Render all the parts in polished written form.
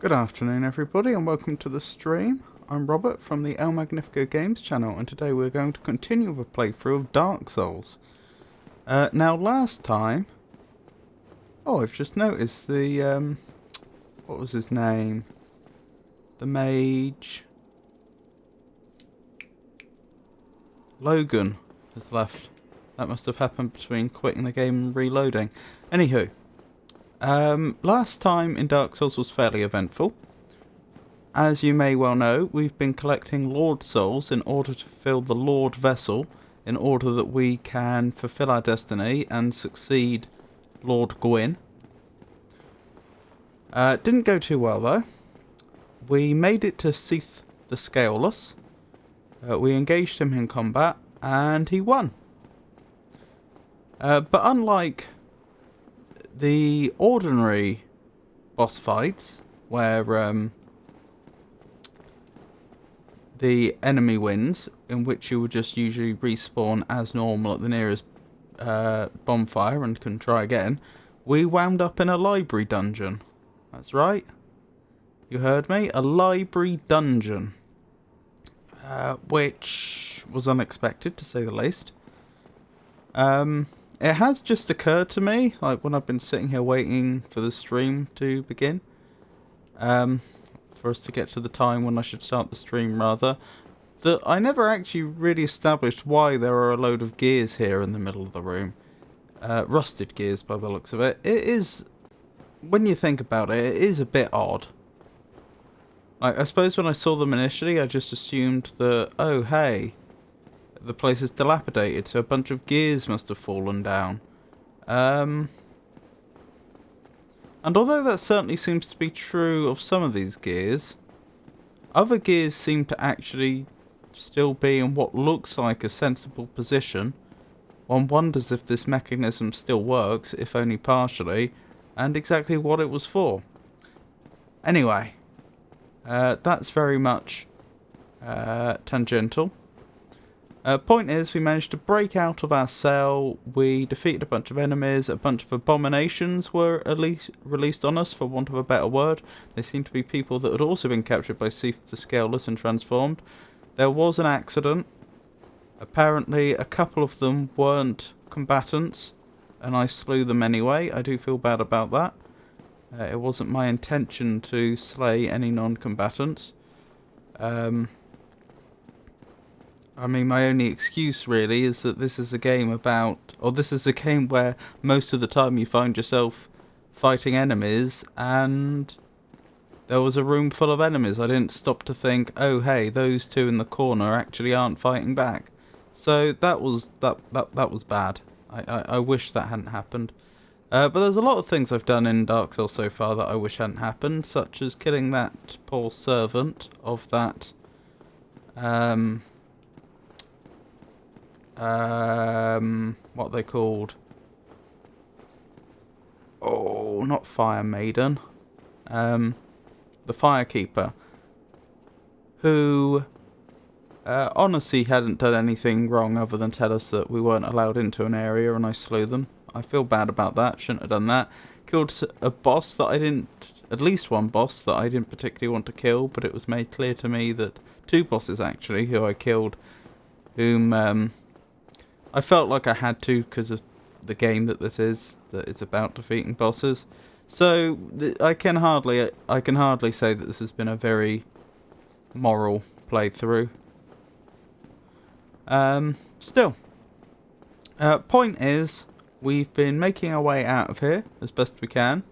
Good afternoon everybody and welcome to the stream. I'm Robert from the El Magnifico Games channel and today we're going to continue with a playthrough of Dark Souls. Now last time... Oh, I've just noticed the... what was his name? The mage... Logan has left. That must have happened between quitting the game and reloading. Anywho. Last time in Dark Souls was fairly eventful. As you may well know, we've been collecting Lord Souls in order to fill the Lord Vessel, in order that we can fulfill our destiny and succeed Lord Gwyn. Didn't go too well though. We made it to Seath the Scaleless. We engaged him in combat and he won. But unlike the ordinary boss fights, where the enemy wins, in which you would just usually respawn as normal at the nearest bonfire and can try again, we wound up in a library dungeon. That's right. You heard me. A library dungeon. Which was unexpected, to say the least. It has just occurred to me, like when I've been sitting here waiting for the stream to begin, for us to get to the time when I should start the stream rather, that I never actually really established why there are a load of gears here in the middle of the room. Rusted gears by the looks of it. It is, when you think about it, it is a bit odd. Like, I suppose when I saw them initially, I just assumed that, oh hey, the place is dilapidated, so a bunch of gears must have fallen down. And although that certainly seems to be true of some of these gears, other gears seem to actually still be in what looks like a sensible position. One wonders if this mechanism still works, if only partially, and exactly what it was for. Anyway, that's very much tangential. Point is, we managed to break out of our cell, we defeated a bunch of enemies, a bunch of abominations were at least released on us, for want of a better word. They seemed to be people that had also been captured by Seath the Scaleless and transformed. There was an accident. Apparently a couple of them weren't combatants, and I slew them anyway. I do feel bad about that. It wasn't my intention to slay any non-combatants. I mean, my only excuse really is that this is a game about, or this is a game where most of the time you find yourself fighting enemies, and there was a room full of enemies. I didn't stop to think, oh hey, those two in the corner actually aren't fighting back. So that was bad. I wish that hadn't happened. But there's a lot of things I've done in Dark Souls so far that I wish hadn't happened, such as killing that poor servant of that what are they called? Oh, not Fire Maiden. The Firekeeper. Who honestly hadn't done anything wrong other than tell us that we weren't allowed into an area, and I slew them. I feel bad about that, shouldn't have done that. Killed a boss that I didn't, at least one boss that I didn't particularly want to kill, but it was made clear to me that two bosses actually, who I killed, whom I felt like I had to because of the game that is about defeating bosses. So I can hardly say that this has been a very moral playthrough. Still, point is, we've been making our way out of here as best we can,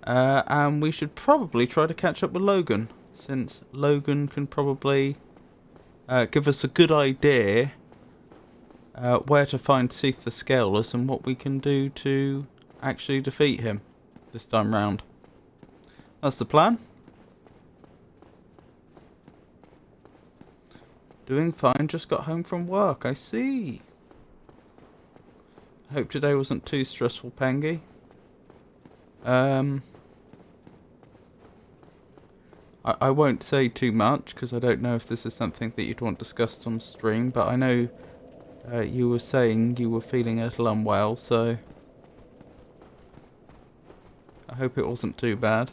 and we should probably try to catch up with Logan, since Logan can probably give us a good idea where to find Seath the Scaleless and what we can do to actually defeat him this time round. That's the plan. Doing fine, just got home from work, I see. Hope today wasn't too stressful, Pengy. I won't say too much because I don't know if this is something that you'd want discussed on stream, but I know you were saying you were feeling a little unwell, so I hope it wasn't too bad.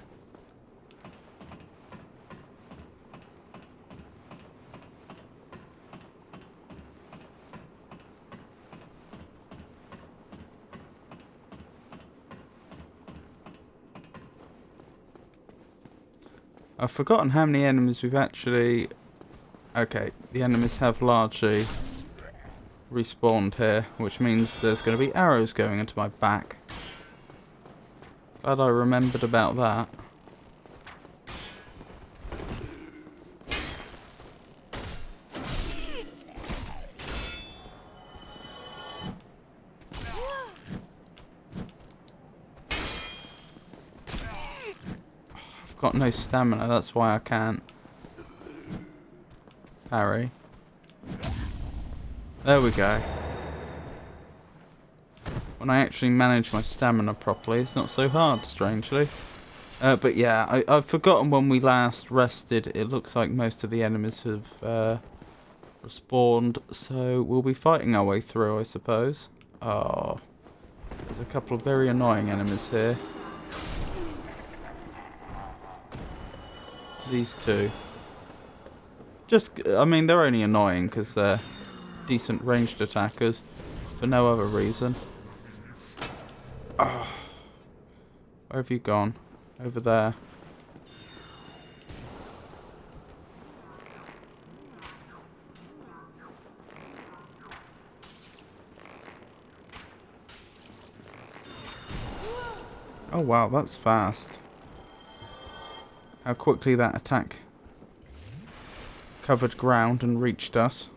I've forgotten how many enemies we've actually... Okay, the enemies have largely respawned here, which means there's going to be arrows going into my back. Glad I remembered about that. I've got no stamina, that's why I can't parry. There we go. When I actually manage my stamina properly, it's not so hard, strangely. But yeah, I've forgotten when we last rested. It looks like most of the enemies have respawned, so we'll be fighting our way through, I suppose. Oh, there's a couple of very annoying enemies here. These two. I mean, they're only annoying because they're decent ranged attackers for no other reason. Oh, where have you gone? Over there. Oh wow, that's fast. How quickly that attack covered ground and reached us.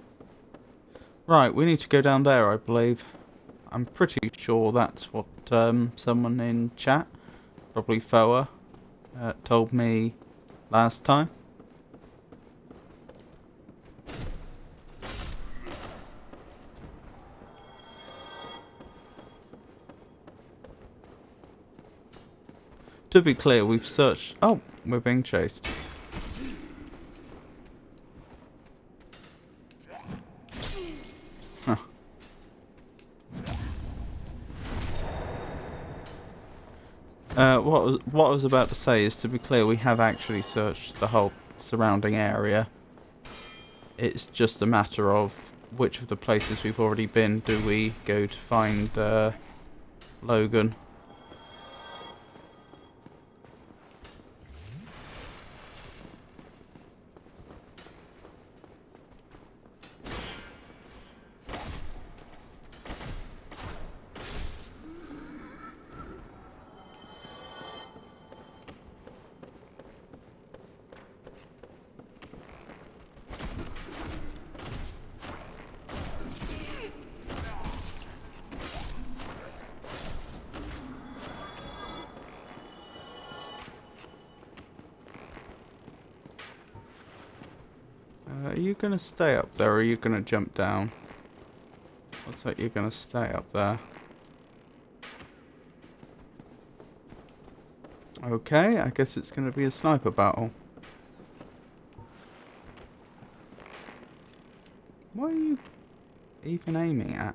Right, we need to go down there, I believe. I'm pretty sure that's what someone in chat, probably Foa, told me last time. To be clear, we've searched... Oh, we're being chased. Huh. What I was about to say is, to be clear, we have actually searched the whole surrounding area. It's just a matter of which of the places we've already been do we go to find Logan. Are you going to stay up there, or are you going to jump down? Looks like you're going to stay up there. Okay, I guess it's going to be a sniper battle. What are you even aiming at?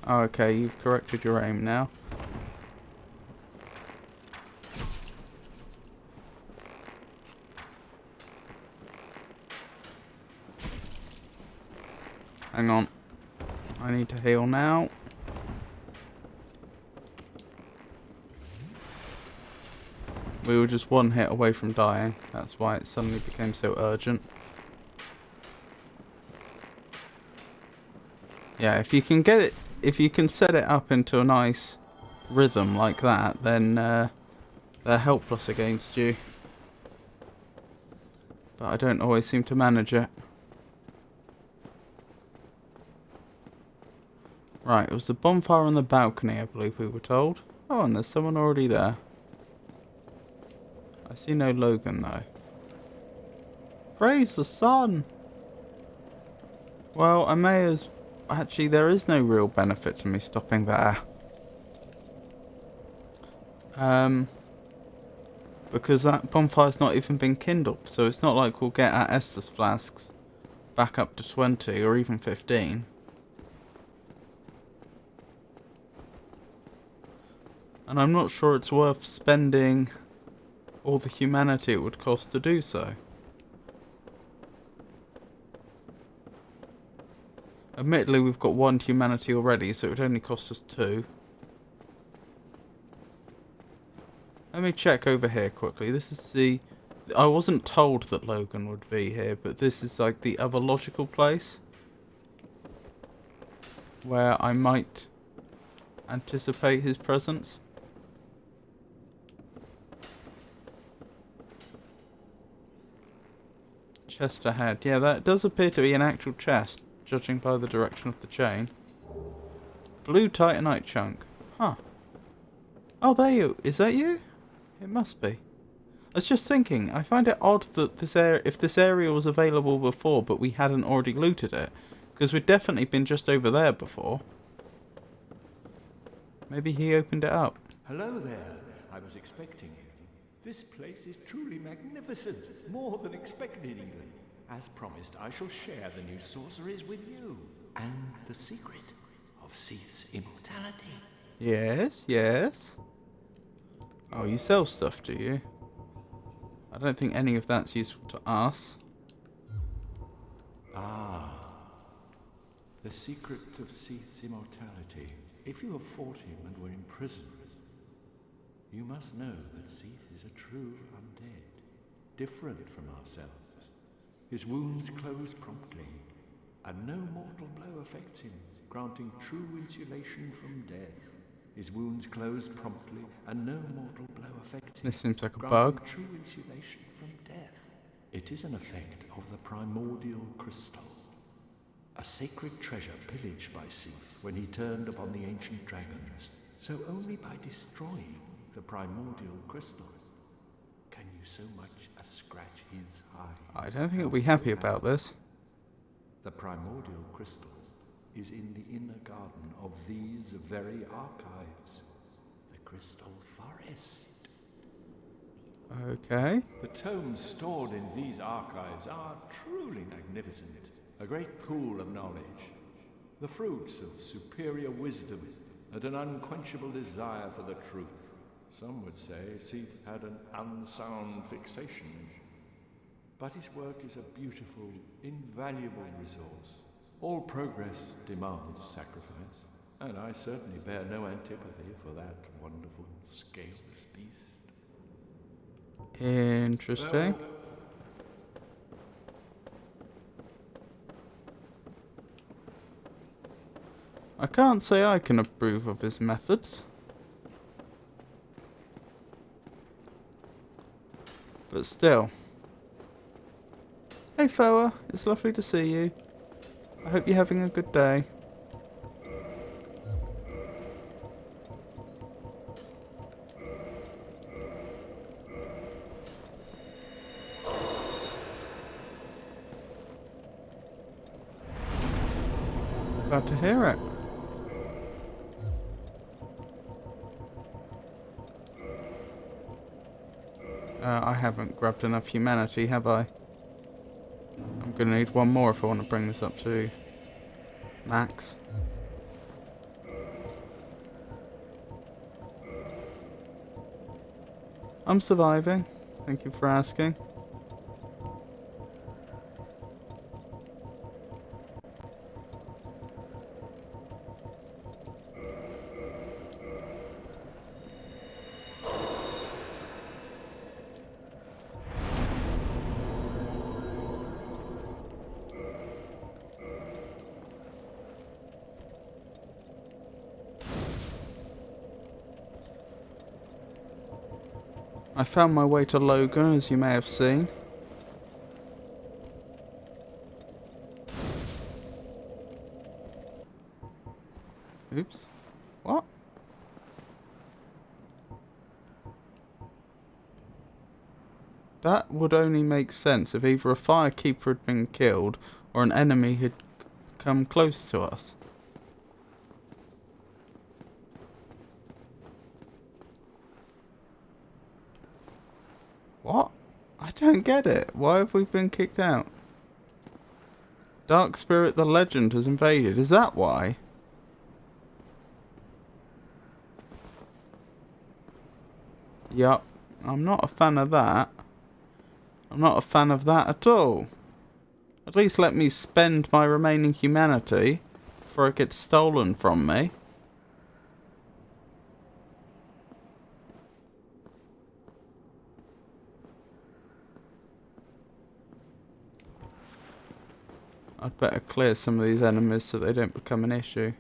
Oh, okay, you've corrected your aim now. Hang on. I need to heal now. We were just one hit away from dying. That's why it suddenly became so urgent. Yeah, if you can get it, if you can set it up into a nice rhythm like that, then they're helpless against you. But I don't always seem to manage it. Right, it was the bonfire on the balcony, I believe we were told. Oh, and there's someone already there. I see no Logan, though. Praise the sun! Well, I may as... Actually, there is no real benefit to me stopping there. Because that bonfire's not even been kindled, so it's not like we'll get our Estus flasks back up to 20 or even 15. And I'm not sure it's worth spending all the humanity it would cost to do so. Admittedly, we've got 1 humanity already, so it would only cost us 2. Let me check over here quickly. This is the... I wasn't told that Logan would be here, but this is like the other logical place where I might anticipate his presence. Chest ahead. Yeah, that does appear to be an actual chest, judging by the direction of the chain. Blue Titanite chunk. Huh. Oh, there you... Is that you? It must be. I was just thinking, I find it odd that this area, if this area was available before, but we hadn't already looted it. Because we'd definitely been just over there before. Maybe he opened it up. Hello there. I was expecting you. This place is truly magnificent. More than expected even. As promised, I shall share the new sorceries with you. And the secret of Seath's immortality. Yes, yes. Oh, you sell stuff, do you? I don't think any of that's useful to us. Ah. The secret of Seath's immortality. If you have fought him and were in prison, you must know that Seath is a true undead, different from ourselves. His wounds close promptly, and no mortal blow affects him, granting true insulation from death. His wounds close promptly, and no mortal blow affects him. This seems like a granting bug. True insulation from death. It is an effect of the primordial crystal, a sacred treasure pillaged by Seath when he turned upon the ancient dragons. So only by destroying the primordial crystal can you so much as scratch his hide. I don't think he'll be happy about this. The primordial crystal is in the inner garden of these very archives, the Crystal Forest. Okay. The tomes stored in these archives are truly magnificent, a great pool of knowledge, the fruits of superior wisdom and an unquenchable desire for the truth. Some would say Seath had an unsound fixation, but his work is a beautiful, invaluable resource. All progress demands sacrifice, and I certainly bear no antipathy for that wonderful, scaleless beast. Interesting. I can't say I can approve of his methods. But still. Hey Foa, it's lovely to see you. I hope you're having a good day. Glad to hear it. I haven't grabbed enough humanity, have I? I'm gonna need one more if I want to bring this up to max. I'm surviving. Thank you for asking. I found my way to Logan, as you may have seen. Oops. What? That would only make sense if either a firekeeper had been killed or an enemy had come close to us. What? I don't get it. Why have we been kicked out? Dark Spirit the Legend has invaded. Is that why? Yup. I'm not a fan of that. I'm not a fan of that at all. At least let me spend my remaining humanity before it gets stolen from me. I'd better clear some of these enemies so they don't become an issue.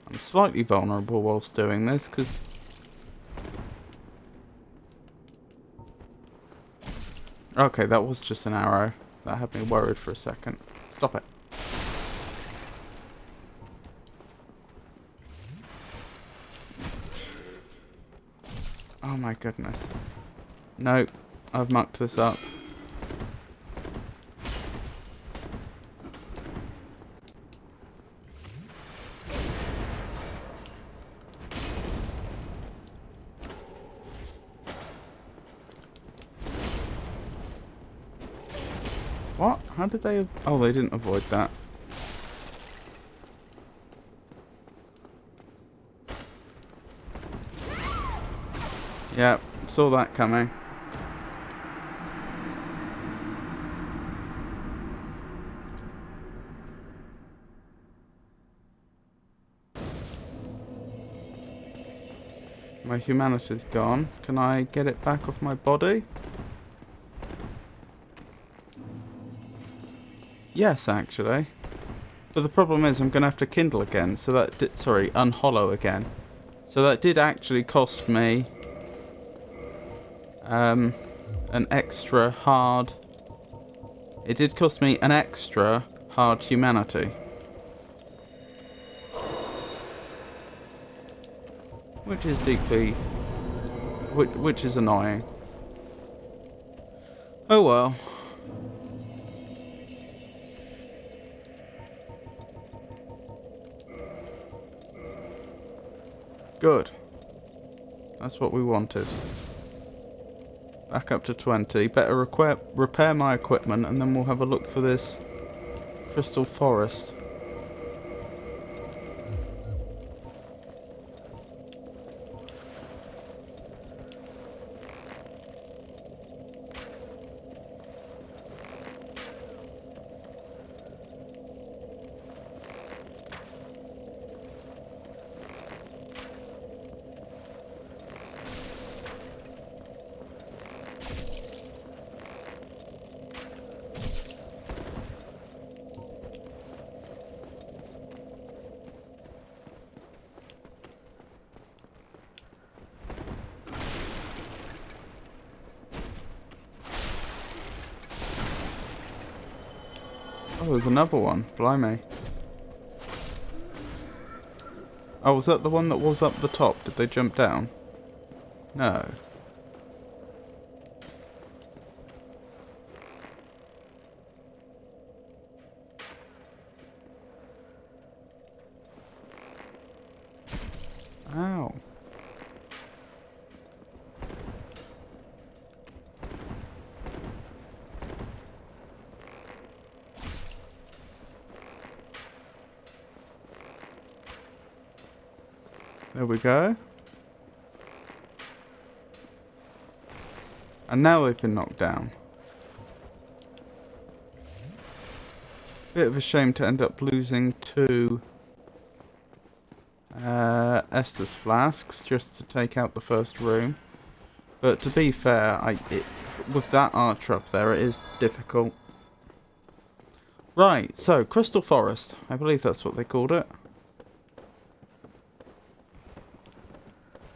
I'm slightly vulnerable whilst doing this because... Okay, that was just an arrow. That had me worried for a second. Stop it. Oh my goodness. No, I've mucked this up. What? How did they... Oh, they didn't avoid that. Yeah, saw that coming. My humanity's gone. Can I get it back off my body? Yes, actually. But the problem is I'm going to have to kindle again. So that did... Sorry, unhollow again. So that did actually cost me... an extra hard... It did cost me an extra hard humanity. Which is deeply... Which is annoying. Oh well. Good. That's what we wanted. Back up to 20. Better repair my equipment and then we'll have a look for this crystal forest. Oh, there's another one. Blimey. Oh, was that the one that was up the top? Did they jump down? No. Ow. There we go. And now they've been knocked down. Bit of a shame to end up losing 2 Estus flasks just to take out the first room. But to be fair, with that archer up there, it is difficult. Right, so Crystal Forest. I believe that's what they called it.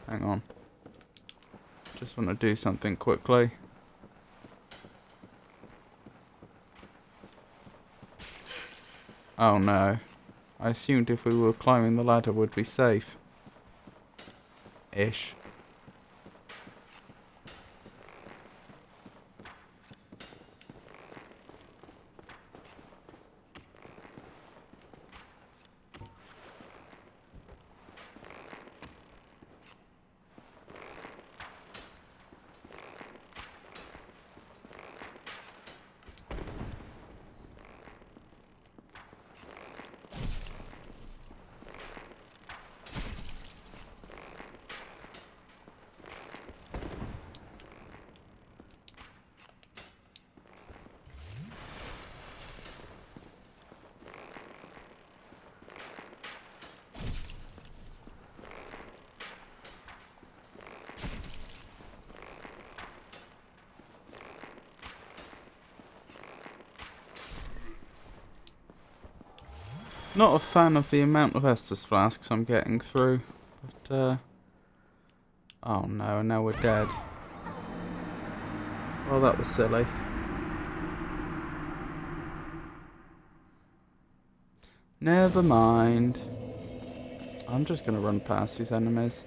Hang on. Just want to do something quickly. Oh no. I assumed if we were climbing the ladder we'd be safe. Ish. Not a fan of the amount of Estus flasks I'm getting through, but oh no, now we're dead. Well, that was silly. Never mind. I'm just gonna run past these enemies.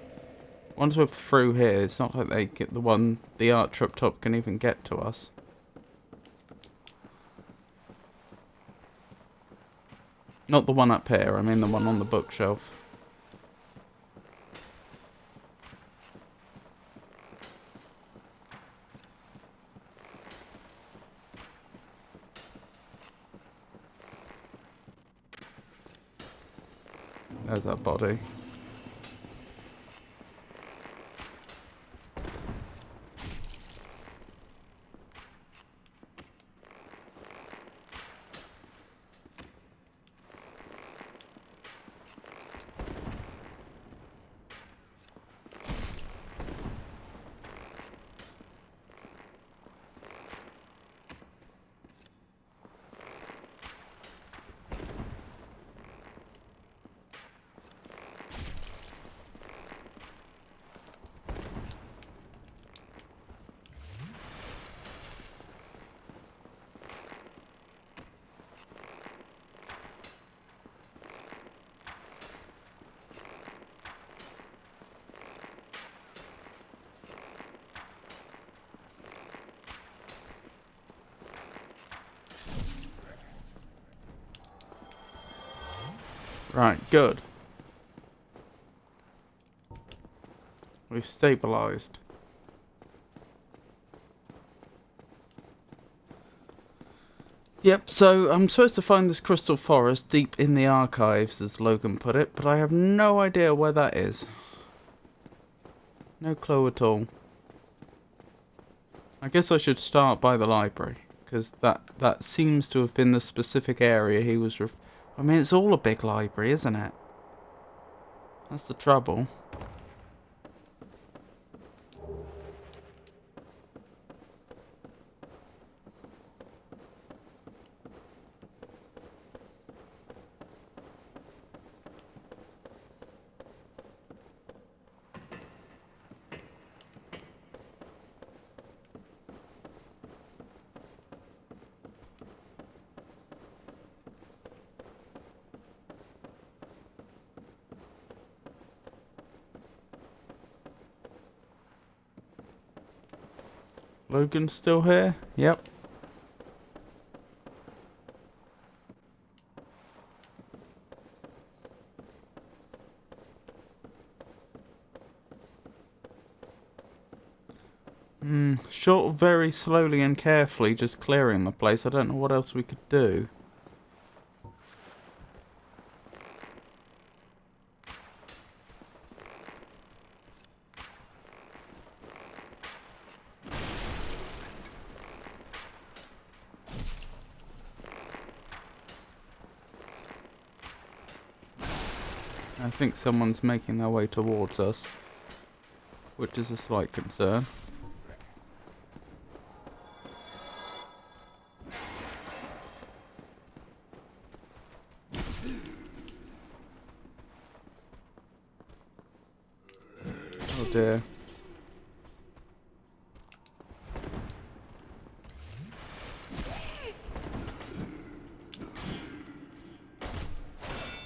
Once we're through here, it's not like they get the archer up top can even get to us. Not the one up here, I mean the one on the bookshelf. There's that body. Right, good. We've stabilised. Yep, so I'm supposed to find this crystal forest deep in the archives, as Logan put it, but I have no idea where that is. No clue at all. I guess I should start by the library, because that seems to have been the specific area he was I mean, it's all a big library, isn't it? That's the trouble. Logan's still here? Yep. Short of very slowly and carefully just clearing the place, I don't know what else we could do. I think someone's making their way towards us, which is a slight concern. Oh dear.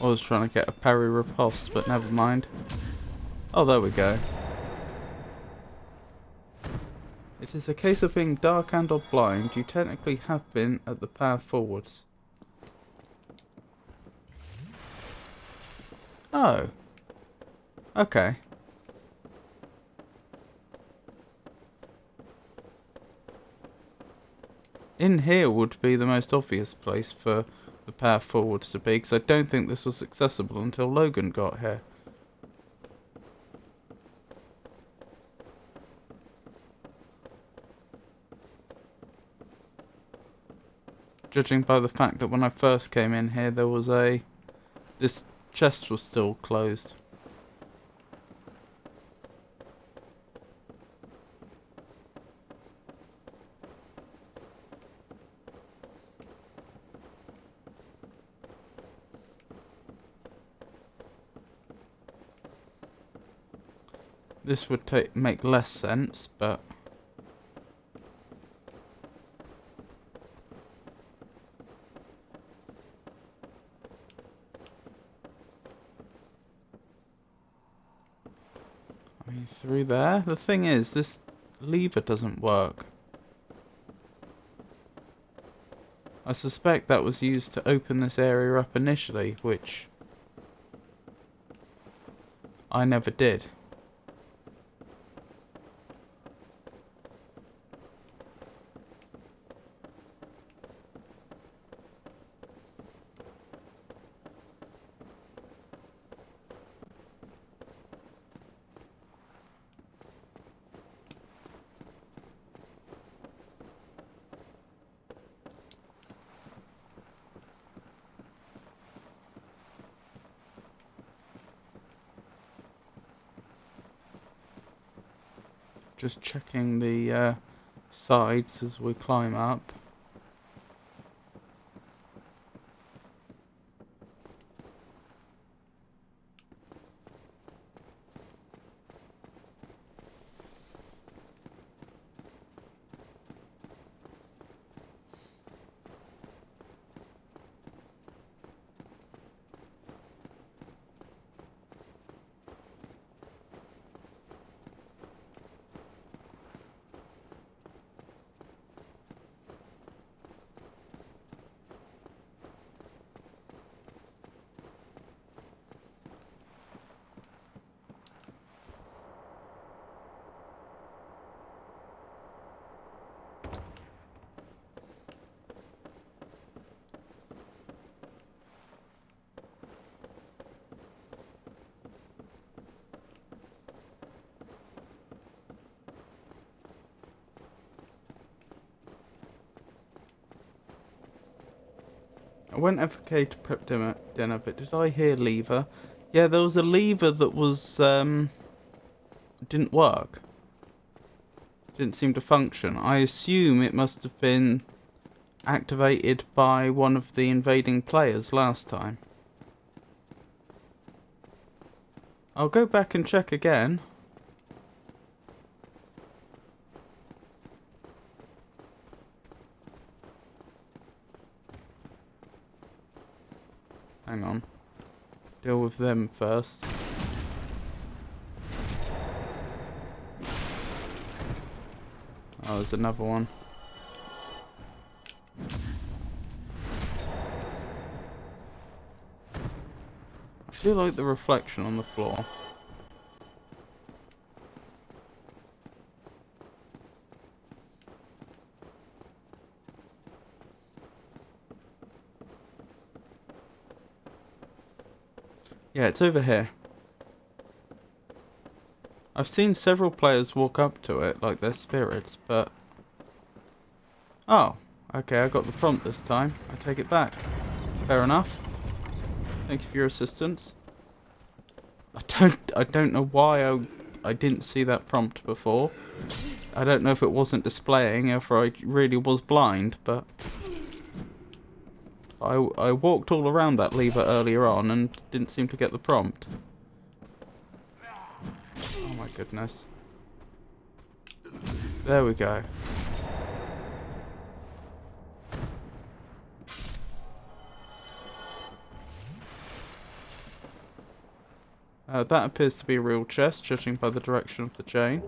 I was trying to get a parry riposte, but never mind. Oh, there we go. It is a case of being dark and or blind. You technically have been at the path forwards. Oh. Okay. In here would be the most obvious place for the path forwards to be, because I don't think this was accessible until Logan got here. Judging by the fact that when I first came in here there was this chest was still closed. this would make less sense, but... I mean, through there? The thing is, this lever doesn't work. I suspect that was used to open this area up initially, which I never did. Just checking the sides as we climb up. I went FK to prep dinner, but did I hear lever? Yeah, there was a lever that was, didn't work. Didn't seem to function. I assume it must have been activated by one of the invading players last time. I'll go back and check again. Hang on. Deal with them first. Oh, there's another one. I feel like the reflection on the floor. Yeah, it's over here. I've seen several players walk up to it like they're spirits, but... Oh, okay, I got the prompt this time. I take it back. Fair enough. Thank you for your assistance. I don't know why I didn't see that prompt before. I don't know if it wasn't displaying, if I really was blind, but... I walked all around that lever earlier on and didn't seem to get the prompt. Oh my goodness. There we go. That appears to be a real chest, judging by the direction of the chain.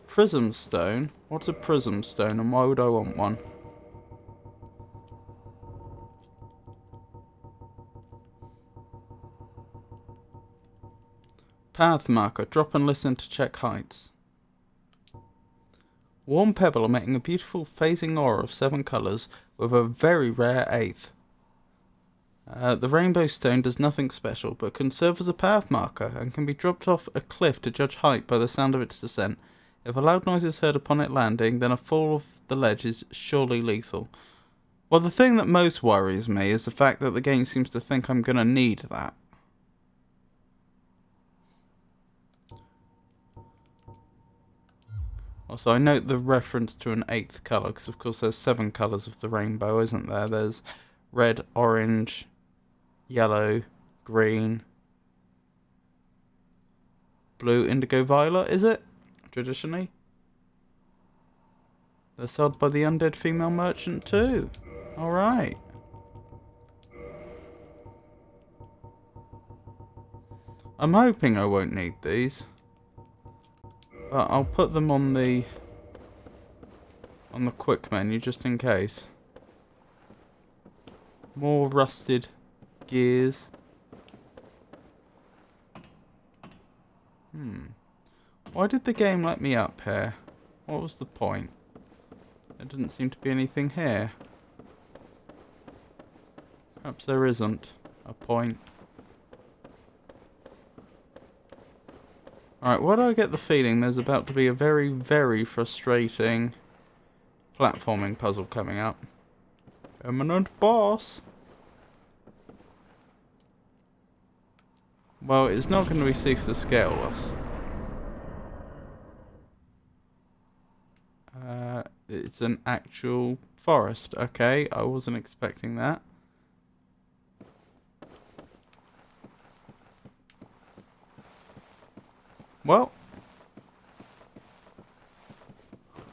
Prism stone? What's a prism stone and why would I want one? Path marker. Drop and listen to check heights. Warm pebble emitting a beautiful phasing aura of 7 colours with a very rare 8th. The rainbow stone does nothing special, but can serve as a path marker and can be dropped off a cliff to judge height by the sound of its descent. If a loud noise is heard upon it landing, then a fall off the ledge is surely lethal. Well, the thing that most worries me is the fact that the game seems to think I'm going to need that. Also, I note the reference to an 8th colour, because of course there's 7 colours of the rainbow, isn't there? There's red, orange, yellow, green. blue, indigo, violet, is it? Traditionally. They're sold by the undead female merchant too. Alright. I'm hoping I won't need these. But I'll put them on the quick menu just in case. More rusted gears. Why did the game let me up here? What was the point? There didn't seem to be anything here. Perhaps there isn't a point. Alright, why do I get the feeling there's about to be a very, very frustrating platforming puzzle coming up? Eminent boss! Well, it's not going to be Seath the Scaleless. It's an actual forest. Okay, I wasn't expecting that. Well,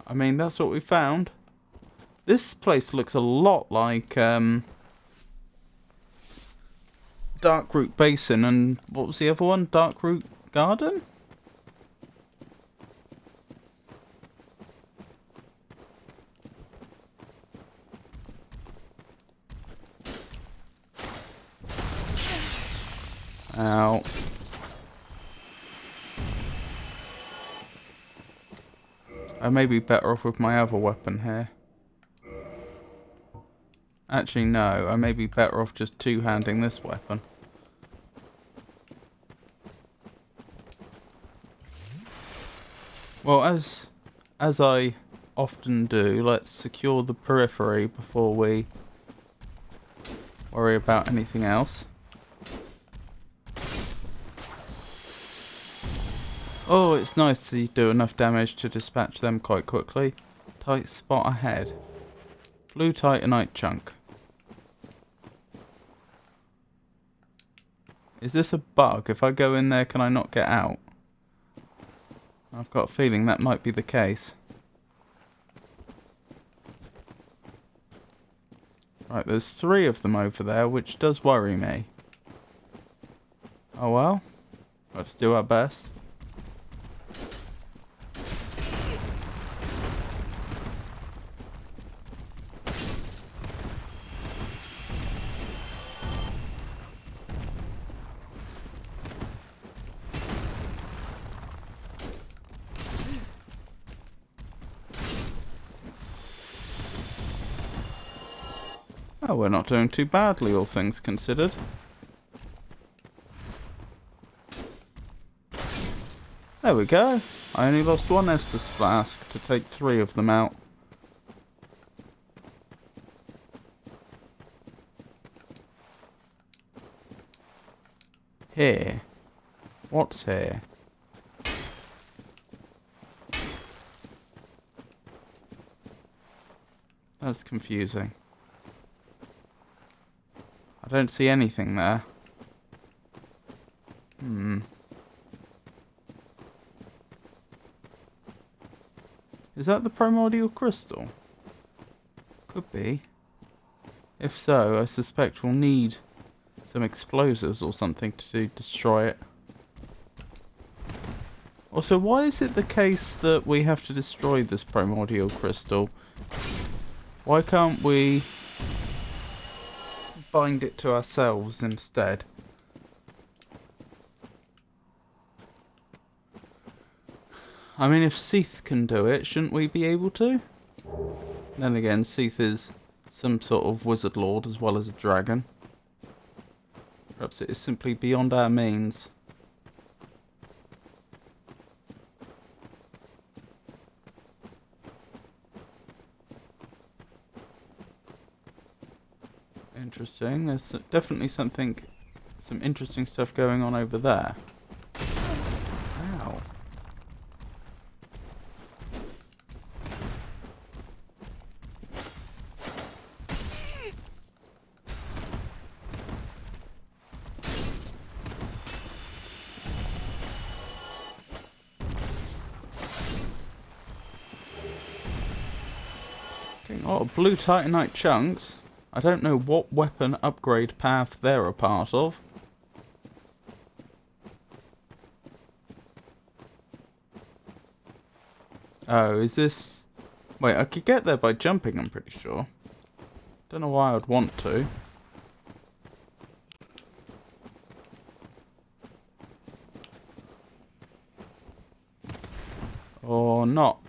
I mean, that's what we found. This place looks a lot like Darkroot Basin and what was the other one? Darkroot Garden? Ow. I may be better off with my other weapon here. Actually, no. I may be better off just two-handing this weapon. Well, as I often do, let's secure the periphery before we worry about anything else. Oh, it's nice to do enough damage to dispatch them quite quickly. Tight spot ahead. Blue Titanite chunk. Is this a bug? If I go in there, can I not get out? I've got a feeling that might be the case. Right, there's 3 of them over there, which does worry me. Oh well. Let's do our best. Oh, we're not doing too badly, all things considered. There we go. I only lost 1 Estus flask to take 3 of them out. Here. What's here? That's confusing. I don't see anything there. Is that the primordial crystal? Could be. If so, I suspect we'll need some explosives or something to destroy it. Also, why is it the case that we have to destroy this primordial crystal? Why can't we bind it to ourselves instead? I mean, if Seath can do it, shouldn't we be able to? Then again, Seath is some sort of wizard lord as well as a dragon. Perhaps it is simply beyond our means. Interesting. There's definitely some interesting stuff going on over there. Ow. Oh, blue titanite chunks. I don't know what weapon upgrade path they're a part of. Oh, is this... Wait, I could get there by jumping, I'm pretty sure. Don't know why I'd want to. Or not.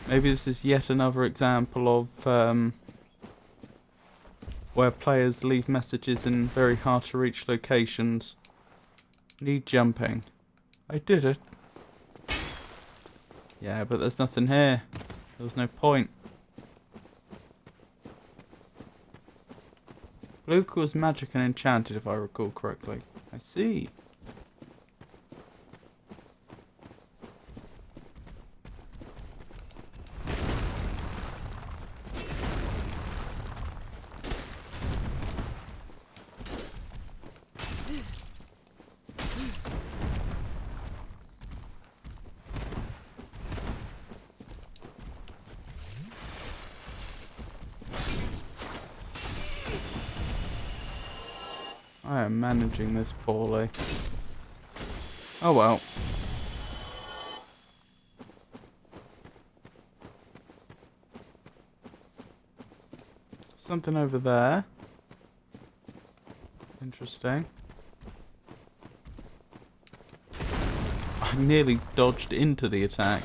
Maybe this is yet another example of where players leave messages in very hard to reach locations. Need jumping. I did it. Yeah, but there's nothing here. There was no point. Blue was magic and enchanted, if I recall correctly. I see. I am managing this poorly. Oh well. Something over there. Interesting. I nearly dodged into the attack.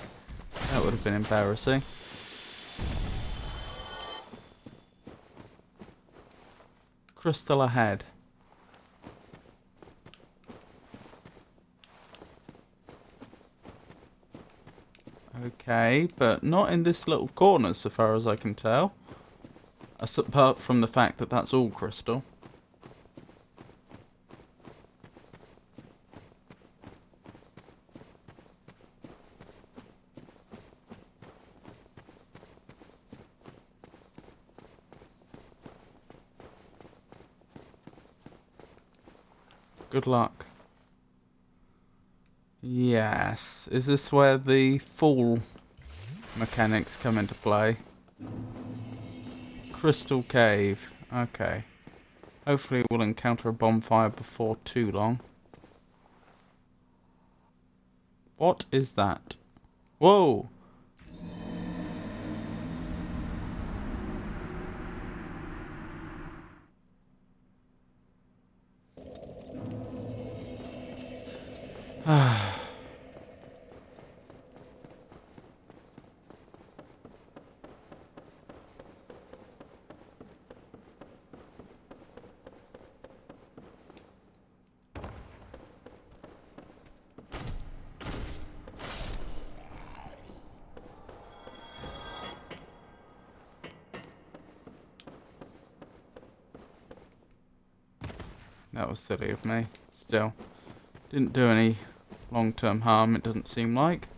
That would have been embarrassing. Crystal ahead. Okay, but not in this little corner so far as I can tell. Apart from the fact that that's all crystal. Good luck. Yes. Is this where the fall mechanics come into play? Crystal Cave. Okay. Hopefully we'll encounter a bonfire before too long. What is that? Whoa! That was silly of me. Still. Didn't do any long-term harm, it doesn't seem like.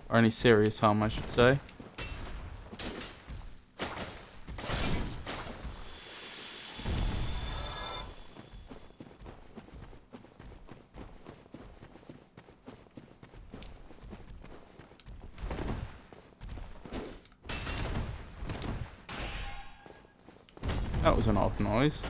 Or any serious harm, I should say. That was an odd noise.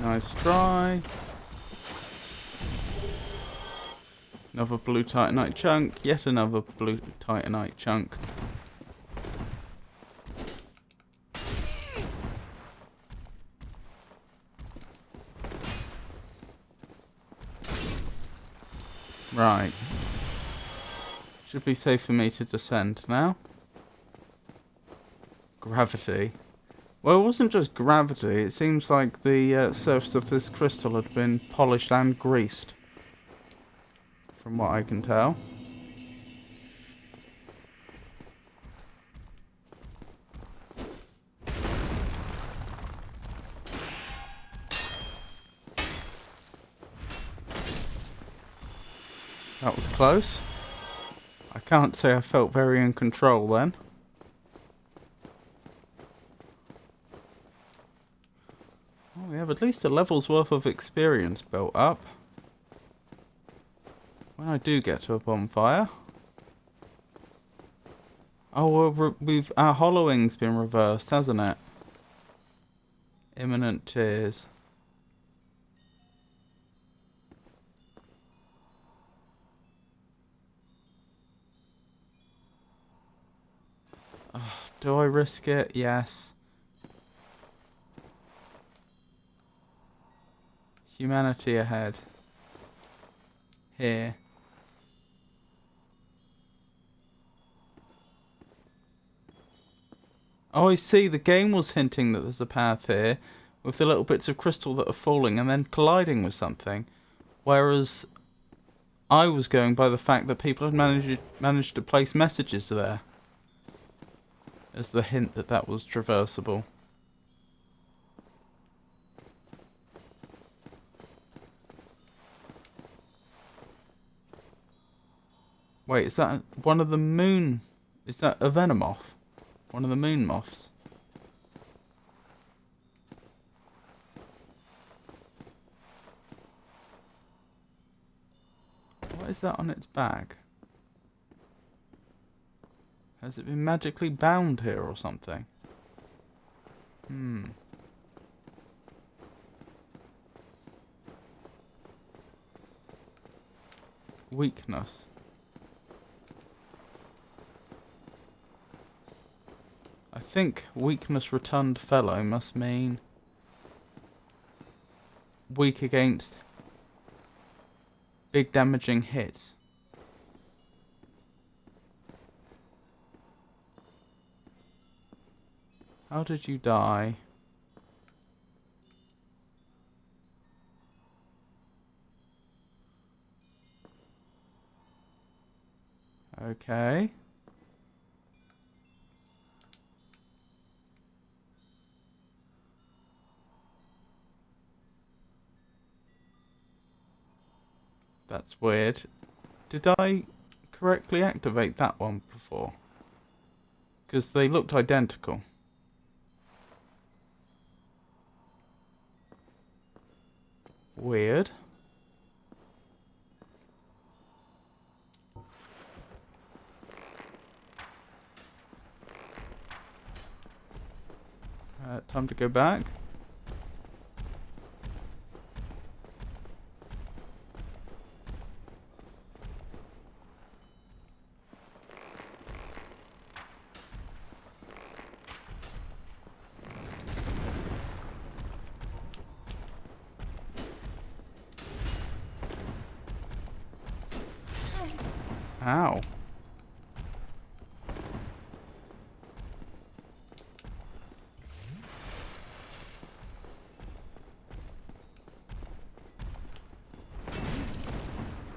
Nice try. Another blue titanite chunk. Yet another blue titanite chunk. Right. Should be safe for me to descend now. Gravity. Well, it wasn't just gravity. It seems like the surface of this crystal had been polished and greased. from what I can tell. That was close. I can't say I felt very in control then. Well, we have at least a level's worth of experience built up. When I do get to a bonfire. Oh, well, our hollowing's been reversed, hasn't it? Imminent tears. Oh, do I risk it? Yes. Humanity ahead. Here. Oh, I see. The game was hinting that there's a path here with the little bits of crystal that are falling and then colliding with something. Whereas I was going by the fact that people had managed to place messages there as the hint that that was traversable. Wait, is that one of the moon? Is that a Venomoth? One of the moon moths? What is that on its back? Has it been magically bound here or something? Weakness. I think weakness returned fellow must mean weak against big damaging hits. How did you die? Okay. That's weird. Did I correctly activate that one before? Because they looked identical. Weird. Time to go back. Ow.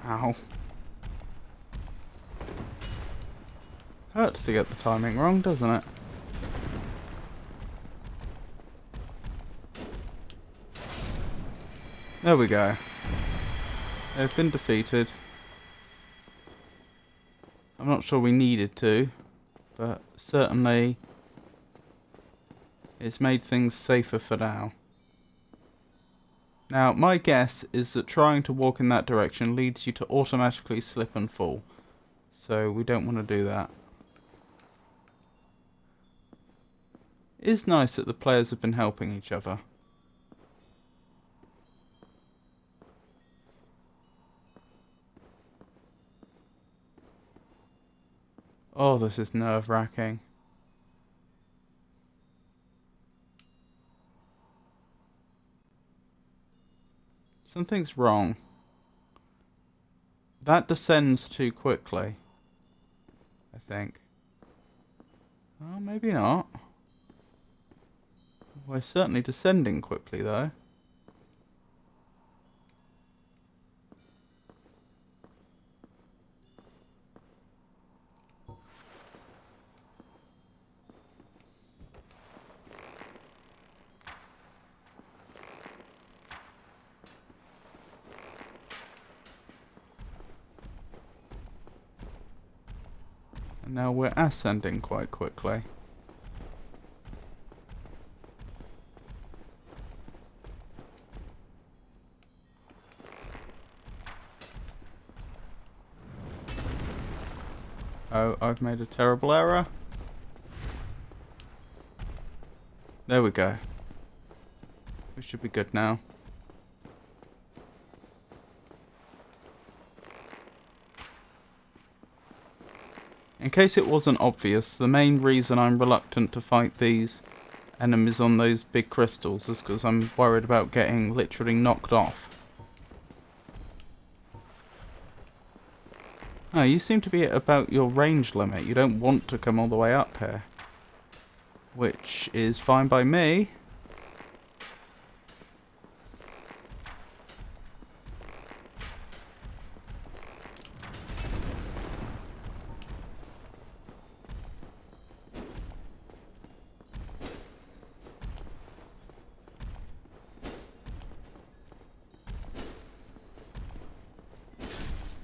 Ow. Hurts to get the timing wrong, doesn't it? There we go. They've been defeated. I'm not sure we needed to, but certainly it's made things safer for now. Now, my guess is that trying to walk in that direction leads you to automatically slip and fall. So we don't want to do that. It is nice that the players have been helping each other. Oh, this is nerve-wracking. Something's wrong. That descends too quickly, I think. Oh, maybe not. We're certainly descending quickly, though. Now we're ascending quite quickly. Oh, I've made a terrible error. There we go. We should be good now. In case it wasn't obvious, the main reason I'm reluctant to fight these enemies on those big crystals is because I'm worried about getting literally knocked off. Oh, you seem to be at about your range limit. You don't want to come all the way up here. Which is fine by me.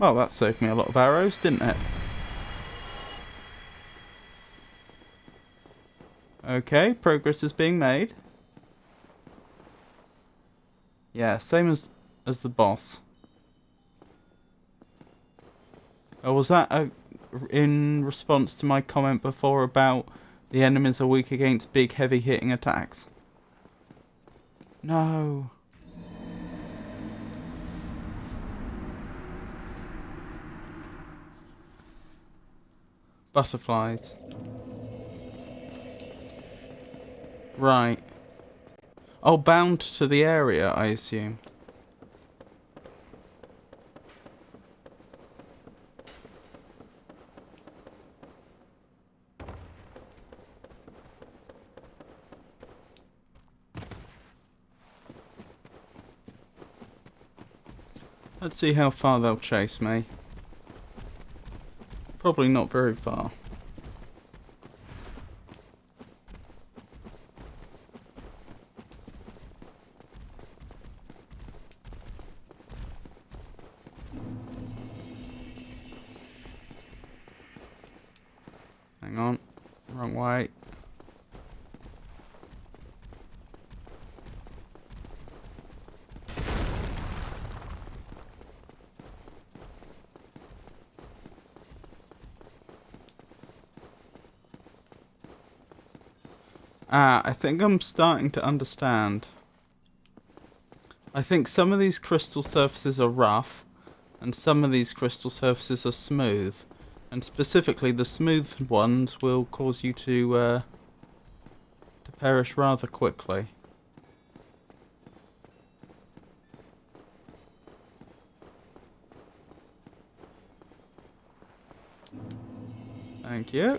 Well, that saved me a lot of arrows, didn't it? Okay, progress is being made. Yeah, same as the boss. Oh, was that in response to my comment before about the enemies are weak against big, heavy hitting attacks? No. Butterflies. Right. Oh, bound to the area, I assume. Let's see how far they'll chase me. Probably not very far. Hang on. Wrong way. Ah, I think I'm starting to understand. I think some of these crystal surfaces are rough, and some of these crystal surfaces are smooth. And specifically, the smooth ones will cause you to perish rather quickly. Thank you.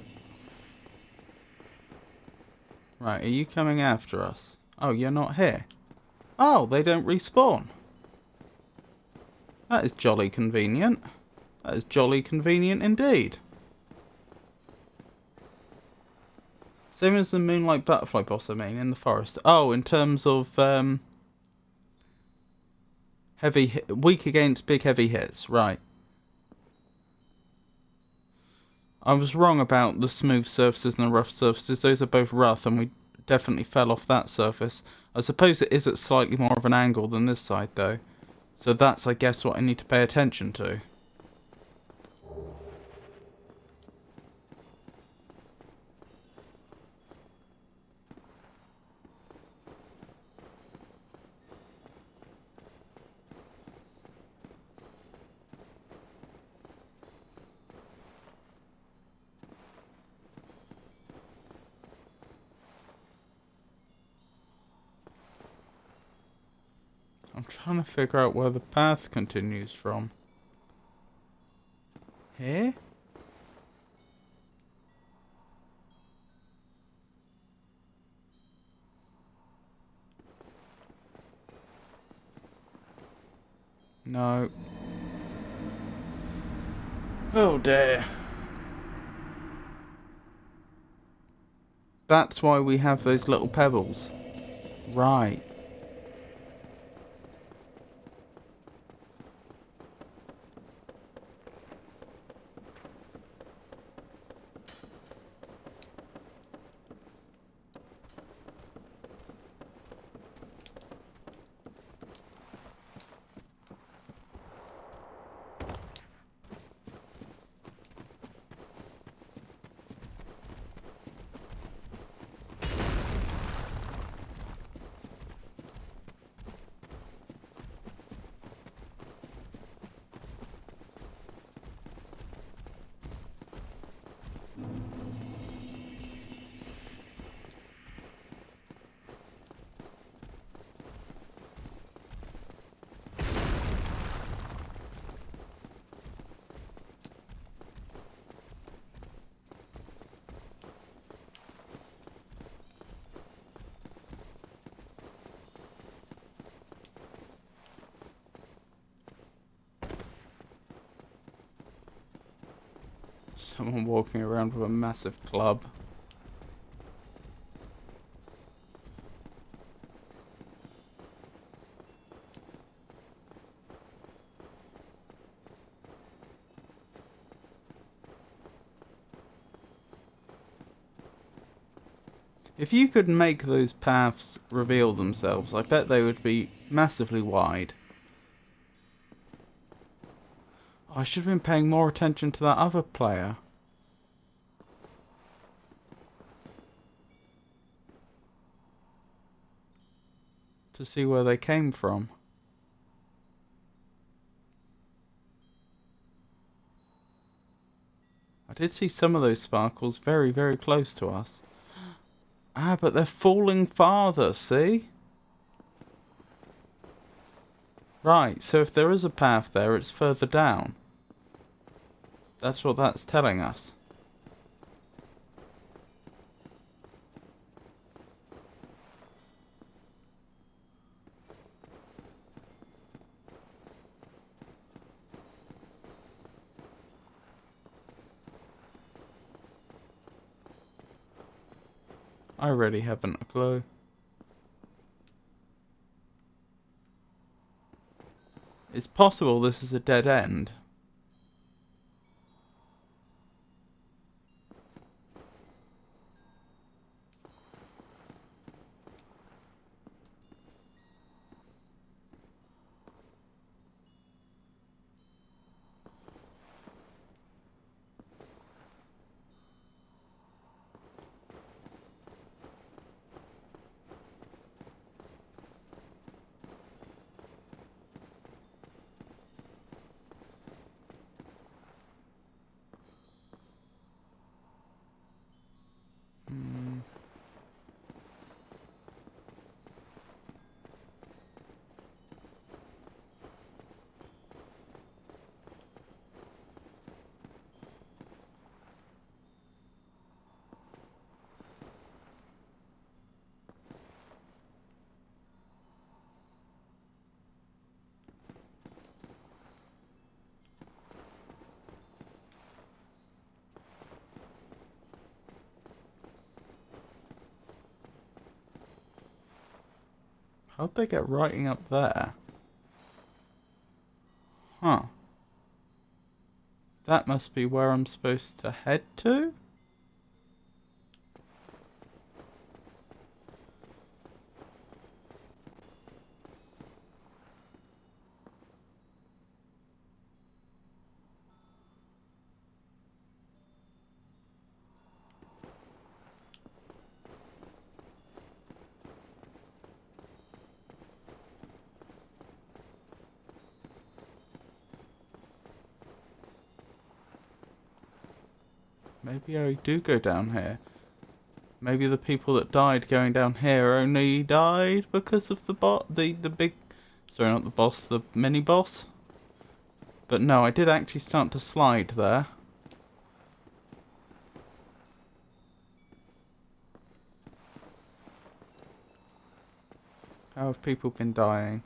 Right, are you coming after us? Oh, you're not here. Oh, they don't respawn. That is jolly convenient. That is jolly convenient indeed. Same as the Moonlight Butterfly boss, I mean, in the forest. Oh, in terms of weak against big heavy hits, right. I was wrong about the smooth surfaces and the rough surfaces. Those are both rough, and we definitely fell off that surface. I suppose it is at slightly more of an angle than this side, though. So that's, I guess, what I need to pay attention to. I'm trying to figure out where the path continues from. Here? No. Oh dear. That's why we have those little pebbles. Right. Someone walking around with a massive club. If you could make those paths reveal themselves, I bet they would be massively wide. Oh, I should have been paying more attention to that other player. To see where they came from. I did see some of those sparkles very, very close to us. Ah, but they're falling farther, see? Right, so if there is a path there, it's further down. That's what that's telling us. I really haven't a clue. It's possible this is a dead end. How'd they get writing up there? Huh. That must be where I'm supposed to head to? Maybe I do go down here. Maybe the people that died going down here only died because of the big, sorry, not the boss, the mini boss. But no, I did actually start to slide there. How have people been dying?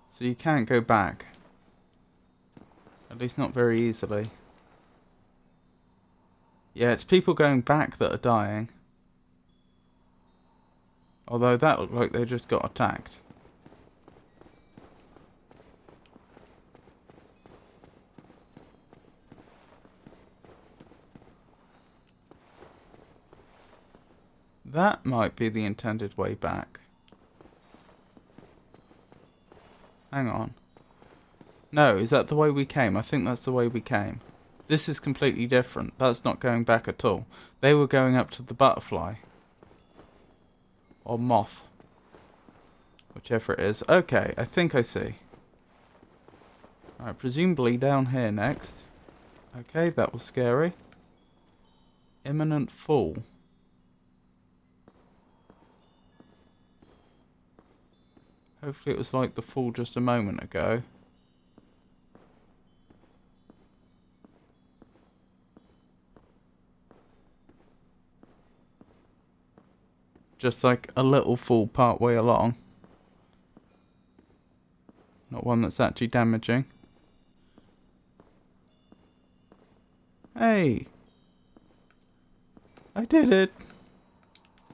So you can't go back. At least not very easily. Yeah, it's people going back that are dying. Although that looked like they just got attacked. That might be the intended way back. Hang on. No, is that the way we came? I think that's the way we came. This is completely different. That's not going back at all. They were going up to the butterfly. Or moth. Whichever it is. Okay, I think I see. Alright, presumably down here next. Okay, that was scary. Imminent fall. Hopefully it was like the fall just a moment ago. Just like a little fall part way along. Not one that's actually damaging. Hey! I did it!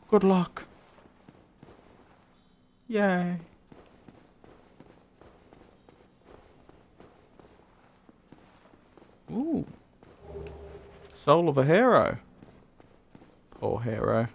Good luck! Yay! Ooh! Soul of a hero! Poor hero.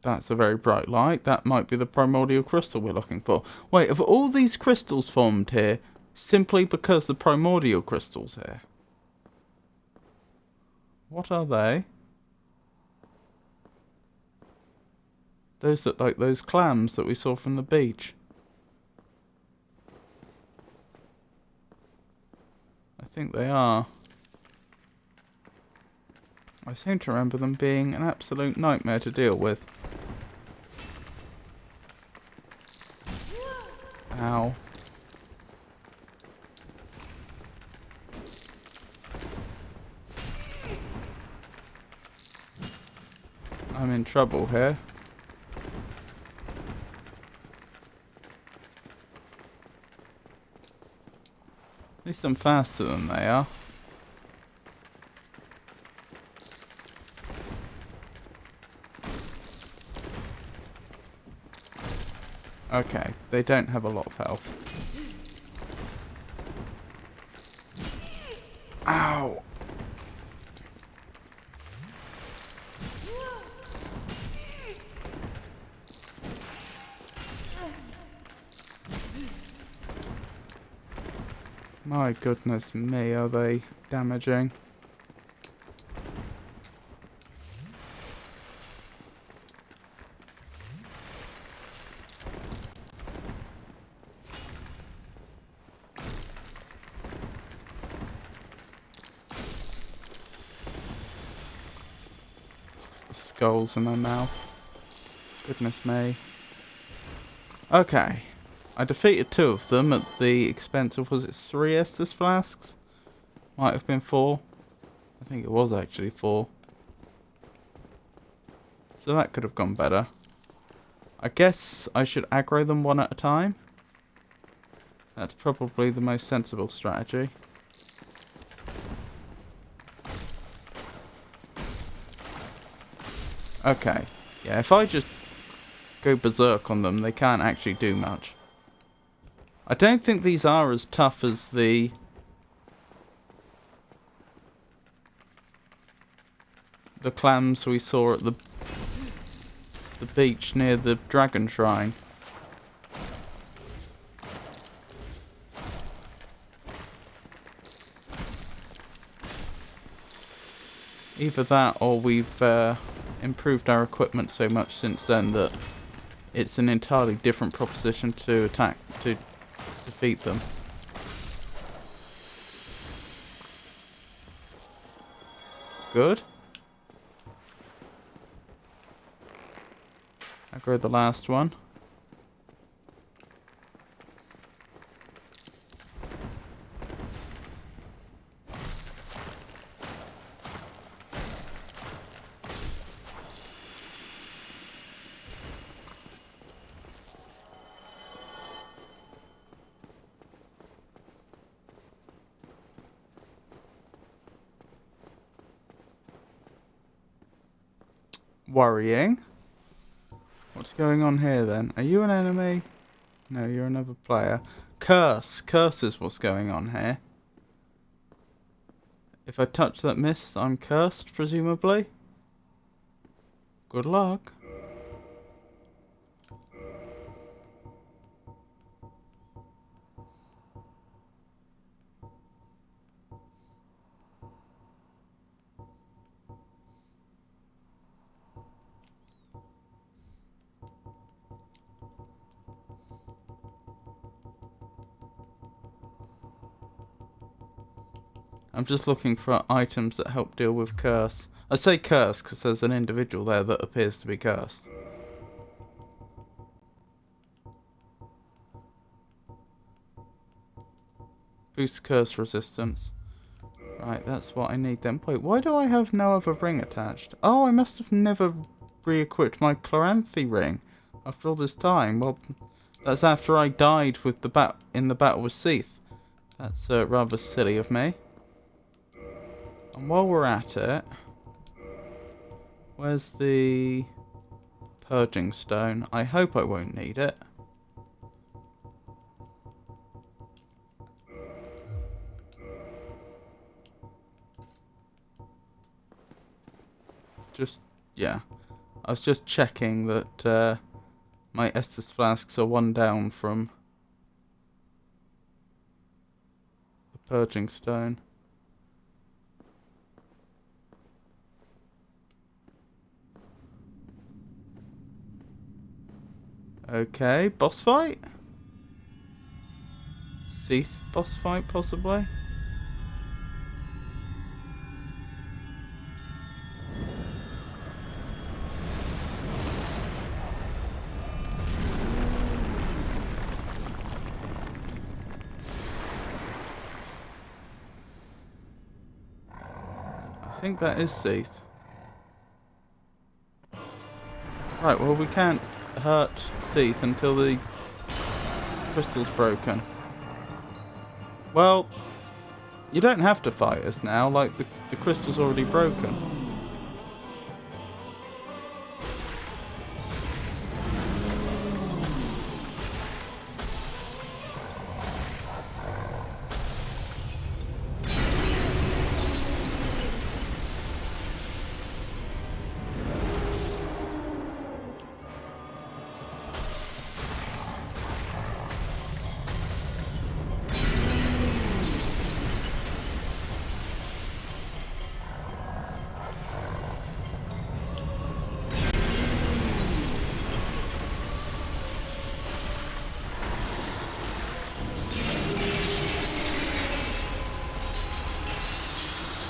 That's a very bright light. That might be the primordial crystal we're looking for. Wait, have all these crystals formed here simply because the primordial crystal's here? What are they? Those look like those clams that we saw from the beach. I think they are. I seem to remember them being an absolute nightmare to deal with. Ow. I'm in trouble here. At least I'm faster than they are. Okay, they don't have a lot of health. Ow! My goodness me, are they damaging? Skulls in my mouth. Goodness me. Okay. I defeated 2 of them at the expense of, was it 3 Estus flasks? Might have been 4. I think it was actually 4. So that could have gone better. I guess I should aggro them one at a time. That's probably the most sensible strategy. Okay. Yeah, if I just go berserk on them, they can't actually do much. I don't think these are as tough as the clams we saw at the beach near the dragon shrine. Either that or we've improved our equipment so much since then that it's an entirely different proposition to defeat them. Good. Aggro the last one. Worrying. What's going on here then? Are you an enemy? No, you're another player. Curse. Curse is what's going on here. If I touch that mist, I'm cursed, presumably. Good luck. I'm just looking for items that help deal with curse. I say curse because there's an individual there that appears to be cursed. Boost curse resistance. Right, that's what I need then. Wait, why do I have no other ring attached? Oh, I must have never re-equipped my Chloranthy ring after all this time. Well, that's after I died with the in the battle with Seath. That's rather silly of me. And while we're at it, where's the purging stone? I hope I won't need it. Yeah. I was just checking that my Estus flasks are one down from the purging stone. Okay, boss fight? Seath boss fight, possibly? I think that is Seath. Right, well we can't hurt Seath until the crystal's broken. Well, you don't have to fight us now, like the crystal's already broken.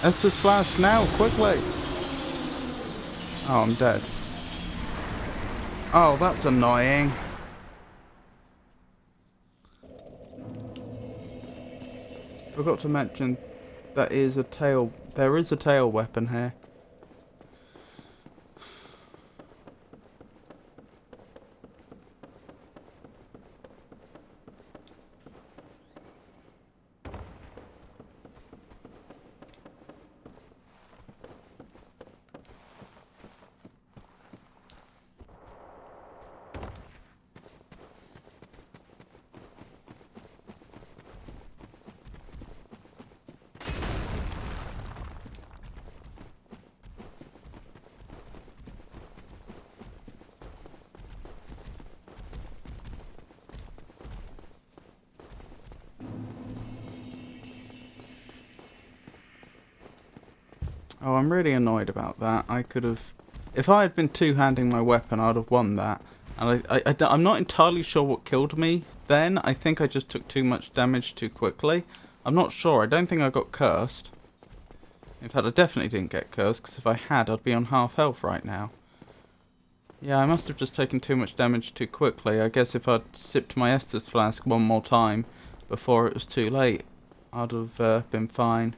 Estus flash now, quickly! Oh, I'm dead. Oh, that's annoying. Forgot to mention there is a tail weapon here. Oh, I'm really annoyed about that. I could have... If I had been two-handing my weapon, I'd have won that. And I'm not entirely sure what killed me then. I think I just took too much damage too quickly. I'm not sure. I don't think I got cursed. In fact, I definitely didn't get cursed, because if I had, I'd be on half health right now. Yeah, I must have just taken too much damage too quickly. I guess if I'd sipped my Estus flask one more time before it was too late, I'd have been fine.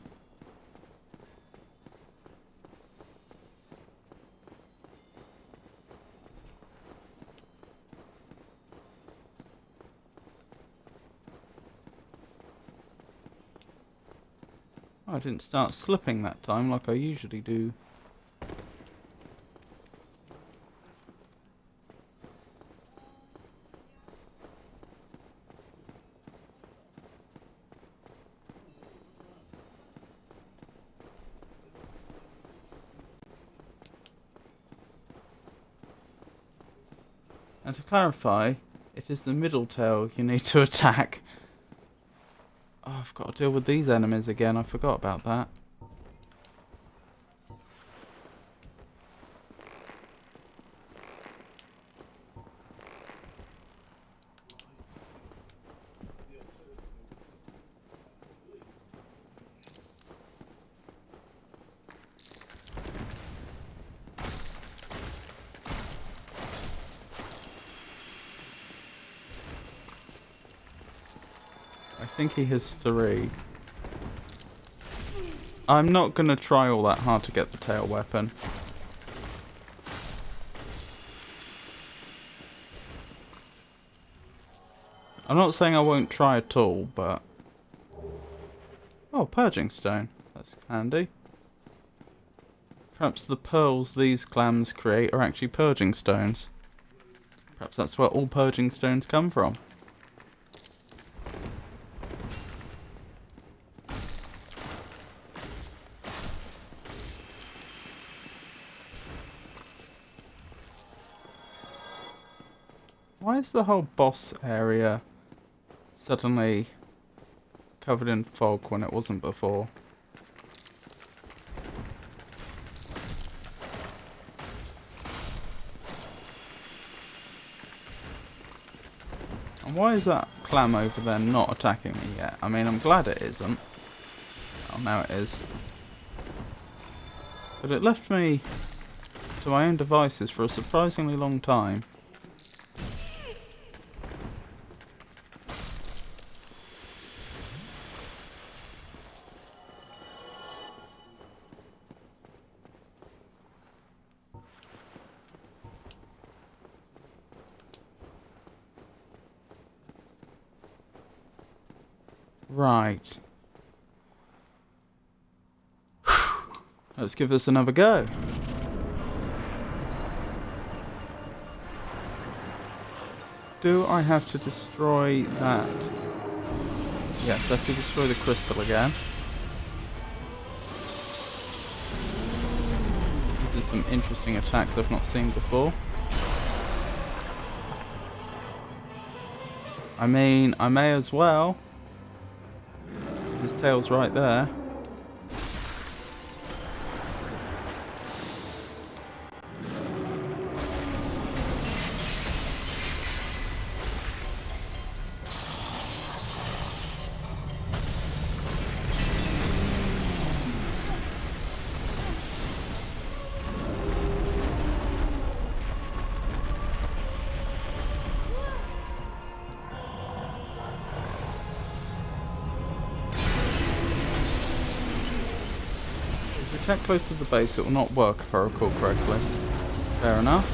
I didn't start slipping that time like I usually do. And to clarify, it is the middle tail you need to attack. Oh, I've got to deal with these enemies again. I forgot about that. I think he has 3. I'm not going to try all that hard to get the tail weapon. I'm not saying I won't try at all, but... Oh, purging stone. That's handy. Perhaps the pearls these clams create are actually purging stones. Perhaps that's where all purging stones come from. Why is the whole boss area suddenly covered in fog when it wasn't before? And why is that clam over there not attacking me yet? I mean, I'm glad it isn't. Oh, now it is. But it left me to my own devices for a surprisingly long time. Right. Let's give this another go. Do I have to destroy that? Yes, I have to destroy the crystal again. These are some interesting attacks I've not seen before. I mean, I may as well. His tail's right there. Attack close to the base, it will not work if I recall correctly. Fair enough.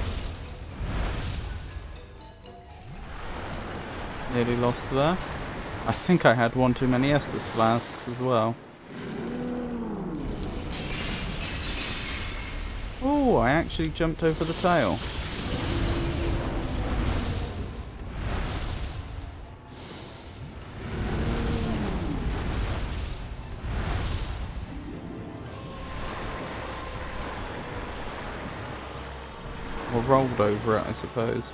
Nearly lost there. I think I had one too many Estus flasks as well. Oh, I actually jumped over the tail. Or rolled over it, I suppose.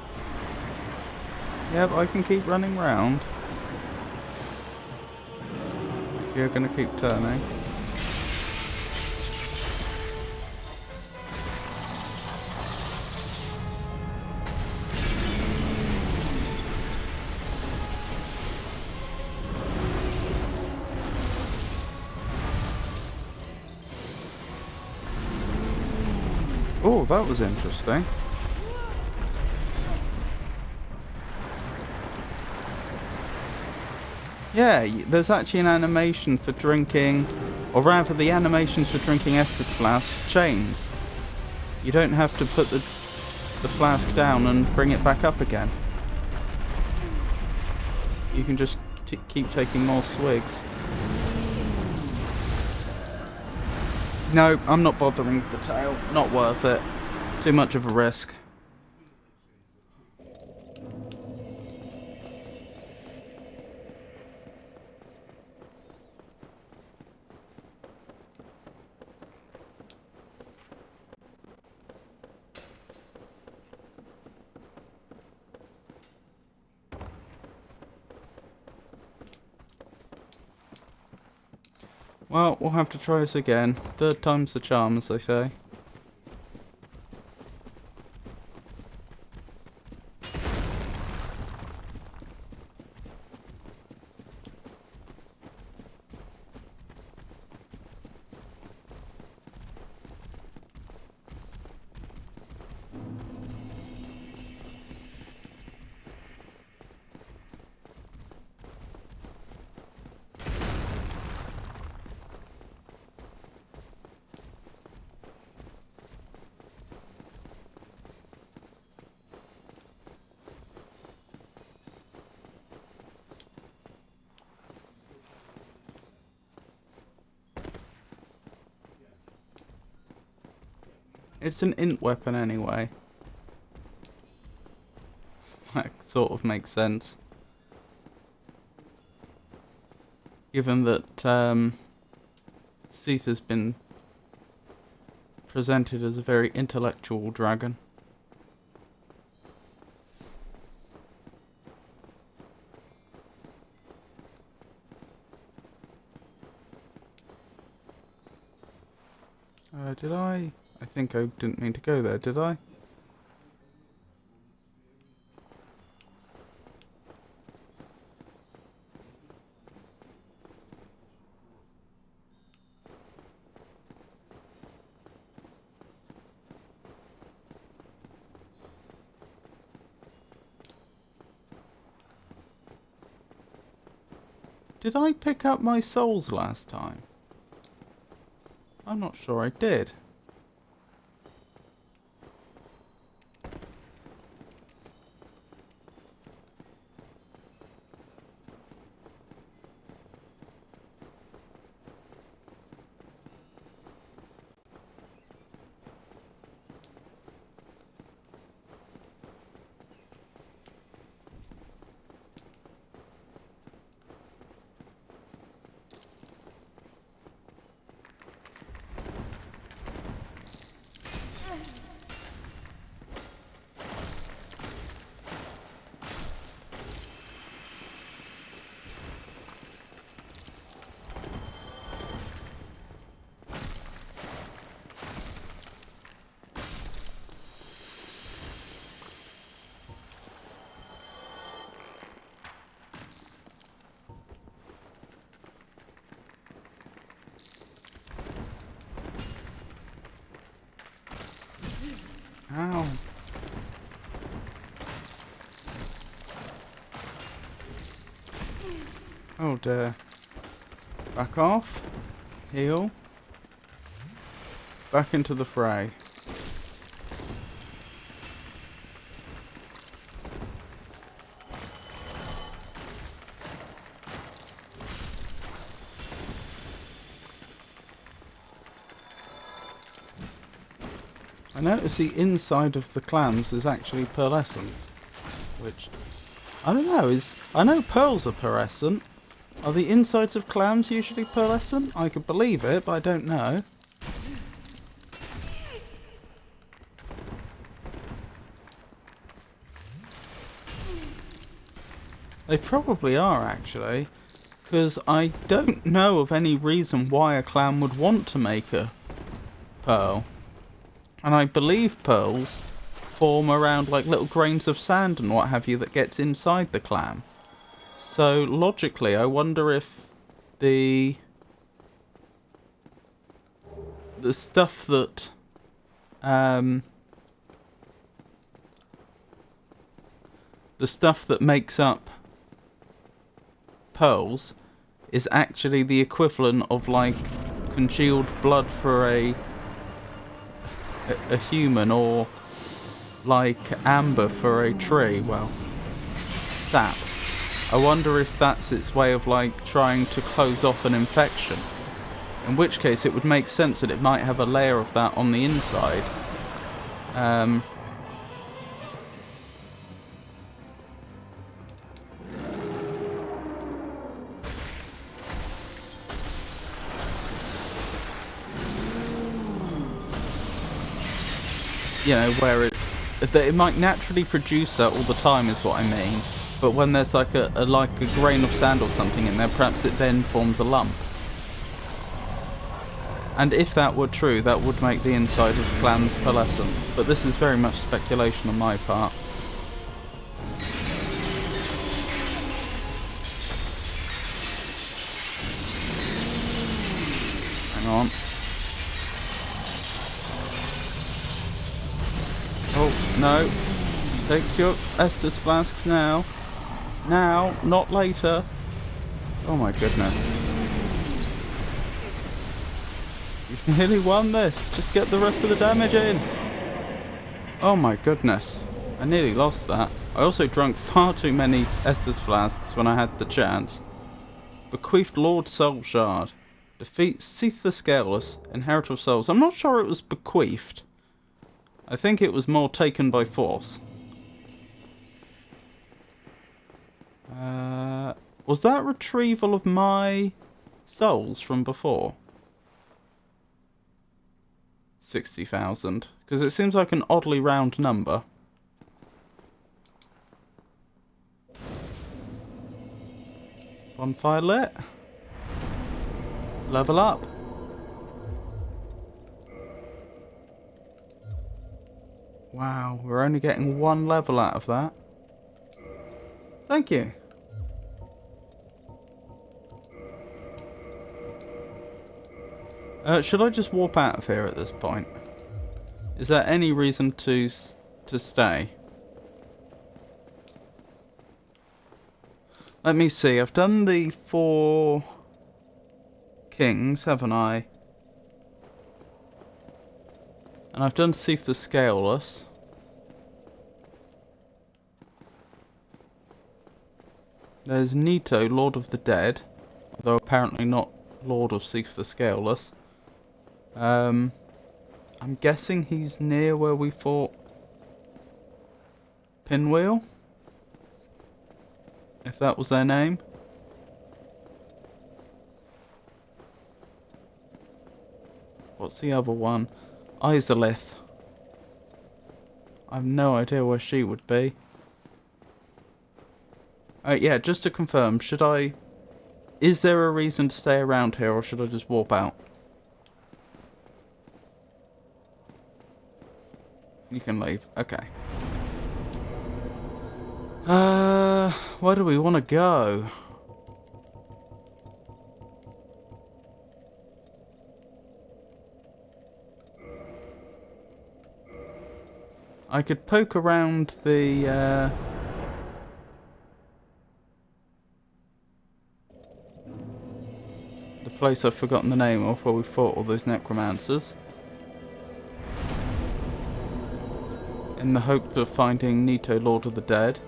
Yep, I can keep running round. If you're going to keep turning. Oh, that was interesting. Yeah, there's actually an animation for drinking, or rather the animations for drinking Estus flask change. You don't have to put the flask down and bring it back up again. You can just keep taking more swigs. No, I'm not bothering with the tail. Not worth it. Too much of a risk. Well, we'll have to try this again. Third time's the charm, as they say. It's an int weapon anyway. That sort of makes sense. Given that Seath has been presented as a very intellectual dragon. Did I? I think I didn't mean to go there, did I? Did I pick up my souls last time? I'm not sure I did. Ow. Oh dear. Back off. Heal. Back into the fray. I notice the inside of the clams is actually pearlescent, which I don't know. I know pearls are pearlescent. Are the insides of clams usually pearlescent? I could believe it, but I don't know. They probably are actually, because I don't know of any reason why a clam would want to make a pearl. And I believe pearls form around like little grains of sand and what have you that gets inside the clam. So logically, I wonder if the stuff that makes up pearls is actually the equivalent of like congealed blood for a human, or like amber for a tree. Well, sap. I wonder if that's its way of like trying to close off an infection. In which case it would make sense that it might have a layer of that on the inside. You know, where it might naturally produce that all the time is what I mean. But when there's like a grain of sand or something in there, perhaps it then forms a lump. And if that were true, that would make the inside of clams pearlescent. But this is very much speculation on my part. Hang on. Oh, no. Take your Estus flasks now. Now, not later. Oh my goodness. You've nearly won this. Just get the rest of the damage in. Oh my goodness. I nearly lost that. I also drank far too many Estus flasks when I had the chance. Bequeathed Lord Soul Shard. Defeat Seath the Scaleless, Inheritor of Souls. I'm not sure it was bequeathed. I think it was more taken by force. Was that retrieval of my souls from before? 60,000. Because it seems like an oddly round number. Bonfire lit. Level up. Wow, we're only getting 1 level out of that. Thank you. Should I just warp out of here at this point? Is there any reason to stay? Let me see. I've done the 4 kings, haven't I? And I've done Seif the Scaleless. There's Nito, Lord of the Dead, although apparently not Lord of Seif the Scaleless. I'm guessing he's near where we fought Pinwheel, if that was their name. What's the other one? Izalith. I have no idea where she would be. Yeah, just to confirm, is there a reason to stay around here, or should I just warp out? You can leave. Okay. Where do we want to go? I could poke around the place I've forgotten the name of, where we fought all those necromancers, in the hope of finding Nito, Lord of the Dead.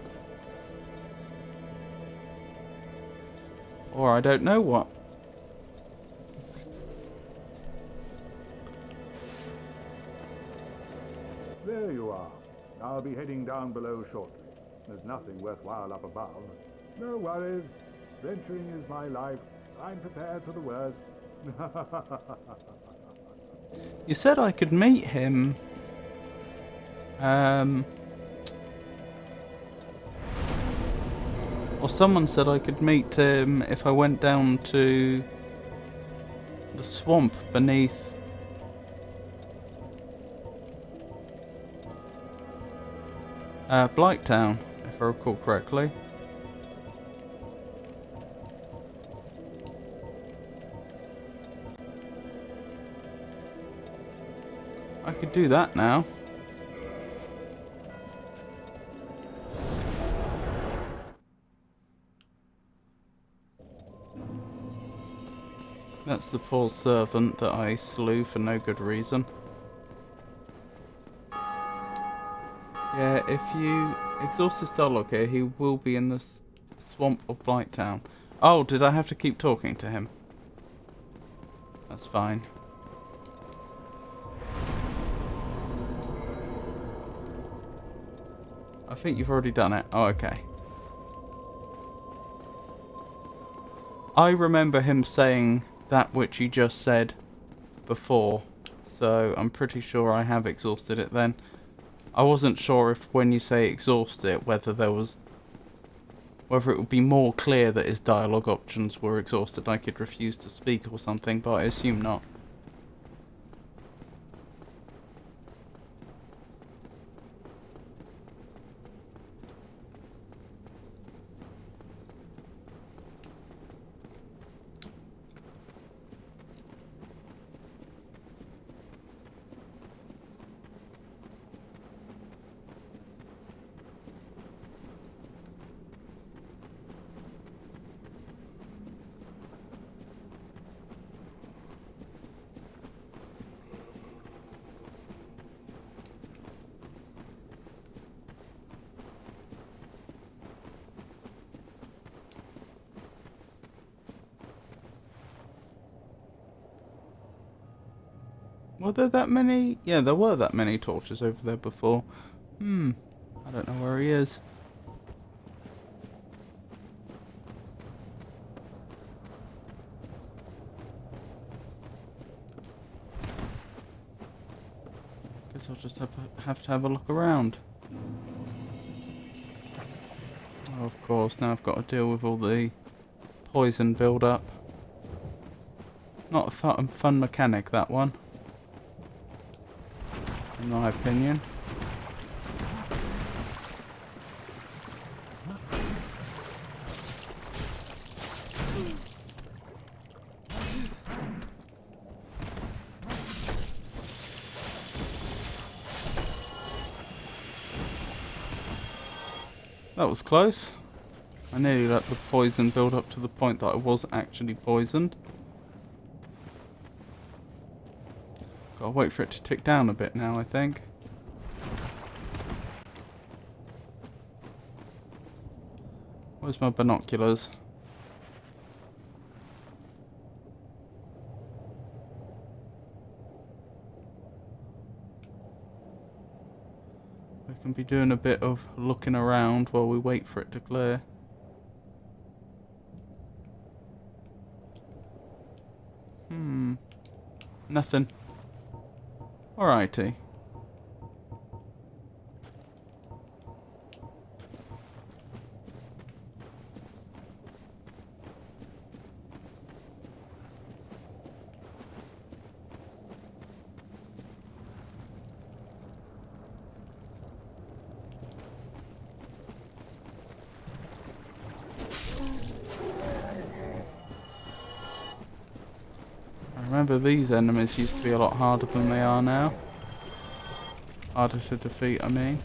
Or I don't know what. There you are. I'll be heading down below shortly. There's nothing worthwhile up above. No worries. Venturing is my life. I'm prepared for the worst. You said I could meet him. Or someone said I could meet him if I went down to the swamp beneath Blighttown, if I recall correctly. I could do that now. That's the poor servant that I slew for no good reason. Yeah, if you exhaust this dialogue here, he will be in the swamp of Blighttown. Oh, did I have to keep talking to him? That's fine. I think you've already done it. Oh, okay. I remember him saying that which he just said before, so I'm pretty sure I have exhausted it then. I wasn't sure if when you say exhaust it, whether it would be more clear that his dialogue options were exhausted, I could refuse to speak or something, but I assume not. Were there that many? Yeah, there were that many torches over there before. I don't know where he is. Guess I'll just have to have a look around. Oh, of course, now I've got to deal with all the poison build-up. Not a fun mechanic, that one. In my opinion. That was close. I nearly let the poison build up to the point that I was actually poisoned. Gotta wait for it to tick down a bit now, I think. Where's my binoculars? We can be doing a bit of looking around while we wait for it to clear. Nothing. Alrighty. I remember these enemies used to be a lot harder than they are now. Harder to defeat, I mean.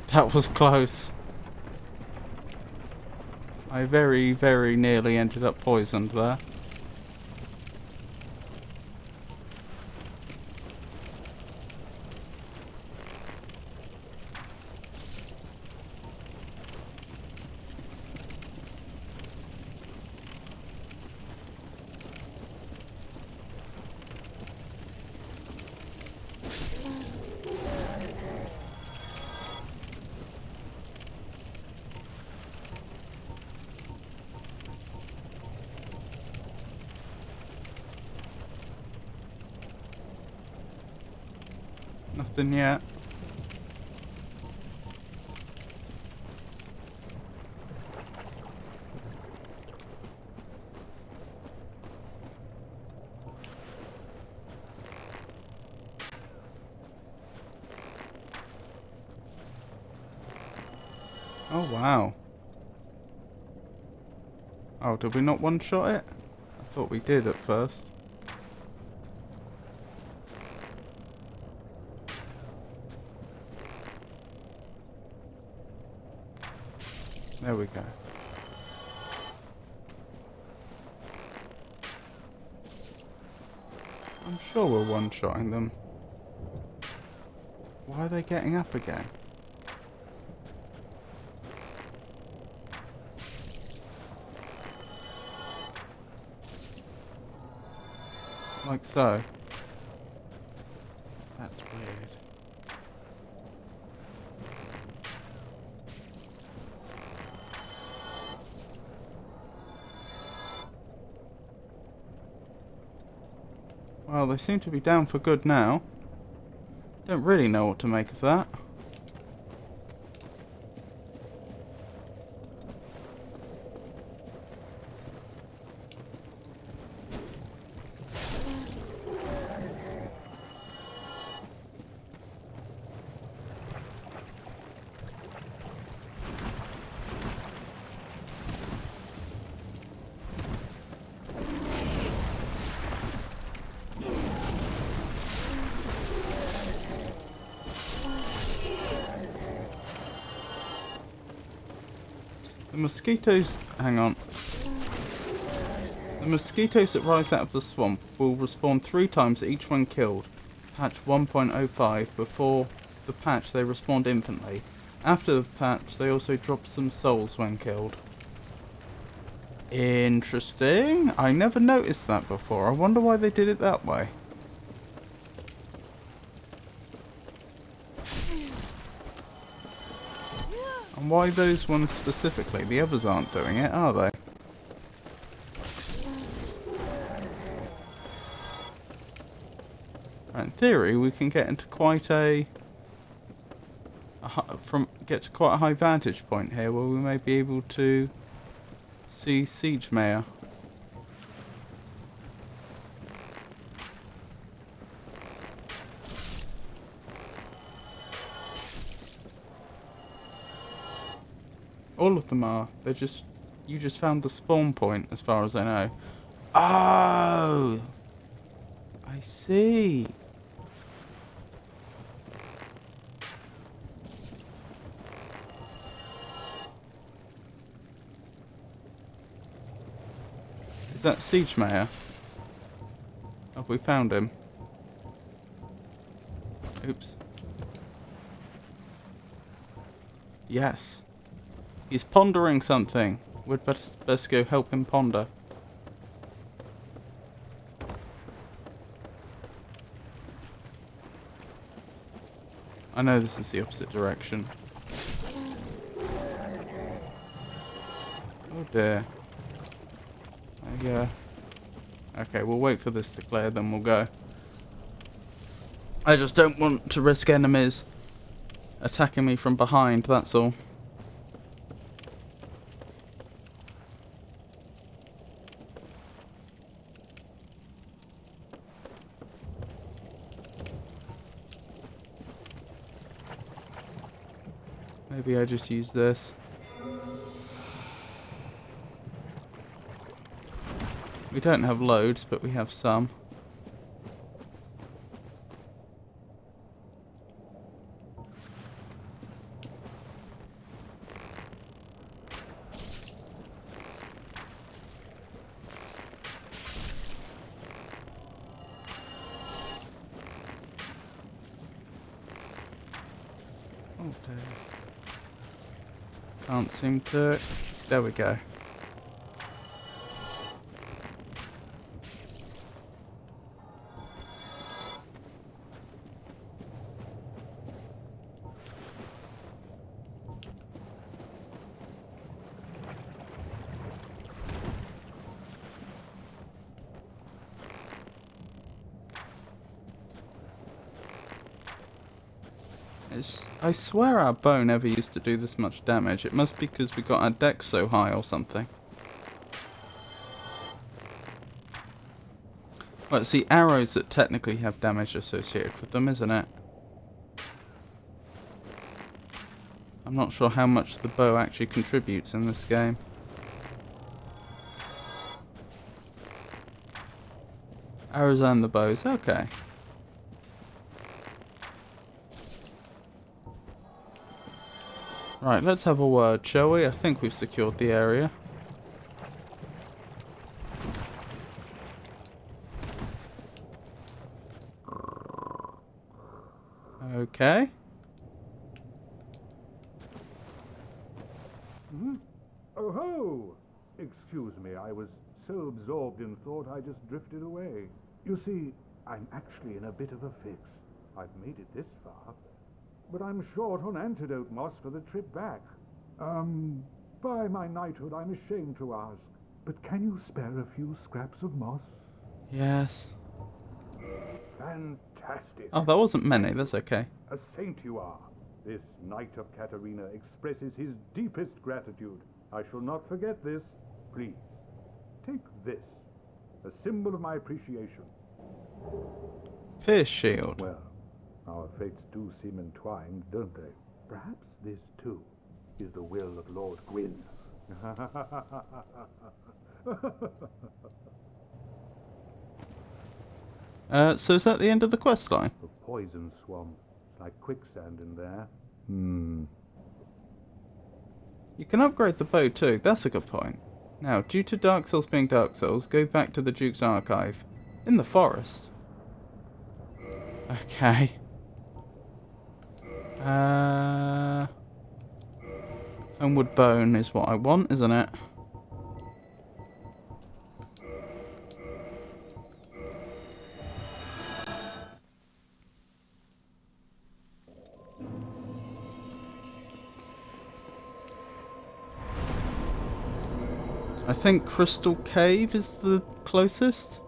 That was close. I very, very nearly ended up poisoned there. Nothing yet. Oh wow. Oh, did we not one-shot it? I thought we did at first. There we go. I'm sure we're one-shotting them. Why are they getting up again? Like so. That's weird. Well, they seem to be down for good now. Don't really know what to make of that. The mosquitoes... hang on. The mosquitoes that rise out of the swamp will respawn 3 times each when killed. Patch 1.05. Before the patch they respawned infinitely. After the patch, they also dropped some souls when killed. Interesting. I never noticed that before. I wonder why they did it that way. And why those ones specifically? The others aren't doing it, are they? In theory, we can get into quite get to quite a high vantage point here, where we may be able to see Siege Mayor. All of them are. You just found the spawn point, as far as I know. Oh, I see. Is that Siege Mayor? Have we found him? Oops. Yes. He's pondering something. We'd best go help him ponder. I know this is the opposite direction. Oh dear. Okay, we'll wait for this to clear, then we'll go. I just don't want to risk enemies attacking me from behind, that's all. Maybe I just use this. We don't have loads, but we have some. Oh dear. Can't seem to... There we go. I swear our bow never used to do this much damage. It must be because we got our dex so high or something. Well, it's the arrows that technically have damage associated with them, isn't it? I'm not sure how much the bow actually contributes in this game. Arrows and the bows, okay. Right, let's have a word, shall we? I think we've secured the area. Okay. Oh ho! Excuse me, I was so absorbed in thought I just drifted away. You see, I'm actually in a bit of a fix. I've made it this far, but I'm short on antidote moss for the trip back. By my knighthood, I'm ashamed to ask, but can you spare a few scraps of moss? Yes. Fantastic. Oh, that wasn't many, that's okay. A saint you are. This Knight of Katarina expresses his deepest gratitude. I shall not forget this. Please, take this, a symbol of my appreciation. Pierce shield. Well, our fates do seem entwined, don't they? Perhaps this, too, is the will of Lord Gwyn. So is that the end of the quest line? The poison swamp, like quicksand in there. You can upgrade the bow too, that's a good point. Now, due to Dark Souls being Dark Souls, go back to the Duke's Archive. In the forest. Okay. Homeward Bone is what I want, isn't it? I think Crystal Cave is the closest.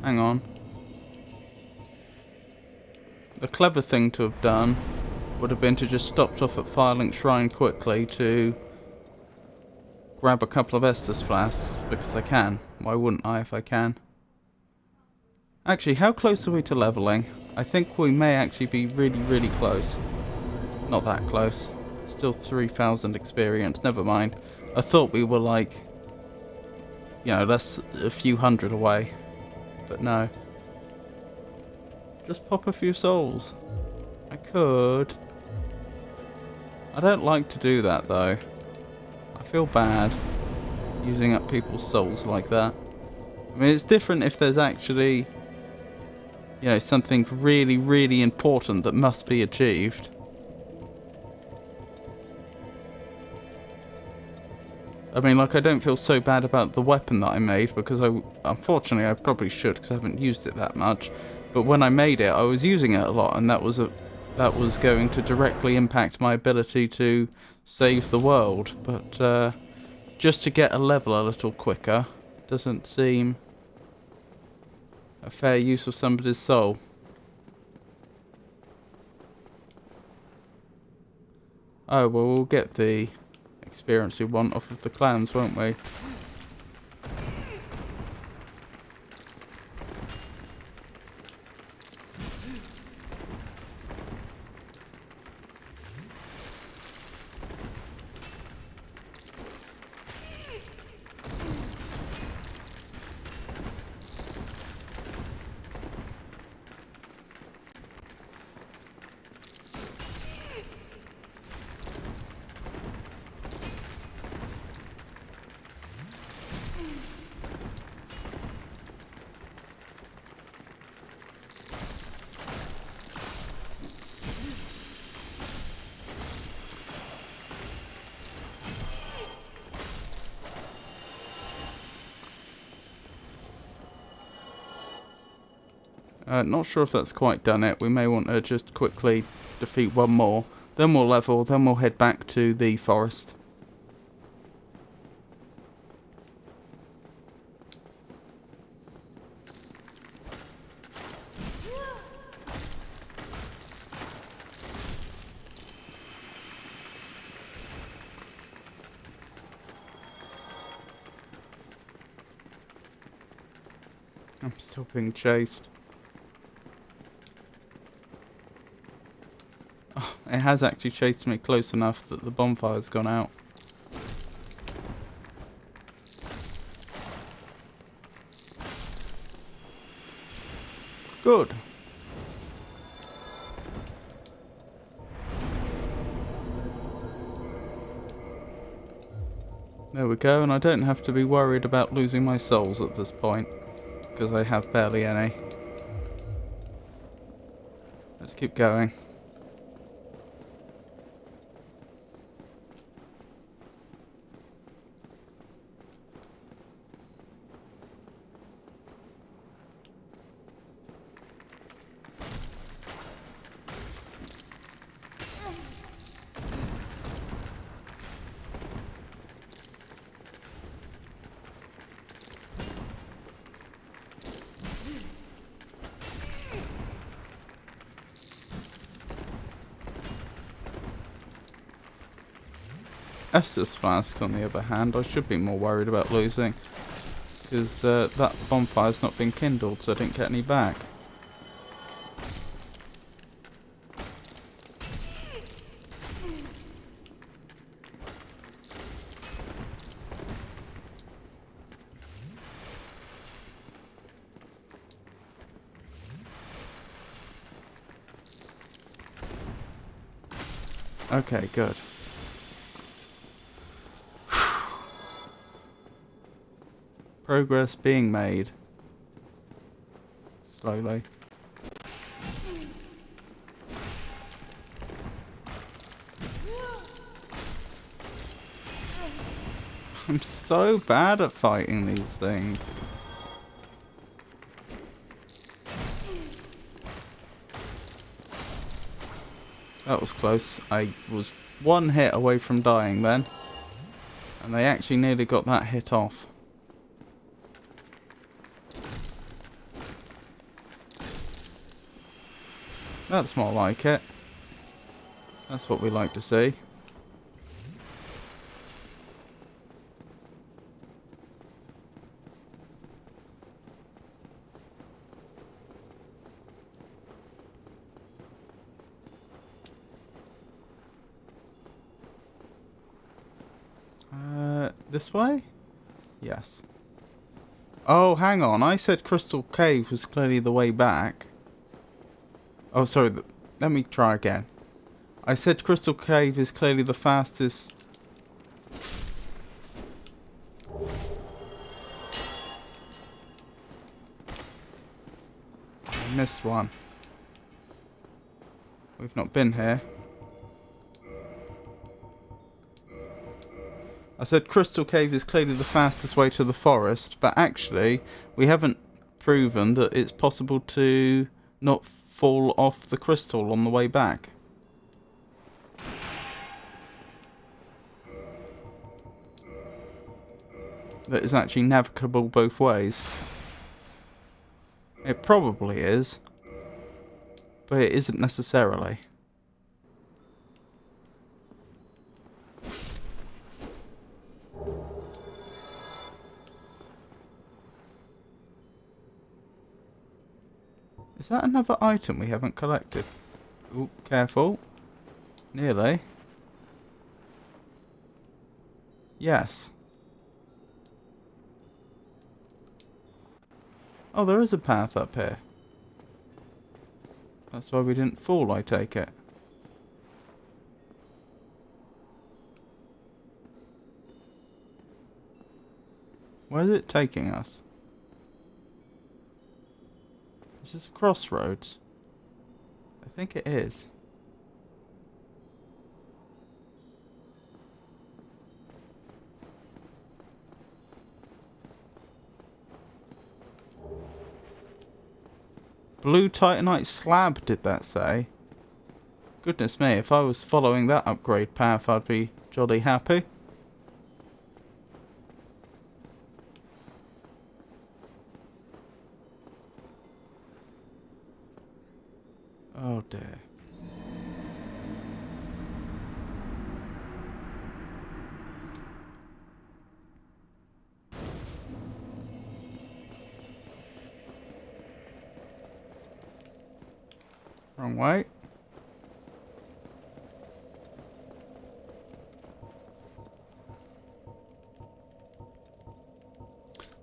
Hang on. The clever thing to have done would have been to just stopped off at Firelink Shrine quickly to grab a couple of Estus flasks, because I can. Why wouldn't I if I can? Actually, how close are we to leveling? I think we may actually be really, really close. Not that close. Still 3,000 experience. Never mind. I thought we were like, you know, that's a few hundred away. But no. Just pop a few souls. I could. I don't like to do that though. I feel bad using up people's souls like that. I mean, it's different if there's actually, you know, something really, really important that must be achieved. I mean, like, I don't feel so bad about the weapon that I made, because unfortunately I probably should, because I haven't used it that much. But when I made it, I was using it a lot, and that was going to directly impact my ability to save the world. But just to get a level a little quicker doesn't seem a fair use of somebody's soul. Oh, well, we'll get the experience we want off of the clans, won't we? Not sure if that's quite done it. We may want to just quickly defeat one more. Then we'll level, then we'll head back to the forest. I'm still being chased. Oh, it has actually chased me close enough that the bonfire's gone out. Good. There we go, and I don't have to be worried about losing my souls at this point, because I have barely any. Let's keep going. Estus flasks, on the other hand, I should be more worried about losing, because that bonfire's not been kindled, so I didn't get any back. Okay, good. Progress being made. slowly. I'm so bad at fighting these things. That was close. I was one hit away from dying then. And they actually nearly got that hit off. That's more like it. That's what we like to see. This way? Yes. Oh, hang on. I said Crystal Cave was clearly the way back. Oh, sorry. Let me try again. I said Crystal Cave is clearly the fastest. I missed one. We've not been here. I said Crystal Cave is clearly the fastest way to the forest, but actually we haven't proven that it's possible to not fall off the crystal on the way back. That is actually navigable both ways. It probably is, but it isn't necessarily. Is that another item we haven't collected? Ooh, careful. Nearly. Yes. Oh, there is a path up here. That's why we didn't fall, I take it. Where's it taking us? Is this a crossroads? I think it is. Blue Titanite slab, did that say? Goodness me, if I was following that upgrade path, I'd be jolly happy. Oh dear. Wrong way.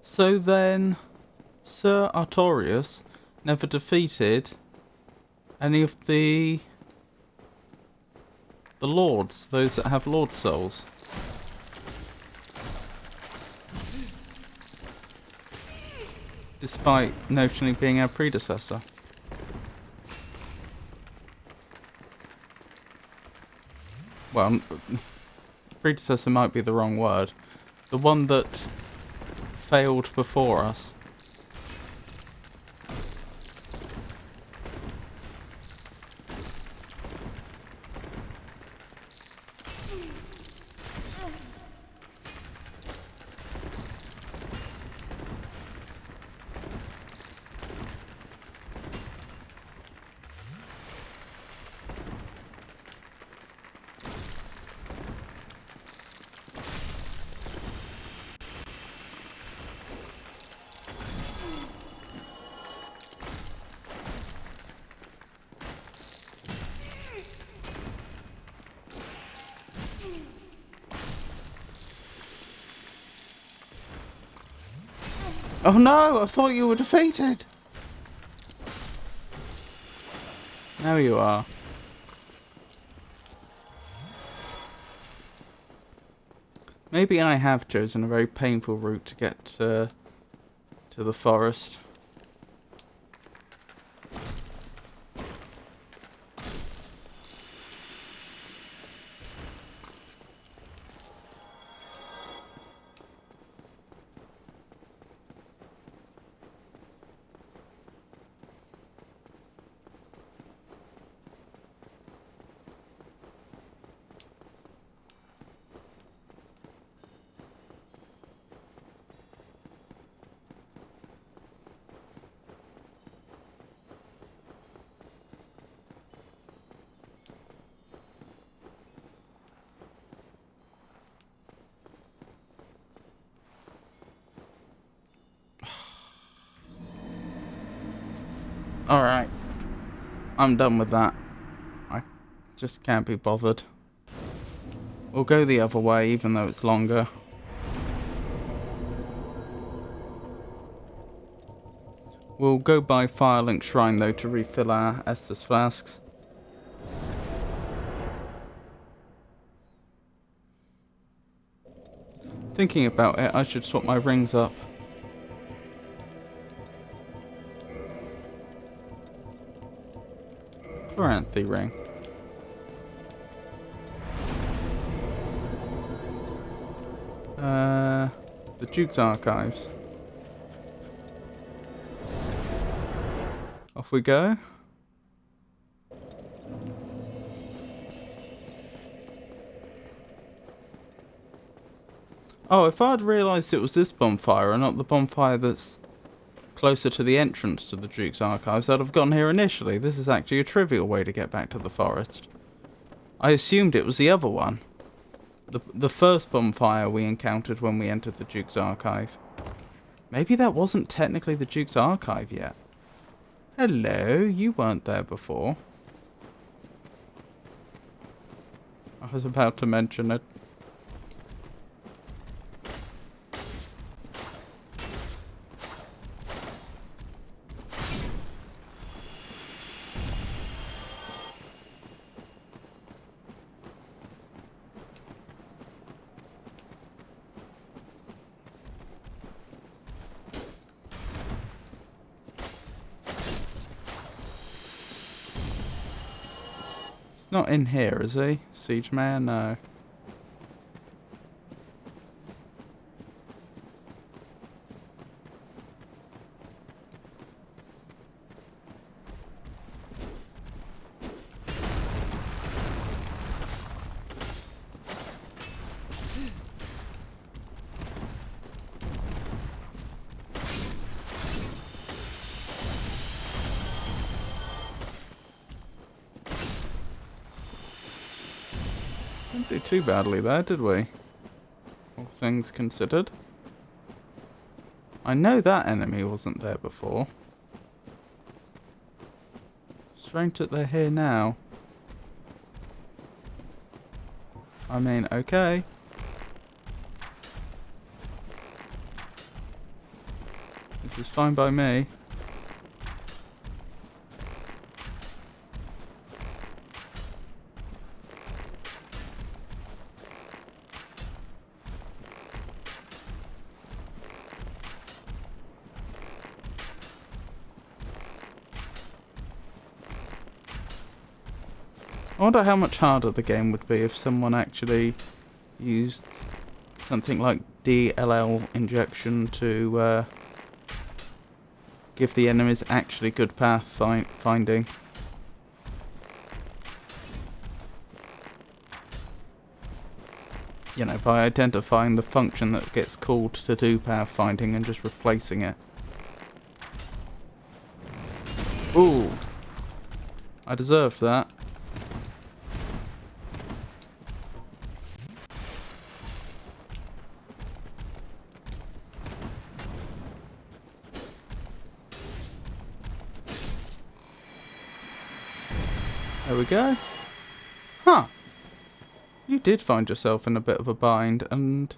So then, Sir Artorias never defeated any of the lords, those that have lord souls. Despite notionally being our predecessor. Well, predecessor might be the wrong word. The one that failed before us. Oh no, I thought you were defeated. Now you are. Maybe I have chosen a very painful route to get to the forest. Alright. I'm done with that. I just can't be bothered. We'll go the other way, even though it's longer. We'll go by Firelink Shrine, though, to refill our Estus flasks. Thinking about it, I should swap my rings up. Chloranthy ring. The Duke's Archives. Off we go. Oh, if I'd realised it was this bonfire and not the bonfire that's closer to the entrance to the Duke's Archives, I'd have gotten here initially. This is actually a trivial way to get back to the forest. I assumed it was the other one. The first bonfire we encountered when we entered the Duke's Archive. Maybe that wasn't technically the Duke's Archive yet. Hello, you weren't there before. I was about to mention it. He's not in here, is he? Siege Man? No. Didn't do too badly there, did we? All things considered. I know that enemy wasn't there before. Strange that they're here now. I mean, okay. This is fine by me. I wonder how much harder the game would be if someone actually used something like DLL injection to give the enemies actually good path finding. You know, by identifying the function that gets called to do pathfinding and just replacing it. Ooh. I deserved that. There we go. Huh. You did find yourself in a bit of a bind, and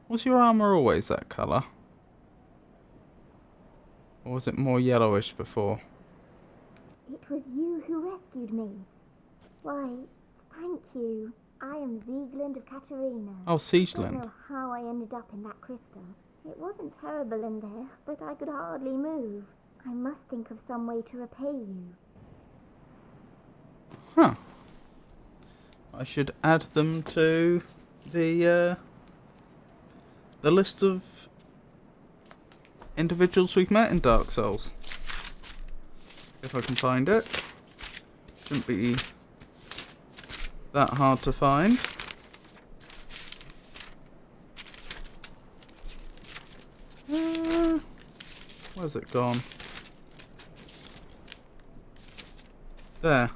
was your armour always that colour? Or was it more yellowish before? It was you who rescued me. Why, thank you. I am Sieglind of Katarina. Oh, I Sieglind. don't know how I ended up in that crystal. It wasn't terrible in there, but I could hardly move. I must think of some way to repay you. Huh. I should add them to the list of individuals we've met in Dark Souls. If I can find it. Shouldn't be that hard to find. Where's it gone? There.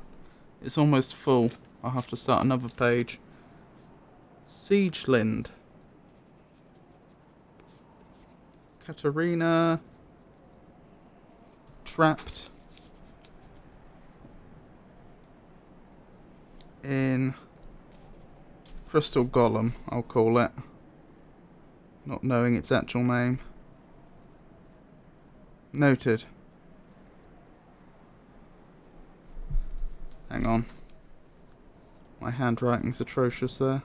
It's almost full. I'll have to start another page. Sieglind. Katarina. Trapped. in Crystal Golem, I'll call it. Not knowing its actual name. Noted. Hang on. My handwriting's atrocious there.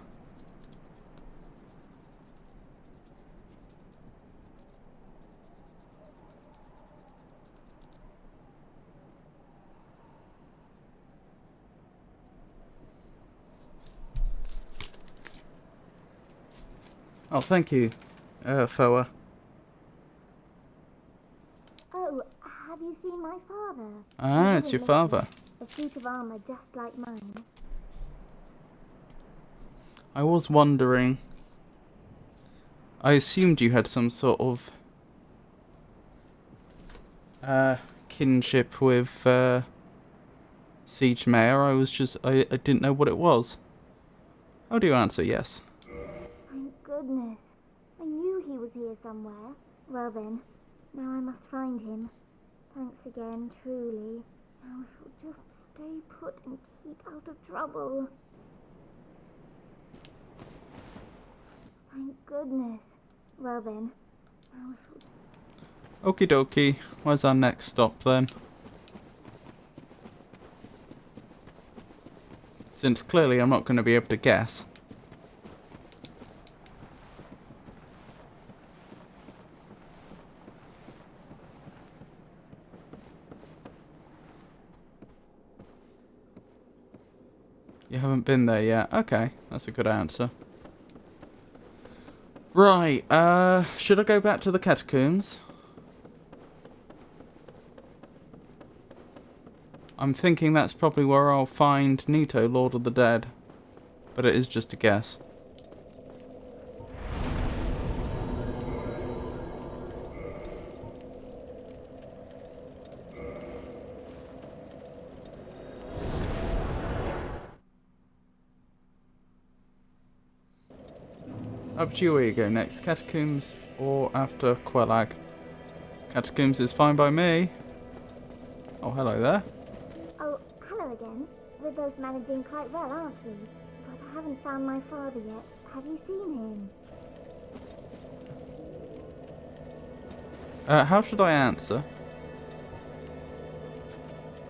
Oh, thank you, Foa. Oh, have you seen my father? Ah, it's your father. A suit of armor just like mine. I was wondering. I assumed you had some sort of kinship with Siege Mayor. I didn't know what it was. How do you answer yes? Thank goodness. I knew he was here somewhere. Well then, now I must find him. Thanks again, truly. Now I shall just stay put and keep out of trouble. Thank goodness. Well then, now I shall... Okie dokie. Where's our next stop then? Since clearly I'm not going to be able to guess. You haven't been there yet? Okay, that's a good answer. Right, should I go back to the catacombs? I'm thinking that's probably where I'll find Nito, Lord of the Dead. But it is just a guess. Up to you where you go next, Catacombs or after Quelag. Catacombs is fine by me. Oh, hello there. Oh, hello again. We're both managing quite well, aren't we? But I haven't found my father yet. Have you seen him? How should I answer?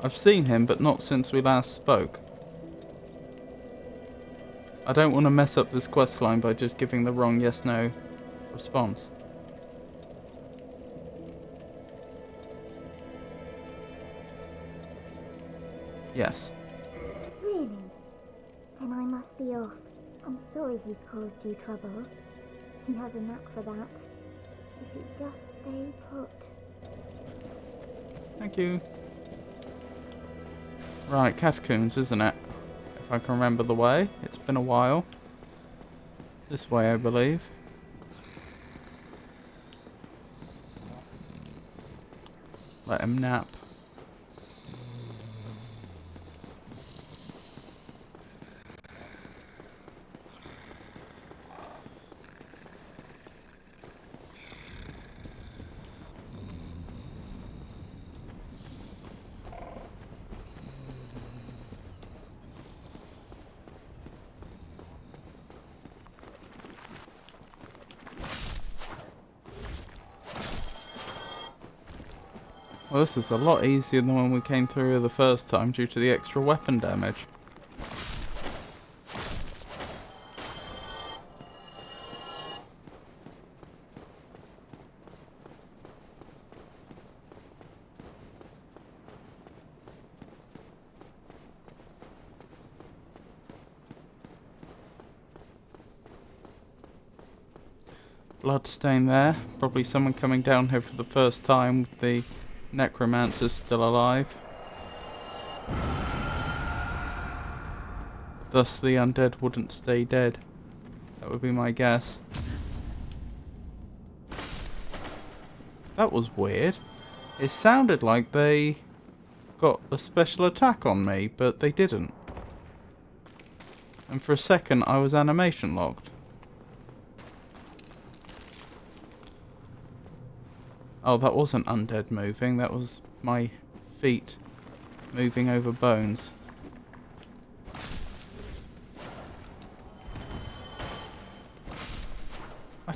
I've seen him, but not since we last spoke. I don't want to mess up this questline by just giving the wrong yes-no response. Yes. Really? Then I must be off. I'm sorry he's caused you trouble. He has a knack for that. If you just stay put. Thank you. Right, Catacombs, isn't it? If I can remember the way. It's been a while. This way, I believe. Let him nap. Well, this is a lot easier than when we came through the first time due to the extra weapon damage. Bloodstain there. Probably someone coming down here for the first time with the necromancers still alive. Thus the undead wouldn't stay dead. That would be my guess. That was weird. It sounded like they got a special attack on me, but they didn't. And for a second I was animation locked. Oh, that wasn't undead moving, that was my feet moving over bones.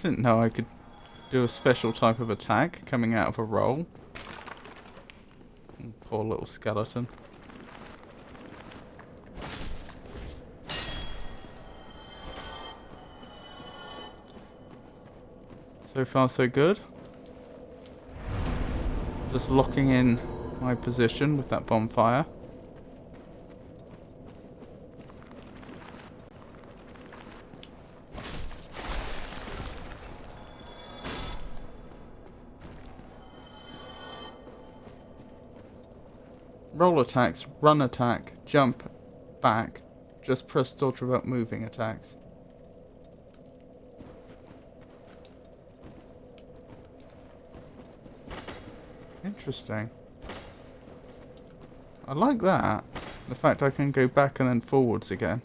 didn't know I could do a special type of attack coming out of a roll. Poor little skeleton. So far so good. Just locking in my position with that bonfire. Roll attacks, run attack, jump, back. Just press dodge without moving attacks. Interesting. I like that. The fact I can go back and then forwards again.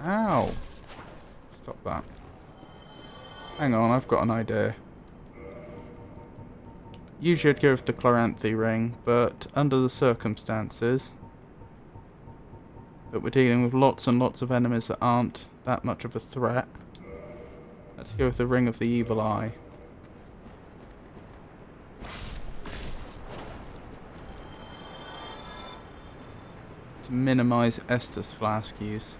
Ow! Stop that. Hang on, I've got an idea. Usually I'd go with the Chloranthy ring, but under the circumstances that we're dealing with lots and lots of enemies that aren't that much of a threat, let's go with the Ring of the Evil Eye. To minimise Estus Flask use.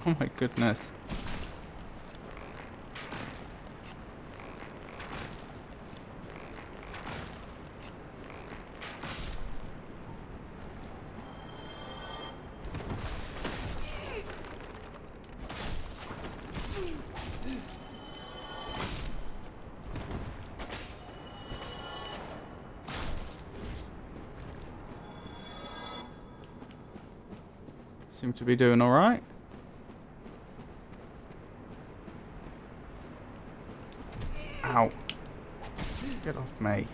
Oh my goodness. Seem to be doing alright. Ow. Get off me.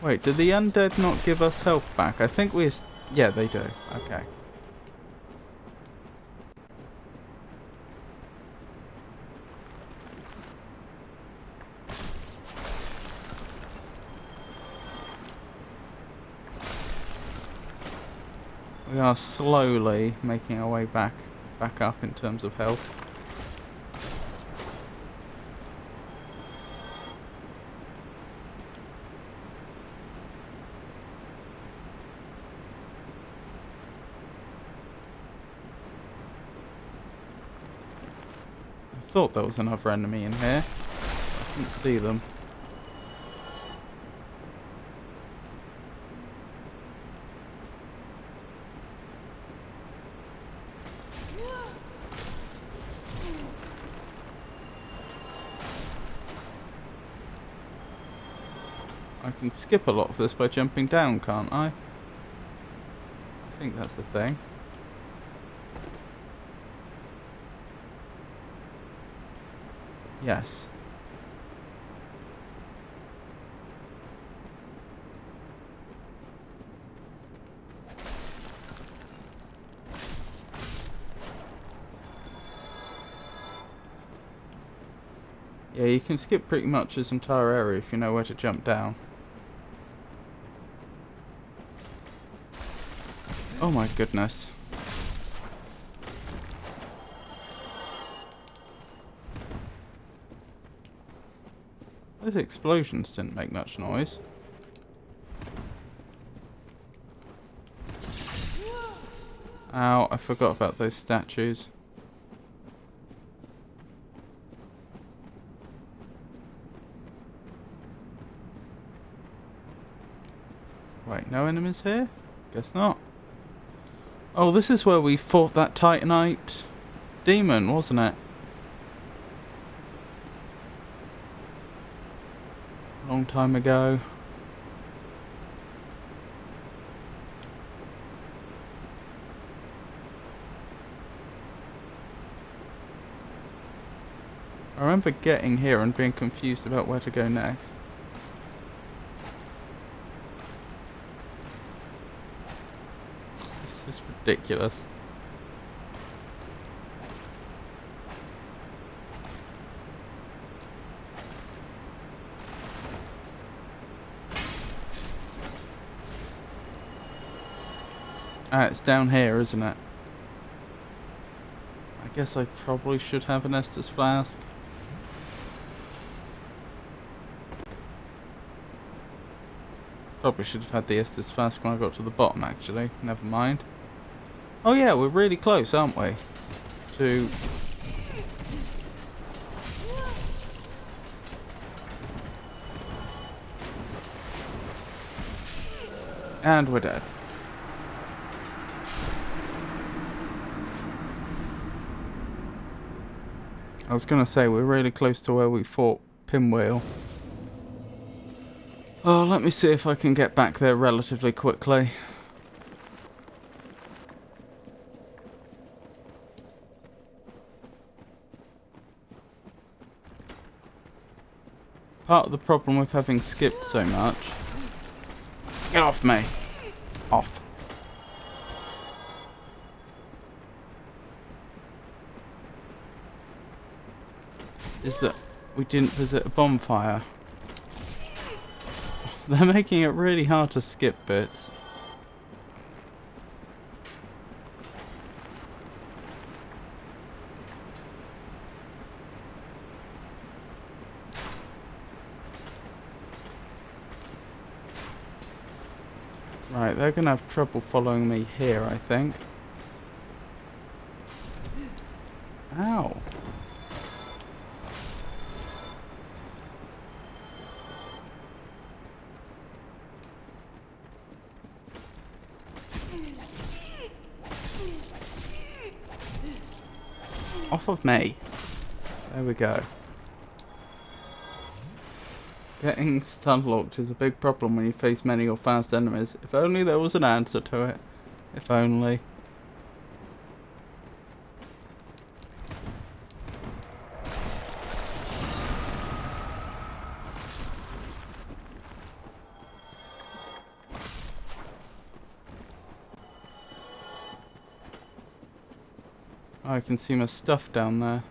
Wait, do the undead not give us health back? I think we... Yeah, they do. Okay. We are slowly making our way back up in terms of health. I thought there was another enemy in here. I couldn't see them. I can skip a lot of this by jumping down, can't I? I think that's the thing. Yes. Yeah, you can skip pretty much this entire area if you know where to jump down. Oh my goodness. Those explosions didn't make much noise. Ow, I forgot about those statues. Wait, no enemies here? Guess not. Oh, this is where we fought that Titanite demon, wasn't it? A long time ago. I remember getting here and being confused about where to go next. This is ridiculous. Ah, it's down here, isn't it? I guess I probably should have an Estus flask. Probably should have had the Estus flask when I got to the bottom, actually. Never mind. Oh yeah, we're really close, aren't we? To... And we're dead. I was going to say, we're really close to where we fought Pinwheel. Oh, let me see if I can get back there relatively quickly. Part of the problem with having skipped so much... Get off me! Off. Is that we didn't visit a bonfire. They're making it really hard to skip bits. Right, they're going to have trouble following me here, I think. Ow. Off of me. There we go. Getting stun locked is a big problem when you face many or fast enemies. If only there was an answer to it. If only. I can see my stuff down there.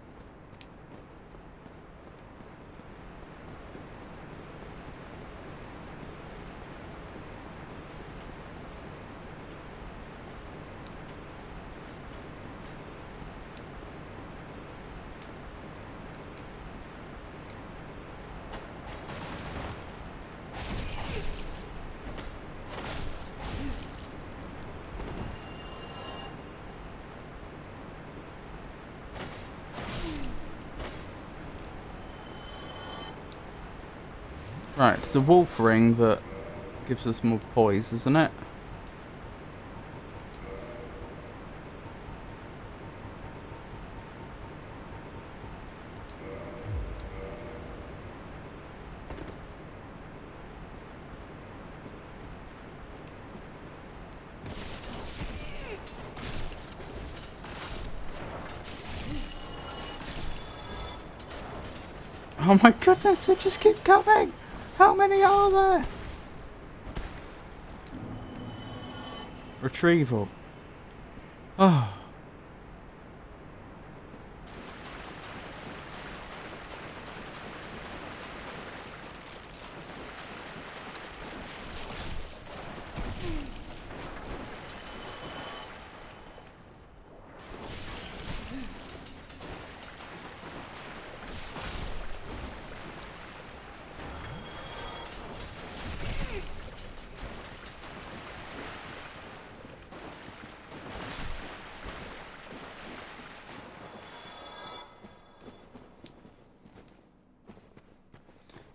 Right, it's the wolf ring that gives us more poise, isn't it? Oh my goodness, they just keep coming! How many are there? Retrieval. Oh.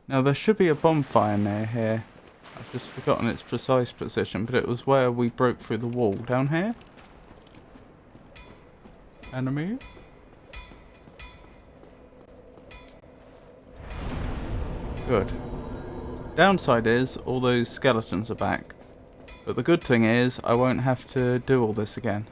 Now there should be a bonfire near here. I've just forgotten its precise position, but it was where we broke through the wall. Down here? Enemy? Good. Downside is, all those skeletons are back. But the good thing is, I won't have to do all this again.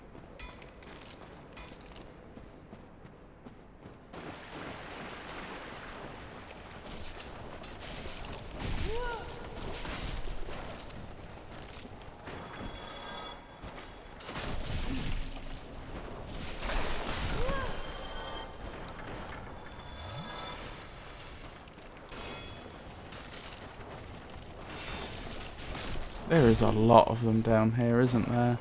There is a lot of them down here, isn't there?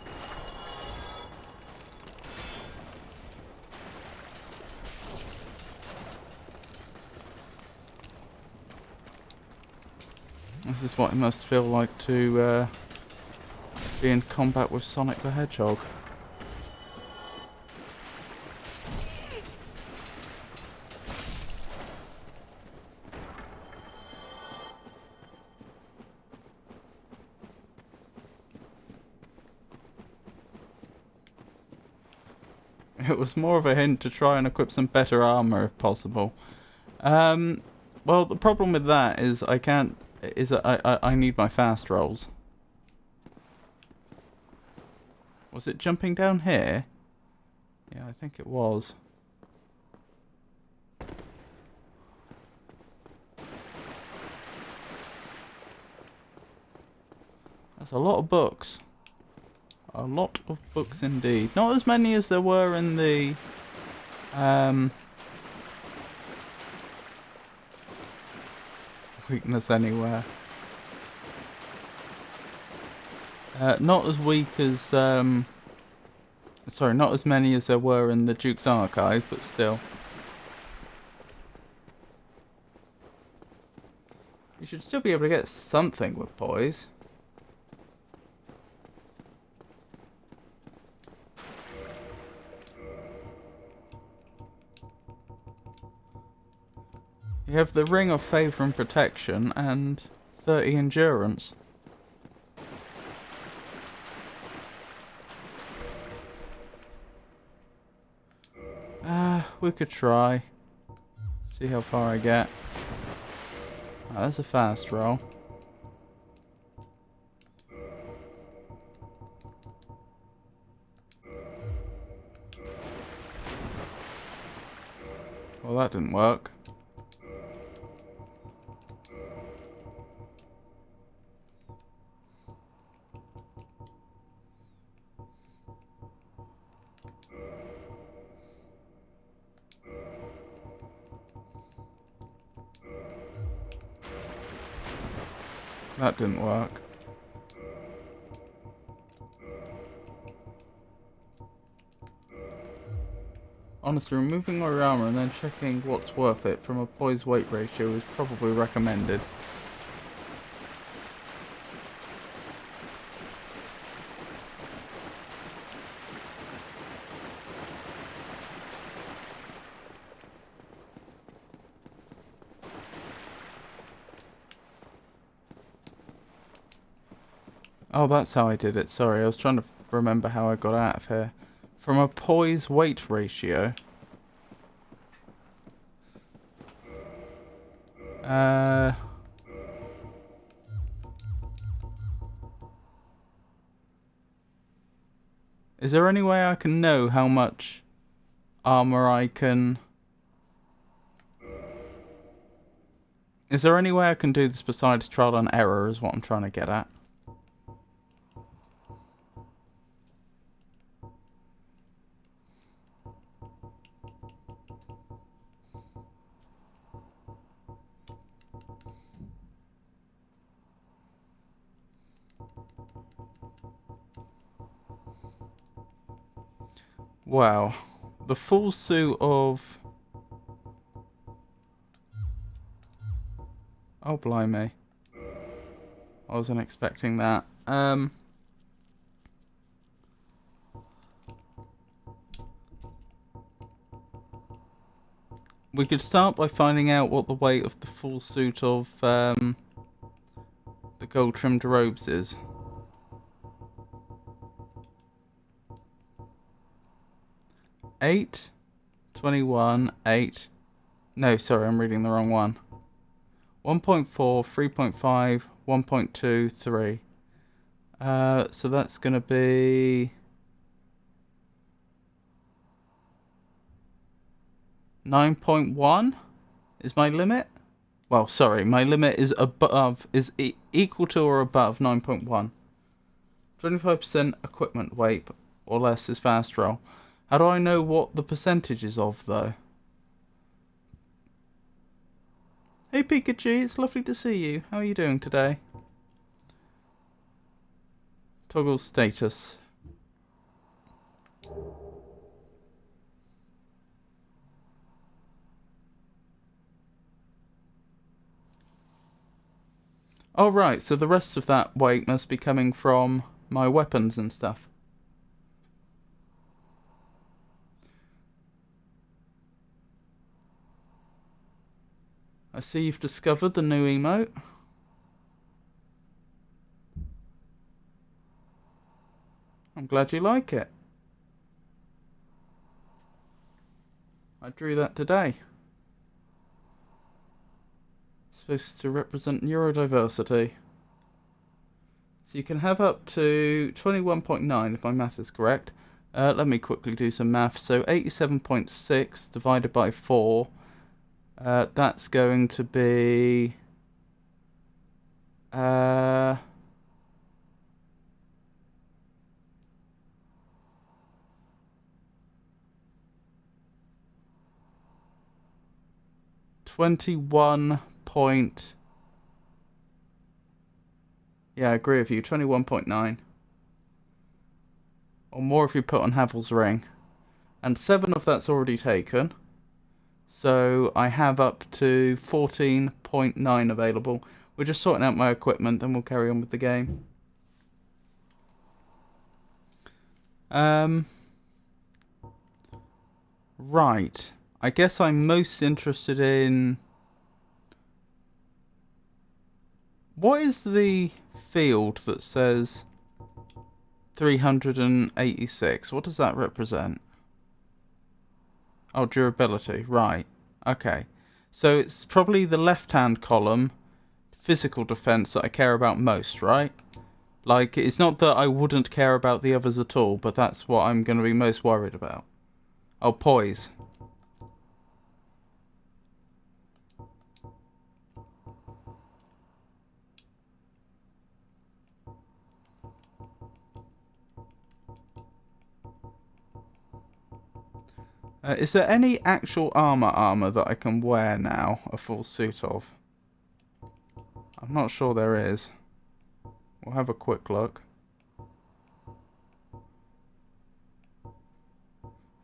This is what it must feel like to be in combat with Sonic the Hedgehog. It was more of a hint to try and equip some better armor if possible. Well, the problem with that is I can't. Is that I need my fast rolls. Was it jumping down here? Yeah, I think it was. That's a lot of books. A lot of books indeed. Not as many as there were in the Weakness Anywhere. Not as weak as sorry, not as many as there were in the Duke's Archive, but still. You should still be able to get something with poise. You have the Ring of Favour and Protection and 30 Endurance. We could try. See how far I get. Oh, that's a fast roll. Well, that didn't work. That didn't work. Honestly, removing my armor and then checking what's worth it from a poise weight ratio is probably recommended. Oh, that's how I did it. Sorry, I was trying to remember how I got out of here. From a poise weight ratio. Is there any way I can know how much armor I can... Is there any way I can do this besides trial and error is what I'm trying to get at? Wow. The full suit of... Oh, blimey. I wasn't expecting that. We could start by finding out what the weight of the full suit of the gold-trimmed robes is. Eight, 21, 8. No, sorry, I'm reading the wrong one. 1.4, 3.5, 1.2, 3. So that's going to be... 9.1 is my limit. Well, sorry, my limit is equal to or above 9.1. 25% equipment weight or less is fast roll. How do I know what the percentage is of, though? Hey Pikachu, it's lovely to see you. How are you doing today? Toggle status. Oh, right, so the rest of that weight must be coming from my weapons and stuff. I see you've discovered the new emote. I'm glad you like it. I drew that today. It's supposed to represent neurodiversity. So you can have up to 21.9 if my math is correct. Let me quickly do some math. So 87.6 divided by 4. That's going to be... 21 point... Yeah, I agree with you. 21.9. Or more if you put on Havel's ring. And 7 of that's already taken. So I have up to 14.9 available. We're just sorting out my equipment, then we'll carry on with the game. Right. I guess I'm most interested in... What is the field that says 386? What does that represent? Oh, durability. Right. Okay. So it's probably the left-hand column, physical defense, that I care about most, right? Like, it's not that I wouldn't care about the others at all, but that's what I'm going to be most worried about. Oh, poise. Is there any actual armor that I can wear now, a full suit of? I'm not sure there is. We'll have a quick look.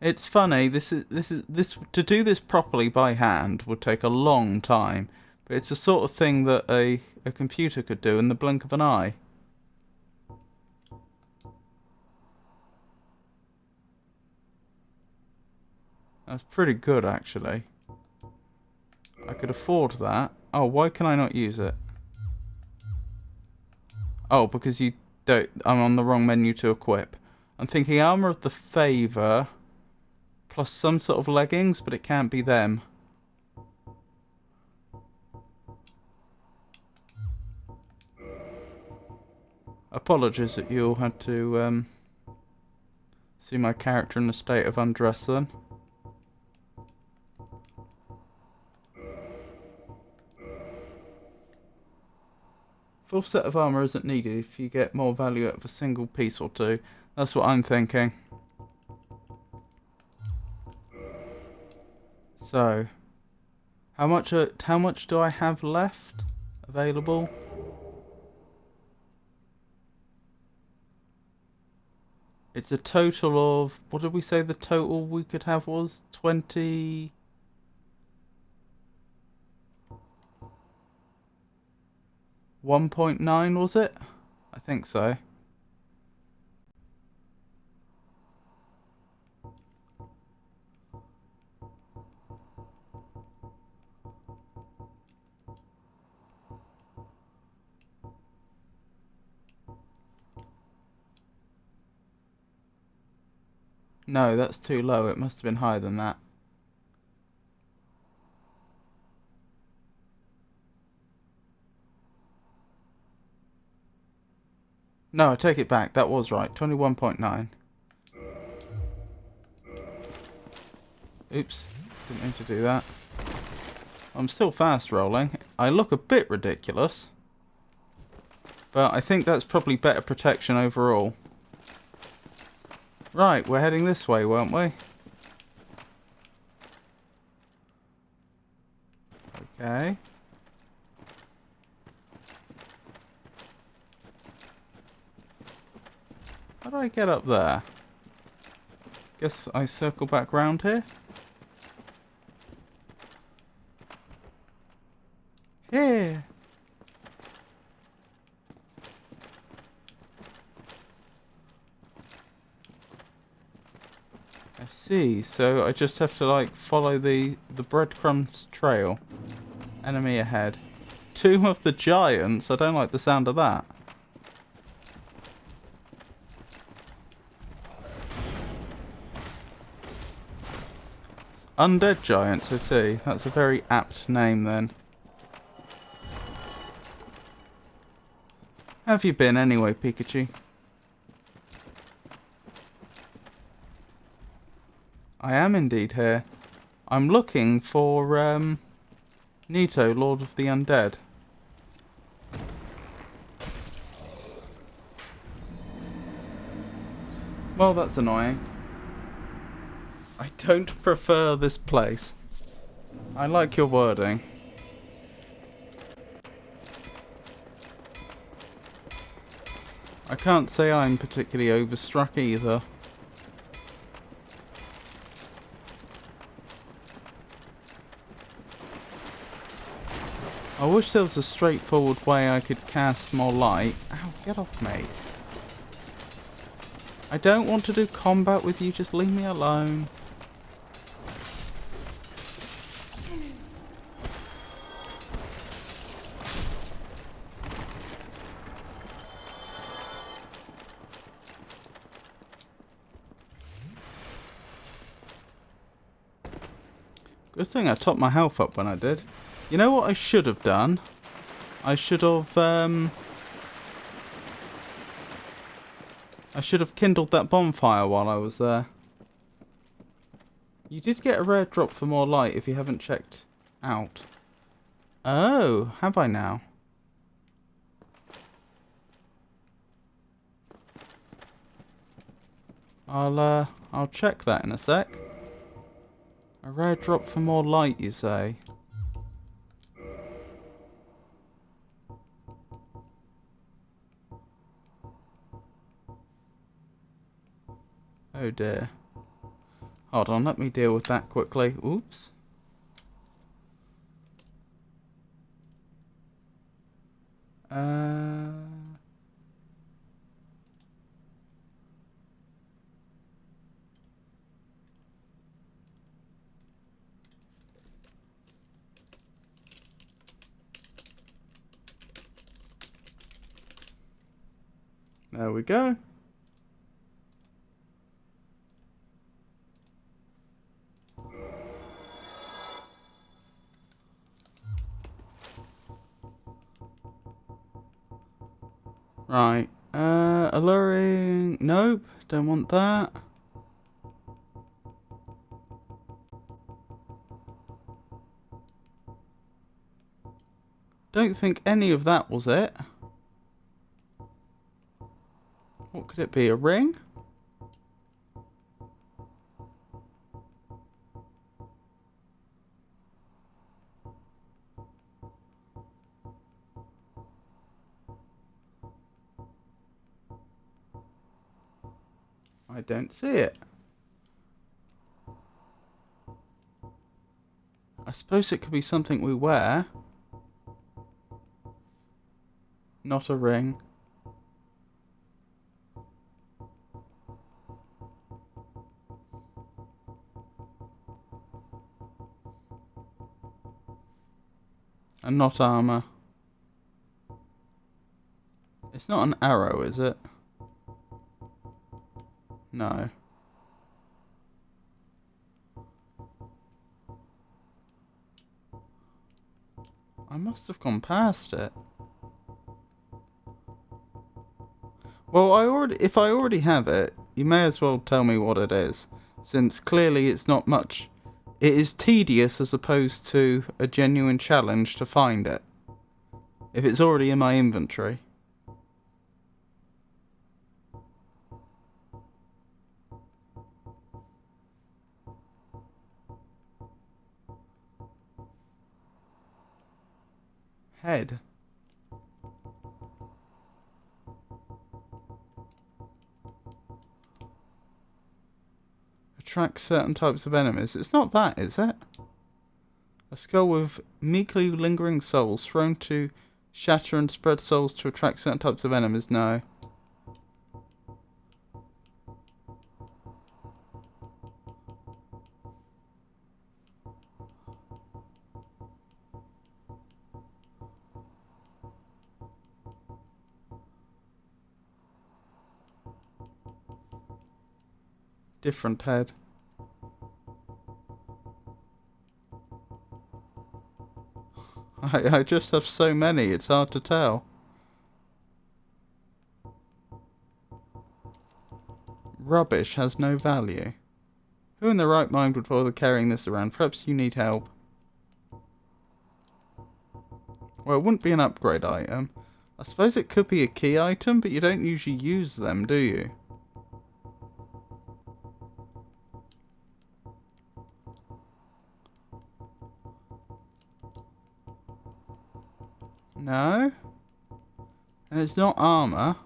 It's funny, this to do this properly by hand would take a long time, but it's the sort of thing that a computer could do in the blink of an eye. That's pretty good, actually. I could afford that. Oh, why can I not use it? Oh, because you don't... I'm on the wrong menu to equip. I'm thinking Armour of the Favour plus some sort of leggings, but it can't be them. Apologies that you all had to see my character in a state of undress then. Full set of armour isn't needed if you get more value out of a single piece or two. That's what I'm thinking. So, how much do I have left available? It's a total of, what did we say the total we could have was? 20... 1.9 was it? I think so. No, that's too low. It must have been higher than that. No, I take it back. That was right. 21.9. Oops. Didn't mean to do that. I'm still fast rolling. I look a bit ridiculous. But I think that's probably better protection overall. Right, we're heading this way, weren't we? Okay. How do I get up there? Guess I circle back round here. Here. see. So I just have to like follow the breadcrumbs trail. Enemy ahead. Tomb of the Giants. I don't like the sound of that. Undead Giants, I see. That's a very apt name then. How have you been anyway, Pikachu? I am indeed here. I'm looking for, Nito, Lord of the Undead. Well, that's annoying. I don't prefer this place. I like your wording. I can't say I'm particularly overstruck either. I wish there was a straightforward way I could cast more light. Ow, get off me. I don't want to do combat with you, just leave me alone. Good thing I topped my health up when I did. You know what I should have done? I should have kindled that bonfire while I was there. You did get a rare drop for more light if you haven't checked out. Oh, have I now? I'll check that in a sec. A rare drop for more light, you say? Oh dear. Hold on, let me deal with that quickly. Oops. There we go. Right. Alluring. Nope. Don't want that. Don't think any of that was it. What could it be? A ring? I don't see it. I suppose it could be something we wear. Not a ring. And not armor. It's not an arrow, is it? No. I must have gone past it. Well, if I already have it, you may as well tell me what it is, since clearly it's not much. It is tedious as opposed to a genuine challenge to find it. If it's already in my inventory. Head. Attracts certain types of enemies. It's not that, is it? A skull with meekly lingering souls thrown to shatter and spread souls to attract certain types of enemies. No. Different head. I just have so many, it's hard to tell. Rubbish has no value. Who in their right mind would bother carrying this around? Perhaps you need help. Well, it wouldn't be an upgrade item. I suppose it could be a key item, but you don't usually use them, do you? No? And it's not armor.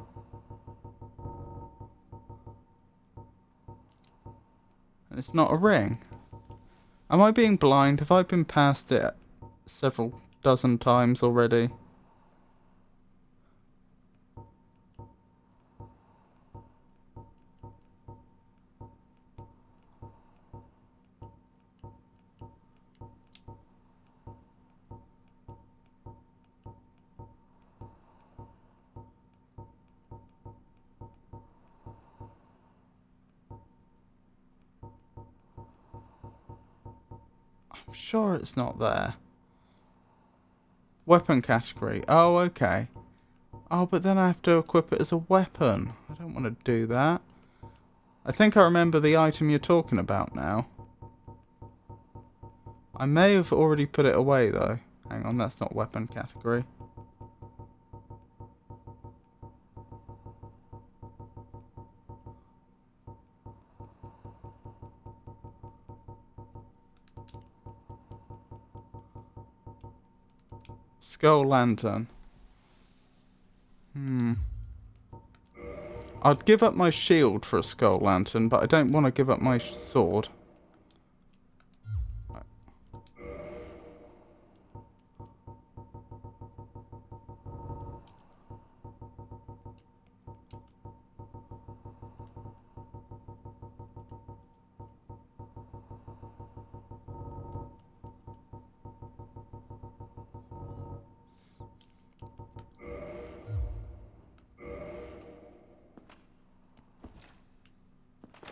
And it's not a ring. Am I being blind? Have I been past it several dozen times already? I'm sure it's not there. Weapon category. Oh, okay. Oh, but then I have to equip it as a weapon. I don't want to do that. I think I remember the item you're talking about now. I may have already put it away, though. Hang on, that's not weapon category. Skull Lantern. I'd give up my shield for a Skull Lantern, but I don't want to give up my sword.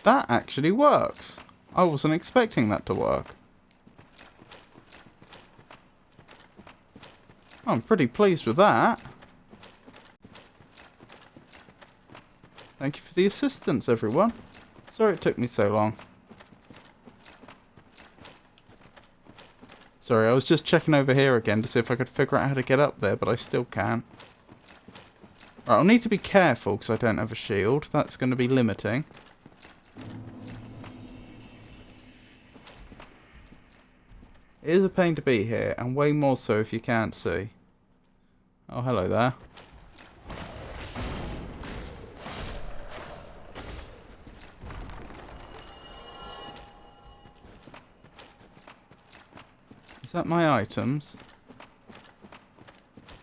That actually works. I wasn't expecting that to work. I'm pretty pleased with that. Thank you for the assistance, everyone. Sorry it took me so long. Sorry, I was just checking over here again to see if I could figure out how to get up there, but I still can't. Right, I'll need to be careful because I don't have a shield. That's going to be limiting. It is a pain to be here, and way more so if you can't see. Oh, hello there. Is that my items?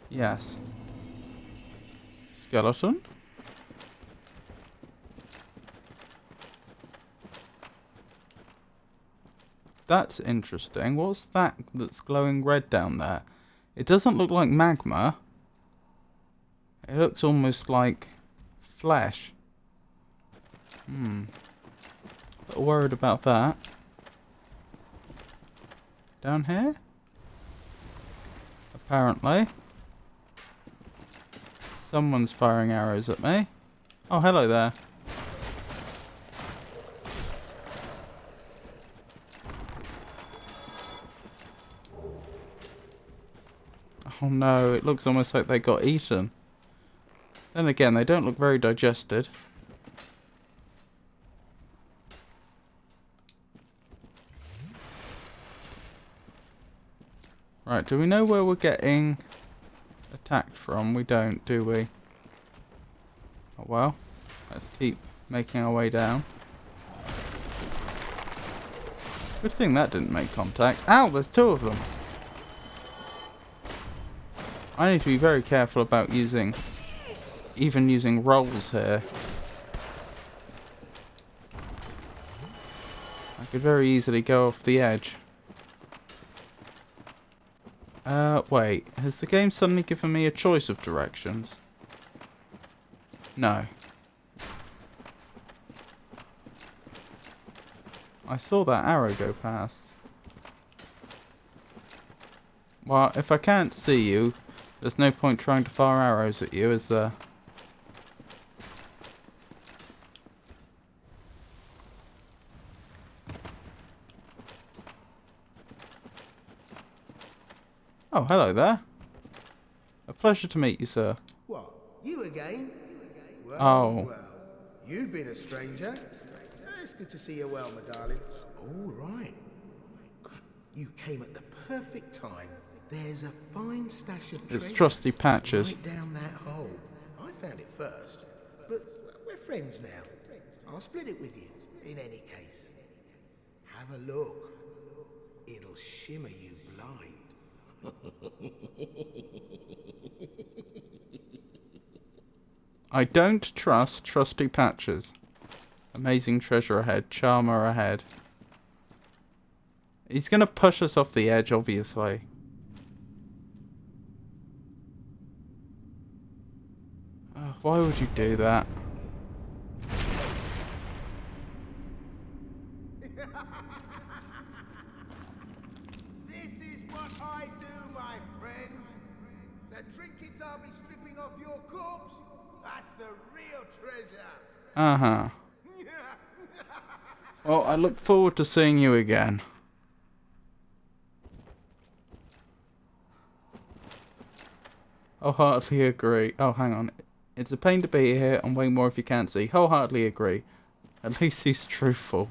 Yes. Skeleton? That's interesting. What's that that's glowing red down there? It doesn't look like magma. It looks almost like flesh. A little worried about that. Down here? Apparently. Someone's firing arrows at me. Oh, hello there. Oh no, it looks almost like they got eaten. Then again, they don't look very digested. Right, do we know where we're getting attacked from? We don't, do we? Oh well, let's keep making our way down. Good thing that didn't make contact. Ow, there's two of them! I need to be very careful about using rolls here. I could very easily go off the edge. Wait. Has the game suddenly given me a choice of directions? No. I saw that arrow go past. Well, if I can't see you, there's no point trying to fire arrows at you, is there? Oh, hello there. A pleasure to meet you, sir. What, you again? Well, Oh. well, you've been a stranger. It's good to see you well, my darling. All right. You came at the perfect time. There's a fine stash of It's treasure trusty Patches. right down that hole. I found it first, but we're friends now. I'll split it with you, in any case. Have a look. It'll shimmer you blind. I don't trust trusty Patches. Amazing treasure ahead. Charmer ahead. He's going to push us off the edge, obviously. Why would you do that? This is what I do, my friend. The trinkets I'll be stripping off your corpse, that's the real treasure. Uh-huh. Well, I look forward to seeing you again. Wholeheartedly agree. Oh, hang on. It's a pain to be here, and way more if you can't see. Wholeheartedly agree. At least he's truthful.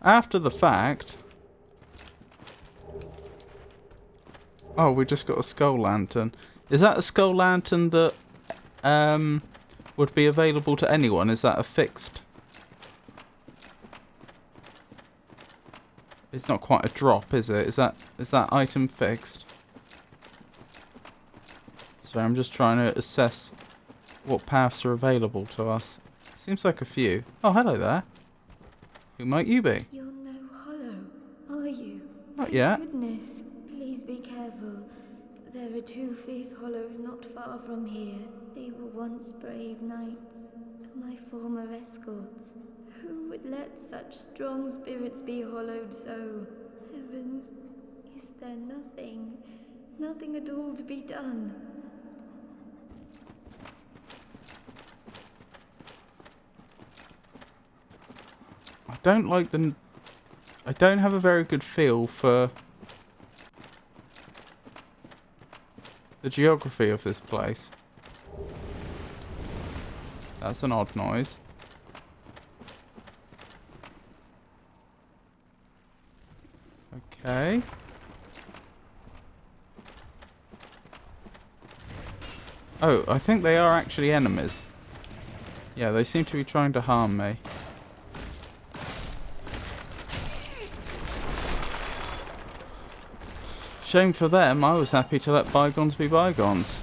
After the fact... Oh, we just got a skull lantern. Is that a skull lantern that would be available to anyone? Is that a fixed? It's not quite a drop, is it? Is that item fixed? So I'm just trying to assess what paths are available to us. Seems like a few. Oh, hello there. Who might you be? You're no hollow, are you? Not Thank yet. goodness. Please be careful. There are two fierce hollows not far from here. They were once brave knights, my former escorts. Who would let such strong spirits be hollowed so? Heavens, is there nothing at all to be done? I don't have a very good feel for the geography of this place. That's an odd noise. Okay. Oh, I think they are actually enemies. Yeah, they seem to be trying to harm me. Shame for them, I was happy to let bygones be bygones.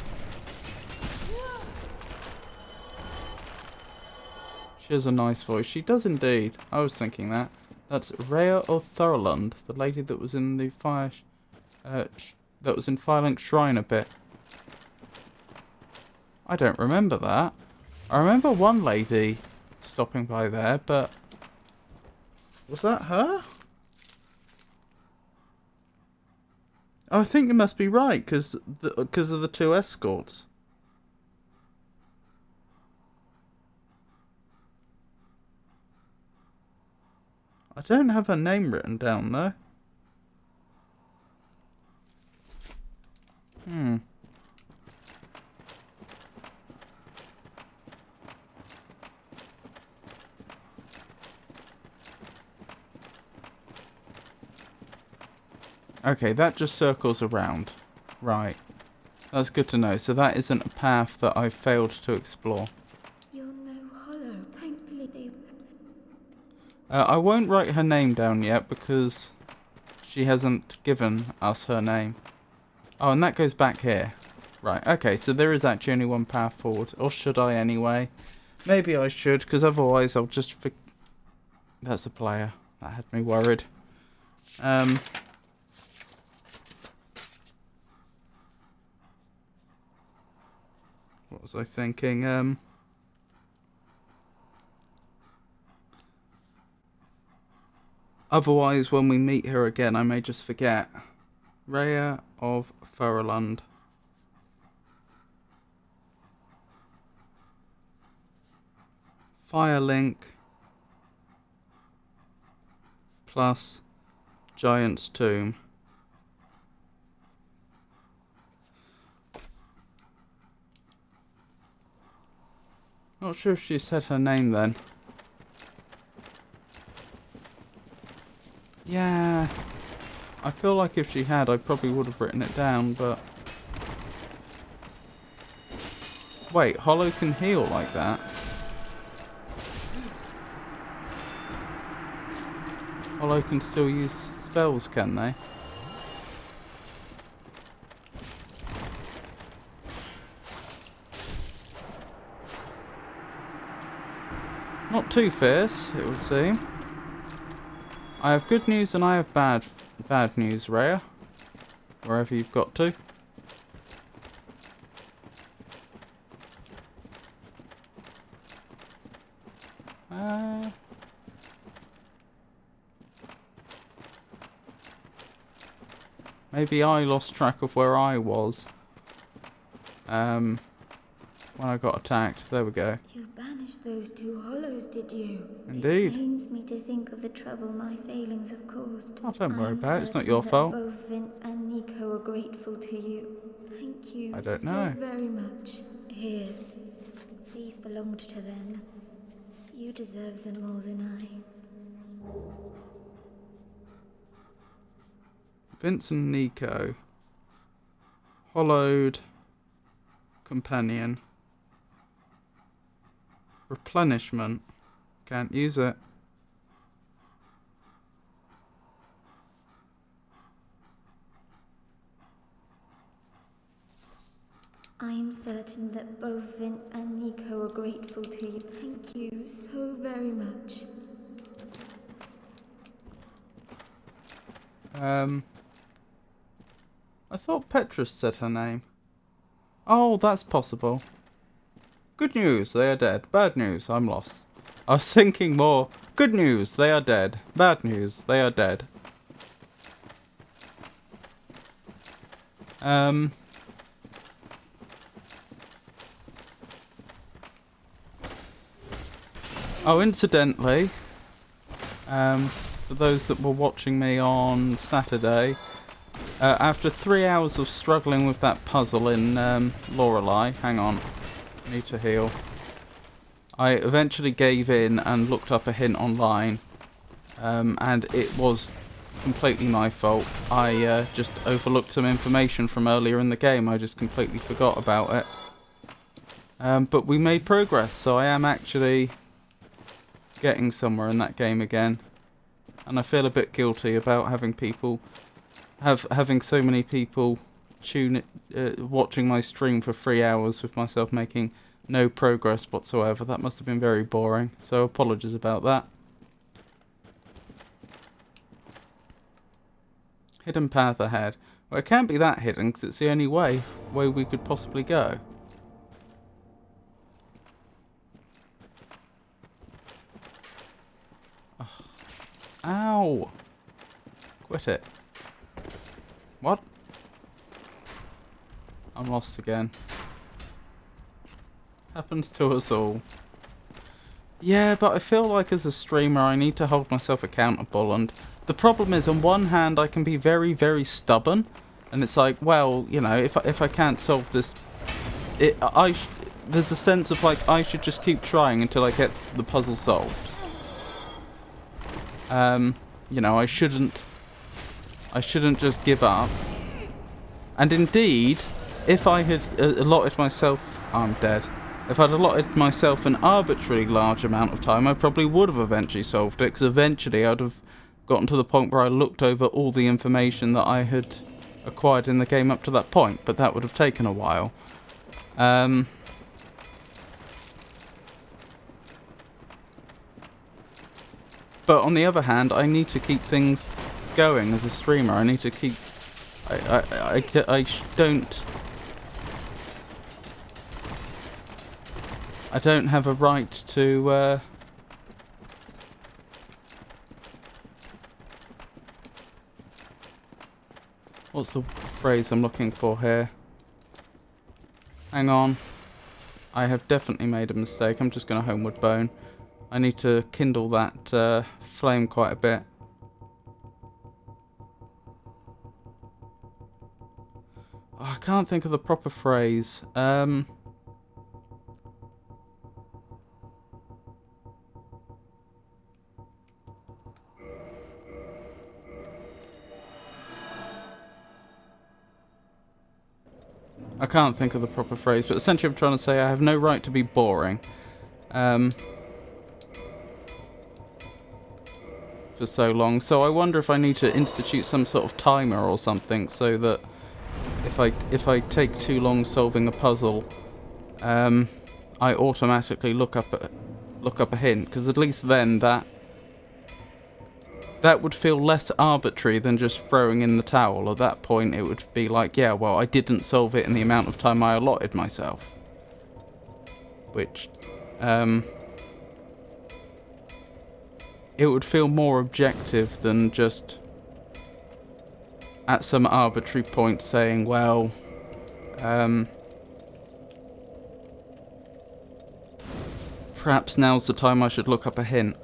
She has a nice voice. She does indeed. I was thinking that. That's Rhea of Thorolund, the lady that was in the that was in Firelink Shrine a bit. I don't remember that. I remember one lady stopping by there, but was that her? Oh, I think you must be right, because of the two escorts. I don't have her name written down, though. Okay, that just circles around. Right. That's good to know. So that isn't a path that I failed to explore. You're no hollow, thankfully. I won't write her name down yet because she hasn't given us her name. Oh, and that goes back here. Right, okay, so there is actually only one path forward. Or should I anyway? Maybe I should, because otherwise I'll just... That's a player. That had me worried. What was I thinking? Otherwise, when we meet her again, I may just forget. Rhea of Furland. Firelink plus Giant's Tomb. Not sure if she said her name then. Yeah, I feel like if she had, I probably would have written it down, but... Wait, Hollow can heal like that? Hollow can still use spells, can they? Not too fierce, it would seem. I have good news and I have bad news, Rhea. Wherever you've got to. Maybe I lost track of where I was. When I got attacked. There we go. You banished those two hollows, did you? Indeed. It pains me to think of the trouble my failings have caused. Oh, don't worry about it. It's not certain your that fault. Both Vince and Nico are grateful to you. Thank you I don't so know. very much. Here, these belonged to them. You deserve them more than I. Vince and Nico. Hollowed companion. Replenishment. Can't use it. I am certain that both Vince and Nico are grateful to you. Thank you so very much. I thought Petrus said her name. Oh, that's possible. Good news, they are dead. Bad news, I'm lost. I was thinking more. Good news, they are dead. Bad news, they are dead. Oh, incidentally, for those that were watching me on Saturday, after 3 hours of struggling with that puzzle in Lorelei, hang on, I need to heal. I eventually gave in and looked up a hint online, and it was completely my fault. I just overlooked some information from earlier in the game. I just completely forgot about it. But we made progress, so I am actually getting somewhere in that game again. And I feel a bit guilty about having people having so many people watching my stream for 3 hours with myself making no progress whatsoever. That must have been very boring, so apologies about that. Hidden path ahead. Well, it can't be that hidden because it's the only way we could possibly go. Ugh. Ow! Quit it. What? I'm lost again. Happens to us all. Yeah, but I feel like as a streamer I need to hold myself accountable, and the problem is, on one hand I can be very, very stubborn, and it's like, well, you know, if I can't solve this, there's a sense of like I should just keep trying until I get the puzzle solved. You know, I shouldn't just give up. And indeed, if I had allotted myself... I'm dead. If I'd allotted myself an arbitrarily large amount of time, I probably would have eventually solved it, because eventually I'd have gotten to the point where I looked over all the information that I had acquired in the game up to that point, but that would have taken a while. But on the other hand, I need to keep things going as a streamer. I need to keep... I don't have a right to What's the phrase I'm looking for here? Hang on. I have definitely made a mistake. I'm just going to homeward bone. I need to kindle that flame quite a bit. Oh, I can't think of the proper phrase. I can't think of the proper phrase, but essentially I'm trying to say I have no right to be boring. For so long. So I wonder if I need to institute some sort of timer or something so that if I take too long solving a puzzle, I automatically look up a hint, because at least then that would feel less arbitrary than just throwing in the towel. At that point, it would be like, yeah, well, I didn't solve it in the amount of time I allotted myself. Which, it would feel more objective than just at some arbitrary point saying, well, perhaps now's the time I should look up a hint.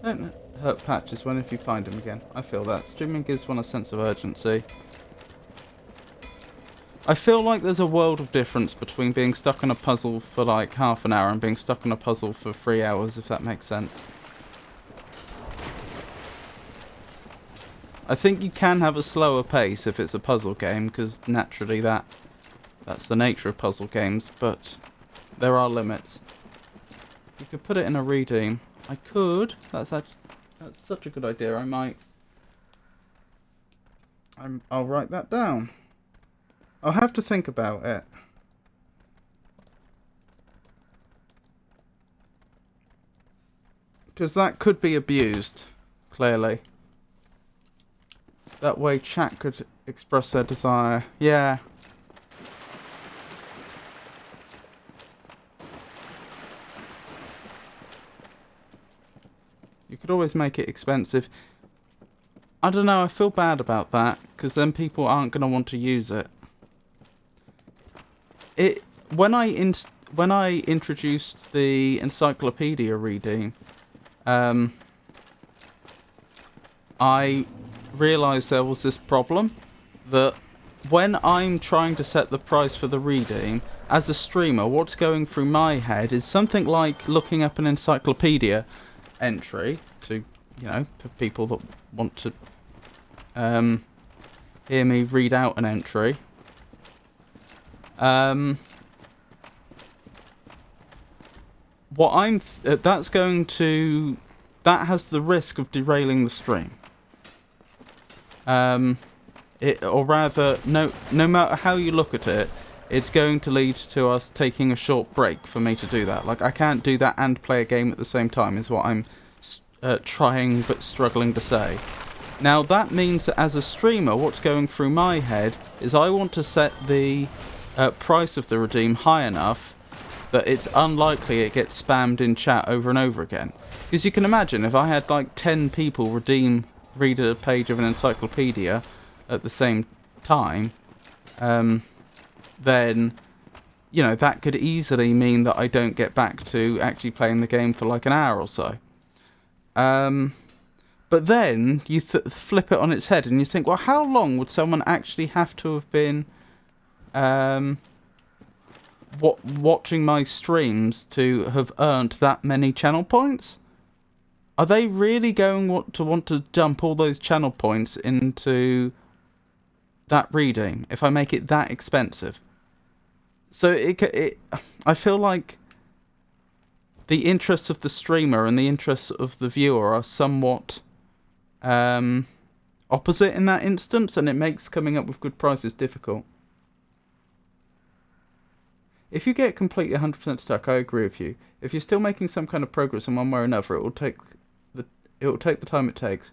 Don't hurt patches when if you find him again. I feel that. Streaming gives one a sense of urgency. I feel like there's a world of difference between being stuck on a puzzle for like half an hour and being stuck on a puzzle for 3 hours, if that makes sense. I think you can have a slower pace if it's a puzzle game, because naturally that's the nature of puzzle games, but there are limits. You could put it in a redeem. I could. That's such a good idea. I'll write that down. I'll have to think about it. Because that could be abused, clearly. That way chat could express their desire. Yeah. You could always make it expensive. I don't know, I feel bad about that, because then people aren't going to want to use it. When I introduced the encyclopedia reading, I realised there was this problem, that when I'm trying to set the price for the reading, as a streamer, what's going through my head is something like looking up an encyclopedia entry to, for people that want to hear me read out an entry. That has the risk of derailing the stream. Or rather, no matter how you look at it, it's going to lead to us taking a short break for me to do that. Like, I can't do that and play a game at the same time, is what I'm trying but struggling to say. Now, that means that as a streamer, what's going through my head is I want to set the price of the redeem high enough that it's unlikely it gets spammed in chat over and over again. Because you can imagine, if I had like 10 people read a page of an encyclopedia at the same time, then, that could easily mean that I don't get back to actually playing the game for like an hour or so. But then you flip it on its head and you think, well, how long would someone actually have to have been watching my streams to have earned that many channel points? Are they really going to want to dump all those channel points into that reading if I make it that expensive? So I feel like the interests of the streamer and the interests of the viewer are somewhat opposite in that instance, and it makes coming up with good prices difficult. If you get completely 100% stuck, I agree with you. If you're still making some kind of progress in one way or another, it will take the time it takes.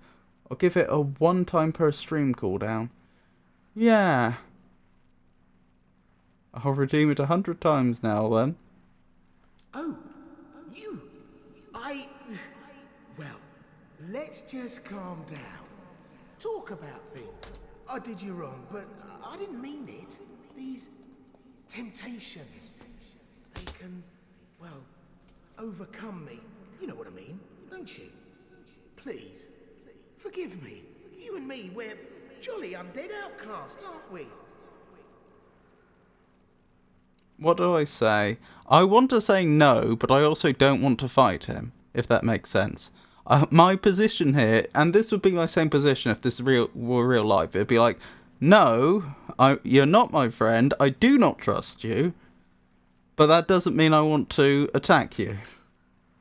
I'll give it a 1 time per stream cooldown. Yeah. I'll redeem it 100 times now then. Oh, you. Well, let's just calm down. Talk about things. I did you wrong, but I didn't mean it. These temptations, they can, well, overcome me. You know what I mean, don't you? Please, forgive me. You and me, we're jolly undead outcasts, aren't we? What do I say? I want to say no, but I also don't want to fight him, if that makes sense. My position here, and this would be my same position if this were real life, it'd be like, no, you're not my friend, I do not trust you, but that doesn't mean I want to attack you.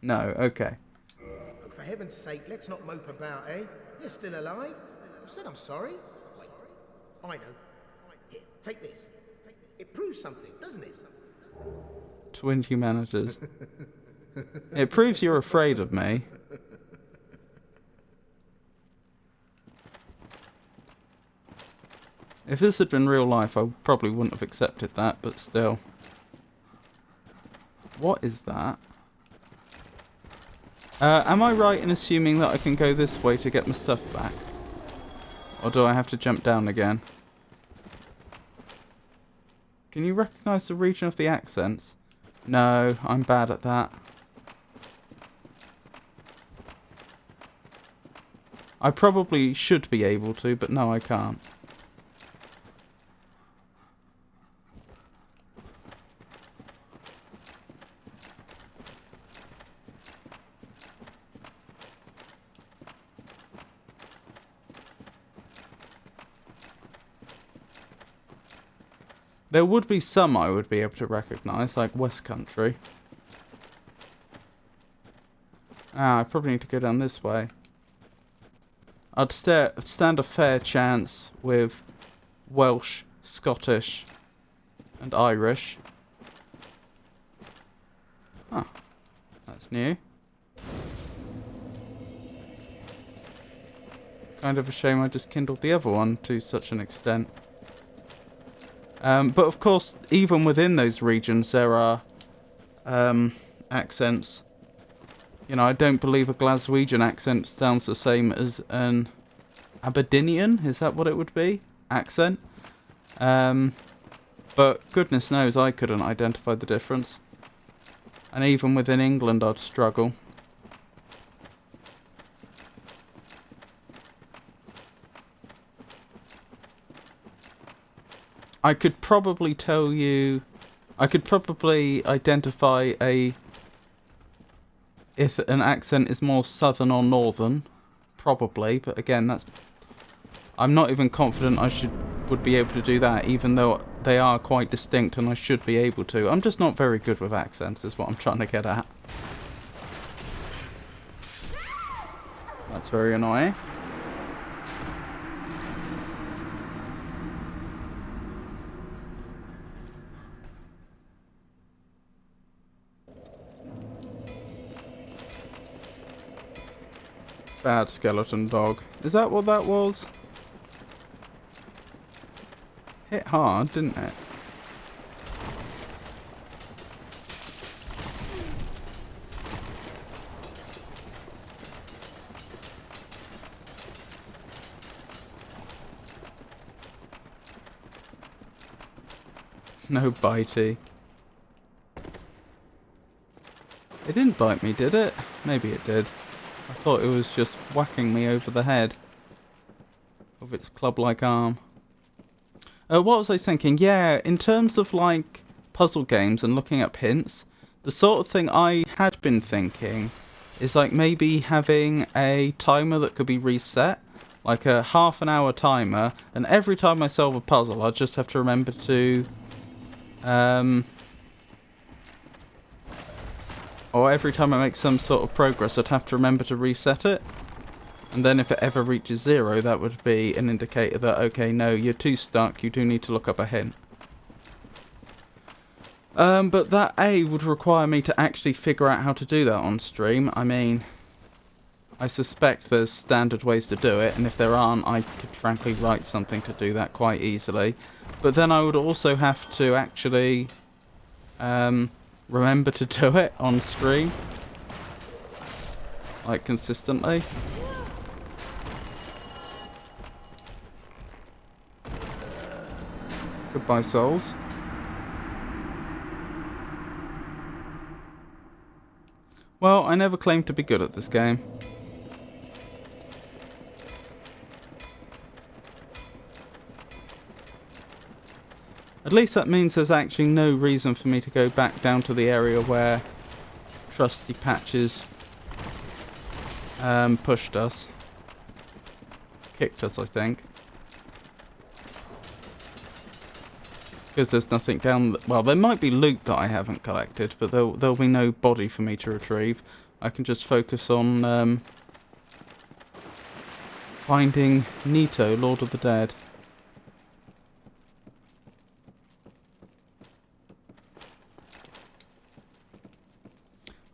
No, okay. Oh, for heaven's sake, let's not mope about, eh? You're still alive? I've said I'm sorry. Wait, I know. Here, take this. It proves something, doesn't it? Twin humanities. It proves you're afraid of me. If this had been real life, I probably wouldn't have accepted that, but still. What is that? Am I right in assuming that I can go this way to get my stuff back? Or do I have to jump down again? Can you recognise the region of the accents? No, I'm bad at that. I probably should be able to, but no, I can't. There would be some I would be able to recognise, like West Country. Ah, I probably need to go down this way. I'd stand a fair chance with Welsh, Scottish, and Irish. Huh. That's new. Kind of a shame I just kindled the other one to such an extent. But of course, even within those regions, there are accents. You know, I don't believe a Glaswegian accent sounds the same as an Aberdinian. Is that what it would be? Accent. But goodness knows I couldn't identify the difference. And even within England, I'd struggle. I could probably tell you... I could probably identify if an accent is more southern or northern. Probably, but again, that's... I'm not even confident I would be able to do that, even though they are quite distinct and I should be able to. I'm just not very good with accents, is what I'm trying to get at. That's very annoying. Bad skeleton dog. Is that what that was? Hit hard, didn't it? No bitey. It didn't bite me, did it? Maybe it did. I thought it was just whacking me over the head with its club-like arm. What was I thinking? Yeah, in terms of like puzzle games and looking up hints, the sort of thing I had been thinking is like maybe having a timer that could be reset, like a half-an-hour timer, and every time I solve a puzzle, I just have to remember to, or every time I make some sort of progress, I'd have to remember to reset it. And then if it ever reaches 0, that would be an indicator that, okay, no, you're too stuck, you do need to look up a hint. But that, would require me to actually figure out how to do that on stream. I mean, I suspect there's standard ways to do it, and if there aren't, I could frankly write something to do that quite easily. But then I would also have to actually, remember to do it on stream, like, consistently. Goodbye, souls. Well, I never claimed to be good at this game. At least that means there's actually no reason for me to go back down to the area where Trusty Patches pushed us. Kicked us, I think. Because there's nothing down... Well, there might be loot that I haven't collected, but there'll be no body for me to retrieve. I can just focus on finding Nito, Lord of the Dead.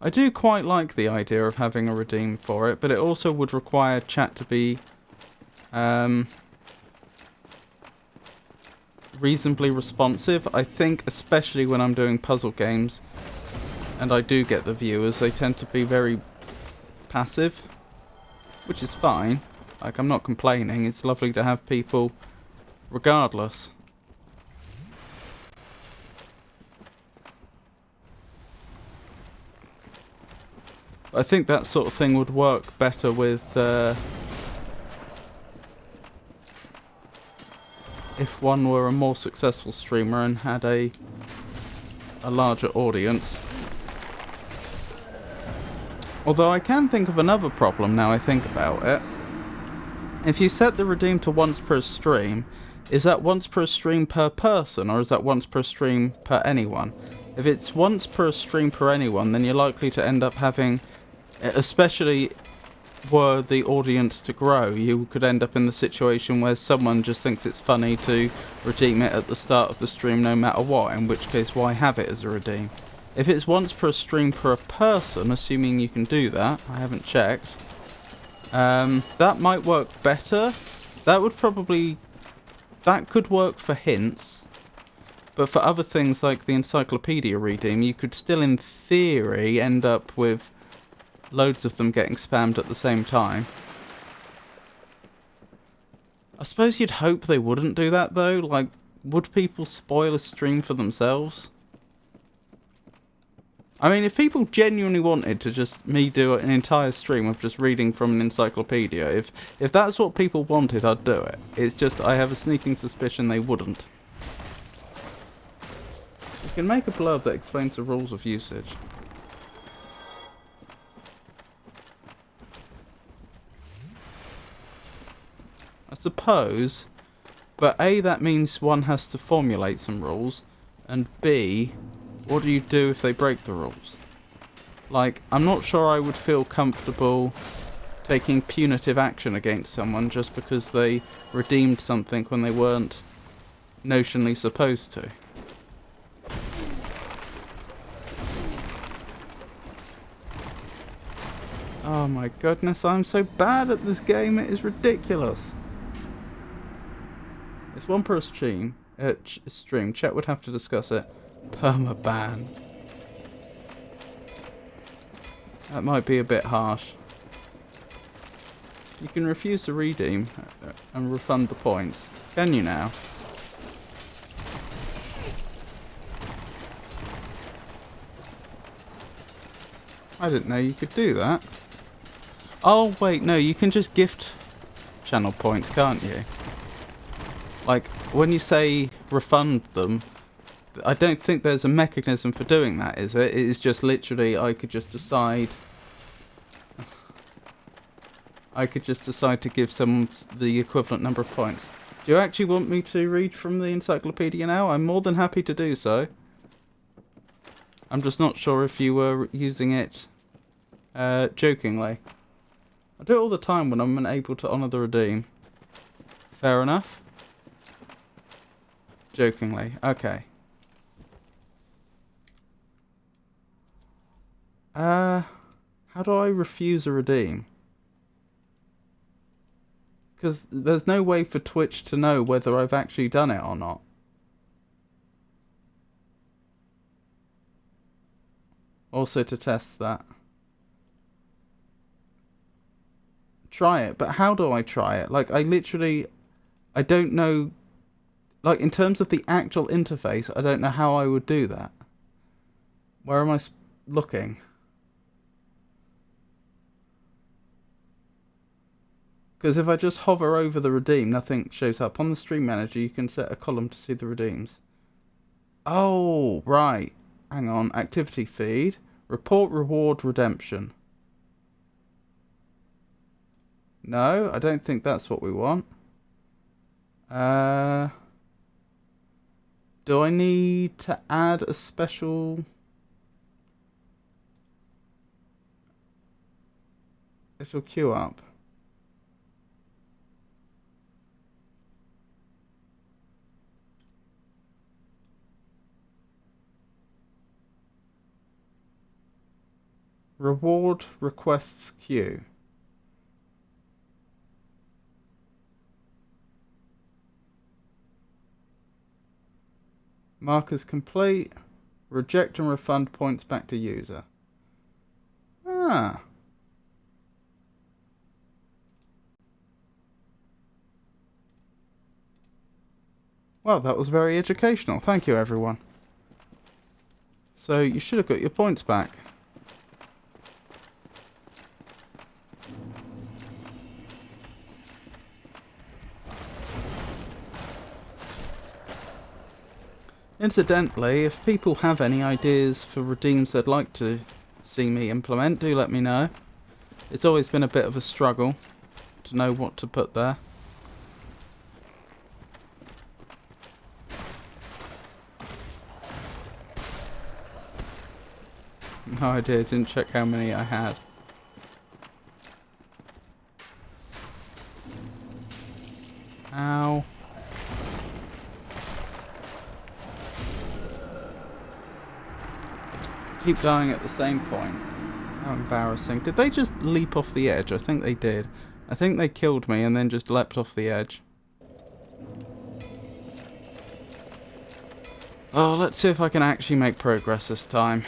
I do quite like the idea of having a redeem for it, but it also would require chat to be reasonably responsive. I think especially when I'm doing puzzle games and I do get the viewers, they tend to be very passive, which is fine. Like, I'm not complaining. It's lovely to have people regardless. I think that sort of thing would work better with if one were a more successful streamer and had a larger audience. Although I can think of another problem now I think about it. If you set the redeem to once per stream, is that once per stream per person, or is that once per stream per anyone? If it's once per stream per anyone, then you're likely to end up having... Especially were the audience to grow, you could end up in the situation where someone just thinks it's funny to redeem it at the start of the stream no matter what, in which case why have it as a redeem? If it's once per stream per person, assuming you can do that, I haven't checked, that might work better. That could work for hints, but for other things like the encyclopedia redeem, you could still in theory end up with loads of them getting spammed at the same time. I suppose you'd hope they wouldn't do that though. Like, would people spoil a stream for themselves? I mean, if people genuinely wanted to just me do an entire stream of just reading from an encyclopedia, if that's what people wanted, I'd do it. It's just I have a sneaking suspicion they wouldn't. You can make a blurb that explains the rules of usage. I suppose, but A, that means one has to formulate some rules, and B, what do you do if they break the rules? Like, I'm not sure I would feel comfortable taking punitive action against someone just because they redeemed something when they weren't notionally supposed to. Oh my goodness, I'm so bad at this game, it is ridiculous. It's one per stream. Chet would have to discuss it. Permaban. That might be a bit harsh. You can refuse to redeem and refund the points. Can you now? I didn't know you could do that. Oh wait, no, you can just gift channel points, can't you? Like, when you say refund them, I don't think there's a mechanism for doing that, is it? It is just literally, I could just decide to give someone the equivalent number of points. Do you actually want me to read from the encyclopedia now? I'm more than happy to do so. I'm just not sure if you were using it jokingly. I do it all the time when I'm unable to honour the redeem. Fair enough. Jokingly. Okay. How do I refuse a redeem? Because there's no way for Twitch to know whether I've actually done it or not. Also to test that. Try it, but how do I try it? Like, I don't know Like, in terms of the actual interface, I don't know how I would do that. Where am I looking? Because if I just hover over the redeem, nothing shows up. On the stream manager, you can set a column to see the redeems. Oh, right. Hang on. Activity feed. Report, reward, redemption. No, I don't think that's what we want. Do I need to add a special... It'll queue up. Reward requests queue. Markers complete. Reject and refund points back to user. Ah. Well, that was very educational. Thank you, everyone. So you should have got your points back. Incidentally, if people have any ideas for redeems they'd like to see me implement, do let me know. It's always been a bit of a struggle to know what to put there. No idea, didn't check how many I had. Ow. Keep dying at the same point. How embarrassing. Did they just leap off the edge? I think they did. I think they killed me and then just leapt off the edge. Oh, let's see if I can actually make progress this time.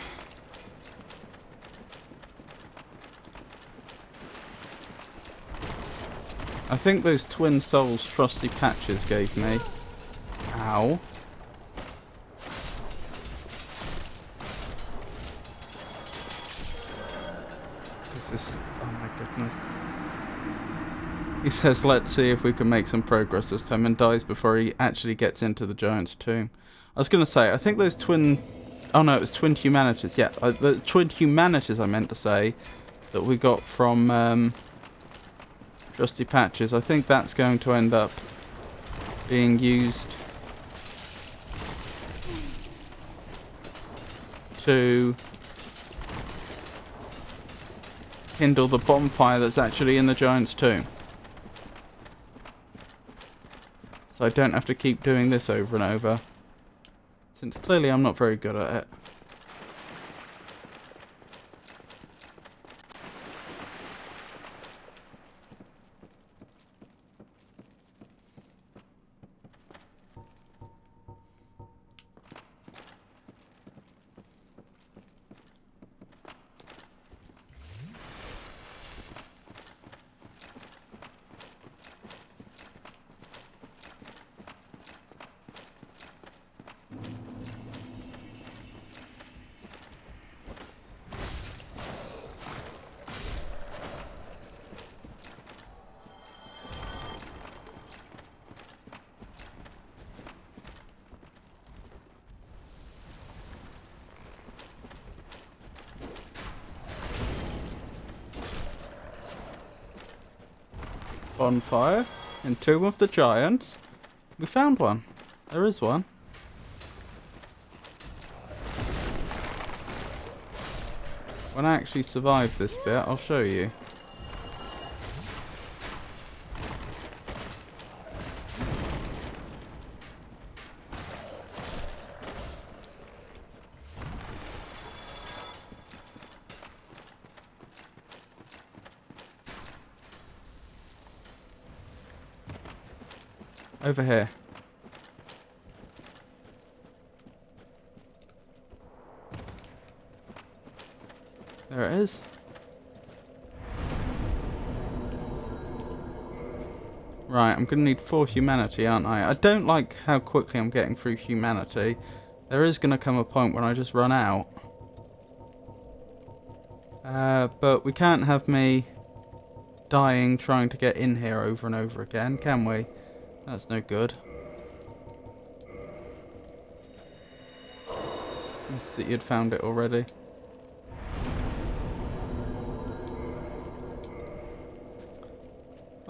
I think those Twin Souls trusty patches gave me. Ow. This is... oh my goodness. He says, let's see if we can make some progress this time, and dies before he actually gets into the Giant's Tomb. I was going to say, I think those Twin... oh no, it was Twin Humanities. Yeah, the Twin Humanities I meant to say, that we got from... Trusty Patches. I think that's going to end up being used to kindle the bonfire that's actually in the Giant's Tomb. So I don't have to keep doing this over and over, since clearly I'm not very good at it. Bonfire in Tomb of the Giants. We found one. There is one. When I actually survive this bit, I'll show you. Over here. There it is. Right, I'm going to need 4 humanity, aren't I? I don't like how quickly I'm getting through humanity. There is going to come a point when I just run out. But we can't have me dying trying to get in here over and over again, can we? That's no good. Let's see, you'd found it already.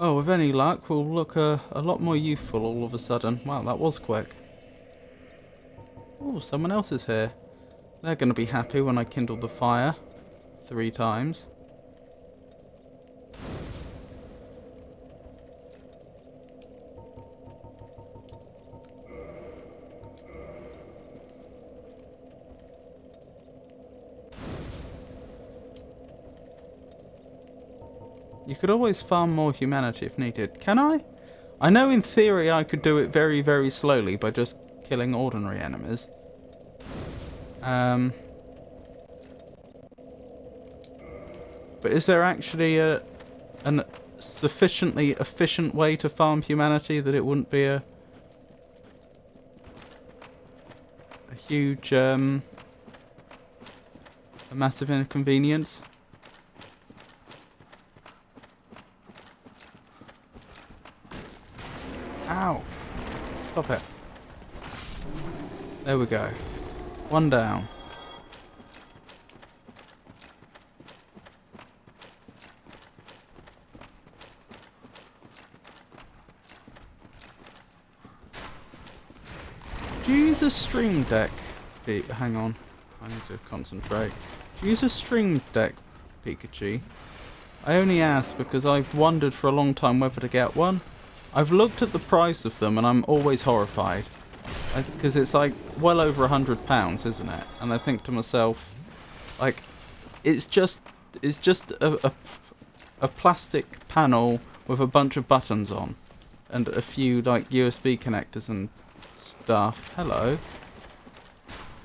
Oh, with any luck, we'll look a lot more youthful all of a sudden. Wow, that was quick. Oh, someone else is here. They're going to be happy when I kindle the fire 3 times. You could always farm more humanity if needed. Can I? I know in theory I could do it very, very slowly by just killing ordinary enemies. But is there actually a sufficiently efficient way to farm humanity that it wouldn't be a huge, a massive inconvenience? Ow! Stop it. There we go. 1 down. Do you use a stream deck? Hang on. I need to concentrate. Do you use a stream deck, Pikachu? I only ask because I've wondered for a long time whether to get one. I've looked at the price of them and I'm always horrified. Because it's like well over £100, isn't it? And I think to myself, like, it's just a plastic panel with a bunch of buttons on. And a few like USB connectors and stuff. Hello.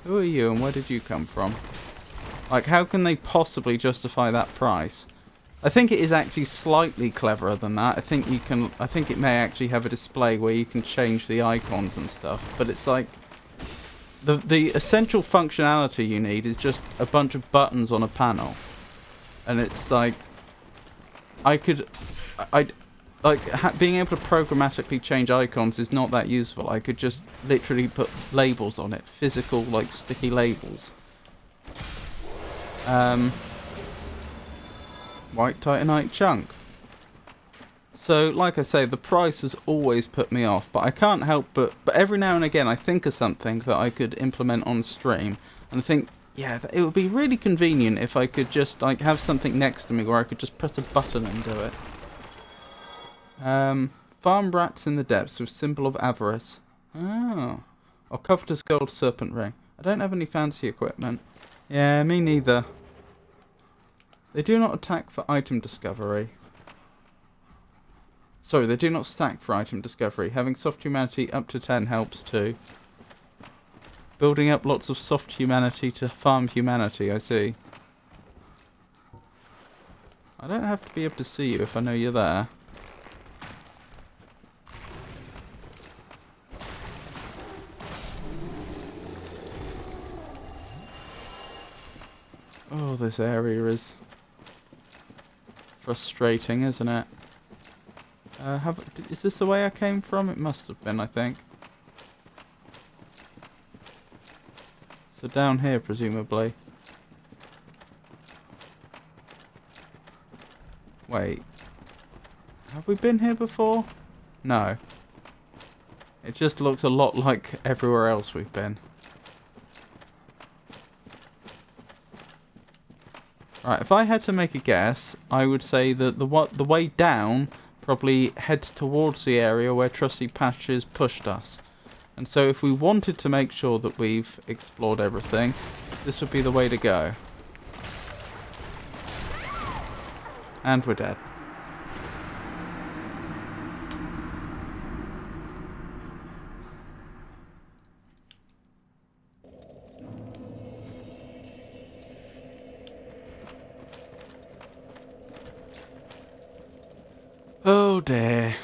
Who are you and where did you come from? Like, how can they possibly justify that price? I think it is actually slightly cleverer than that. I think it may actually have a display where you can change the icons and stuff, but it's like the essential functionality you need is just a bunch of buttons on a panel. And it's like being able to programmatically change icons is not that useful. I could just literally put labels on it, physical like sticky labels. White Titanite chunk. So, like I say, the price has always put me off, but I can't help but every now and again I think of something that I could implement on stream, and I think, yeah, it would be really convenient if I could just like have something next to me where I could just press a button and do it. Farm rats in the depths with symbol of avarice. Oh. Or covetous gold serpent ring. I don't have any fancy equipment. Yeah, me neither. They do not attack for item discovery. Sorry, they do not stack for item discovery. Having soft humanity up to 10 helps too. Building up lots of soft humanity to farm humanity, I see. I don't have to be able to see you if I know you're there. Oh, this area is frustrating, isn't it? Is this the way I came from? It must have been, I think. So down here, presumably. Wait. Have we been here before? No. It just looks a lot like everywhere else we've been. Right, if I had to make a guess, I would say that the way down probably heads towards the area where Trusty Patches pushed us. And so if we wanted to make sure that we've explored everything, this would be the way to go. And we're dead. Oh dear.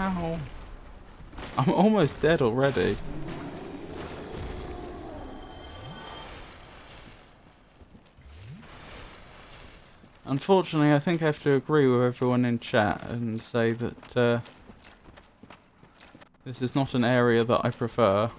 Ow. I'm almost dead already. Unfortunately, I think I have to agree with everyone in chat and say that this is not an area that I prefer.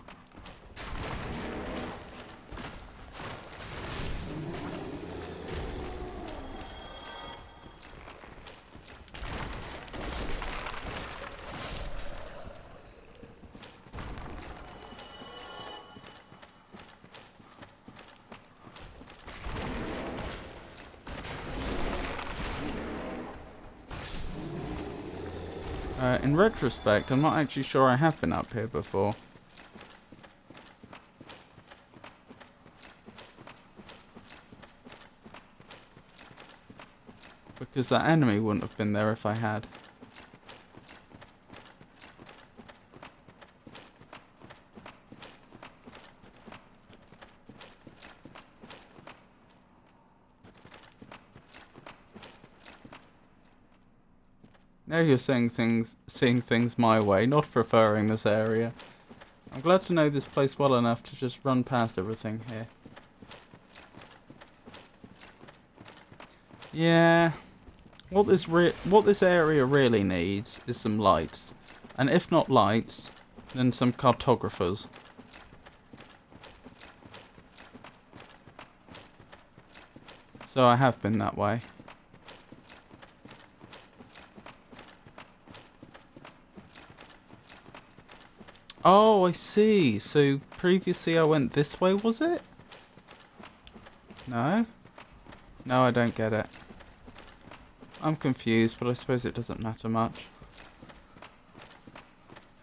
In retrospect, I'm not actually sure I have been up here before. Because that enemy wouldn't have been there if I had. Now you're seeing things my way, not preferring this area. I'm glad to know this place well enough to just run past everything here. Yeah, what this area really needs is some lights, and if not lights, then some cartographers. So I have been that way. Oh, I see. So previously I went this way, was it? No? No, I don't get it. I'm confused, but I suppose it doesn't matter much.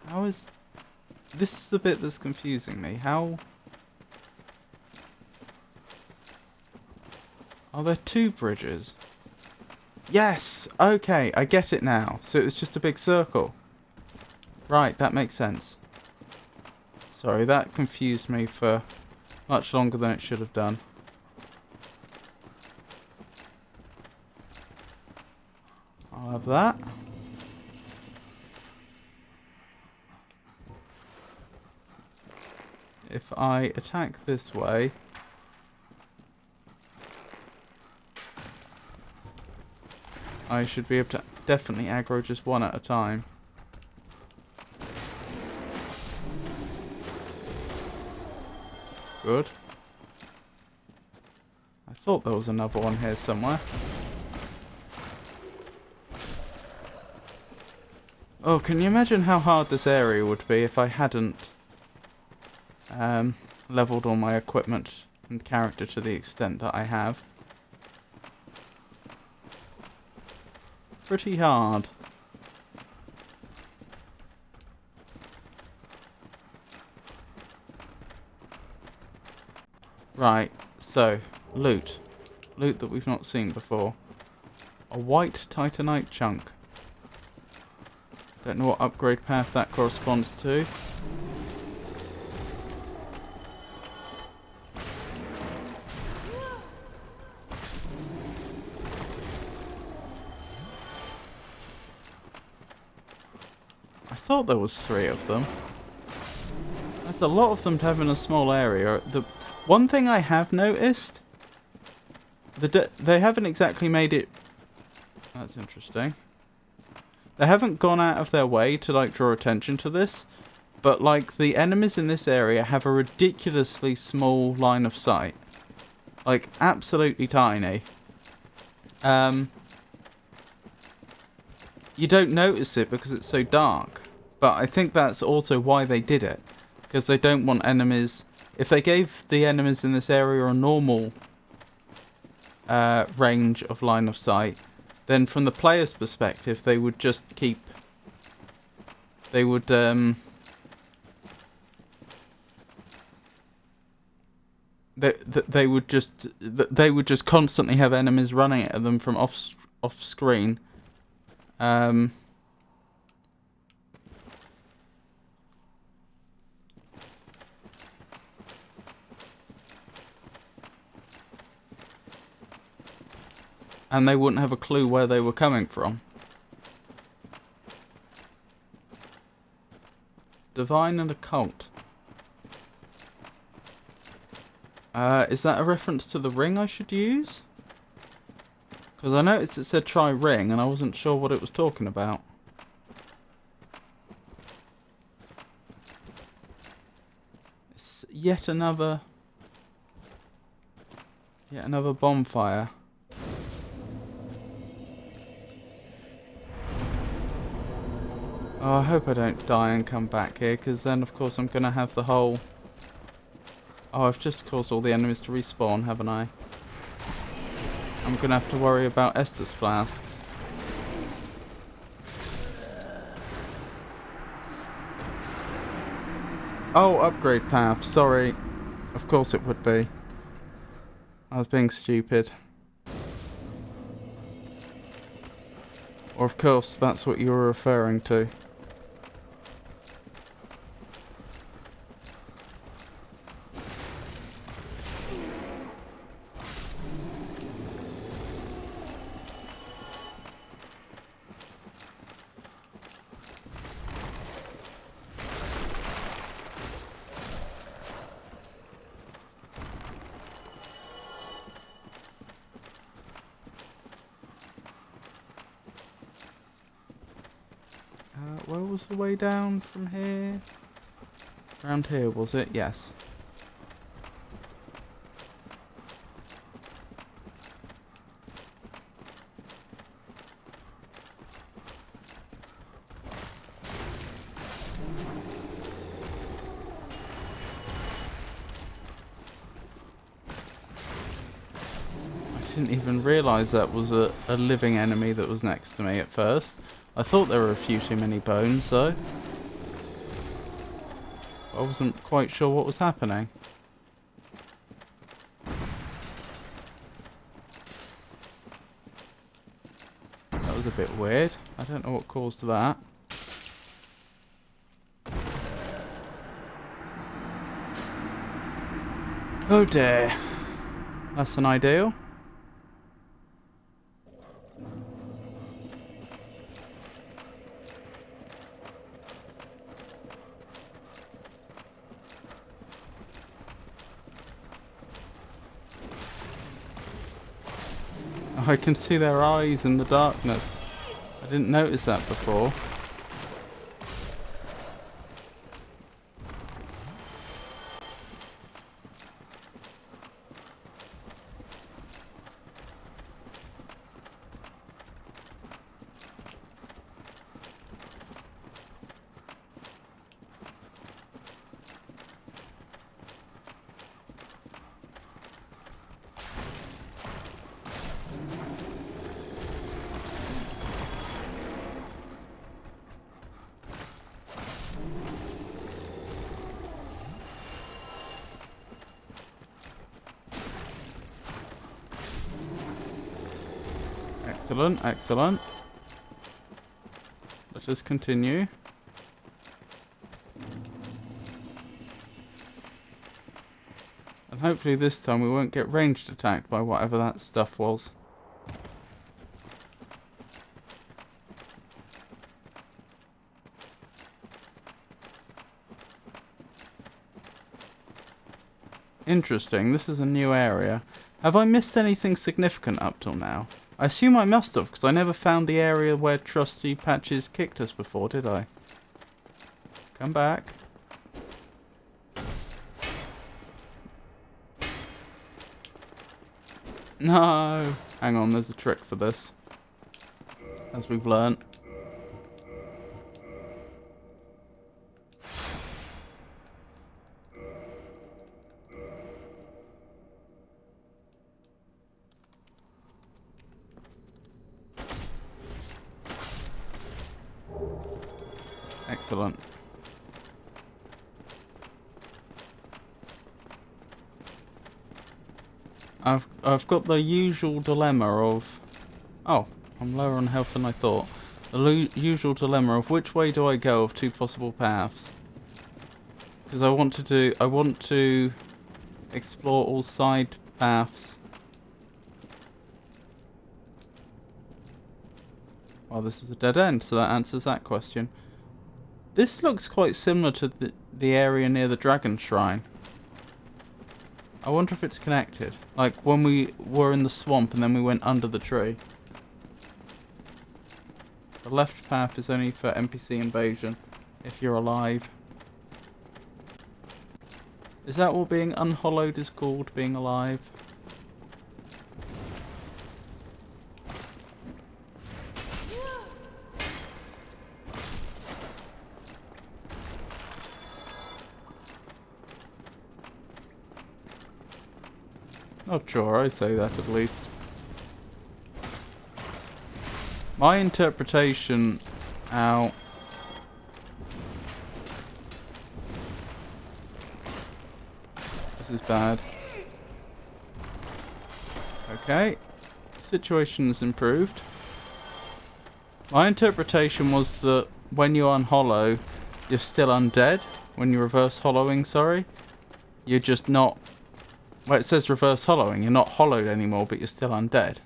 How is... This is the bit that's confusing me. How... Are there two bridges? Yes! Okay, I get it now. So it was just a big circle. Right, that makes sense. Sorry, that confused me for much longer than it should have done. I'll have that. If I attack this way... I should be able to definitely aggro just one at a time. Good. I thought there was another one here somewhere. Oh, can you imagine how hard this area would be if I hadn't leveled all my equipment and character to the extent that I have? Pretty hard. Right, so, loot. Loot that we've not seen before. A white titanite chunk. Don't know what upgrade path that corresponds to. I thought there was 3 of them. That's a lot of them to have in a small area. The one thing I have noticed, they haven't exactly made it... That's interesting. They haven't gone out of their way to like draw attention to this, but like the enemies in this area have a ridiculously small line of sight. Like absolutely tiny. You don't notice it because it's so dark, but I think that's also why they did it. Because they don't want enemies... If they gave the enemies in this area a normal range of line of sight, then from the player's perspective, they would just keep... They would... They would just constantly have enemies running at them from off screen. And they wouldn't have a clue where they were coming from. Divine and Occult. Is that a reference to the ring I should use? Because I noticed it said try ring and I wasn't sure what it was talking about. It's yet another bonfire. Oh, I hope I don't die and come back here, because then of course I'm going to have the whole... Oh, I've just caused all the enemies to respawn, haven't I? I'm going to have to worry about Estus flasks. Oh, upgrade path, sorry. Of course it would be. I was being stupid. Or of course that's what you were referring to. Where was the way down from here? Around here, was it? Yes. I didn't even realise that was a living enemy that was next to me at first. I thought there were a few too many bones, though. I wasn't quite sure what was happening. That was a bit weird. I don't know what caused that. Oh dear. Less than ideal. I can see their eyes in the darkness. I didn't notice that before. Excellent, excellent. Let us continue. And hopefully this time we won't get ranged attacked by whatever that stuff was. Interesting, this is a new area. Have I missed anything significant up till now? I assume I must have, because I never found the area where Trusty Patches kicked us before, did I? Come back. No! Hang on, there's a trick for this. As we've learnt. Excellent. I've got the usual dilemma of... Oh, I'm lower on health than I thought. The usual dilemma of which way do I go of two possible paths. Because I want to explore all side paths. Well, this is a dead end, so that answers that question. This looks quite similar to the area near the Dragon Shrine. I wonder if it's connected. Like when we were in the swamp and then we went under the tree. The left path is only for NPC invasion, if you're alive. Is that what being unhollowed is called, being alive? Not sure, I'd say that at least. My interpretation out. This is bad. Okay. Situation's improved. My interpretation was that when you unhollow, you're still undead. When you reverse hollowing, sorry. You're just not... Well, it says reverse hollowing. You're not hollowed anymore, but you're still undead.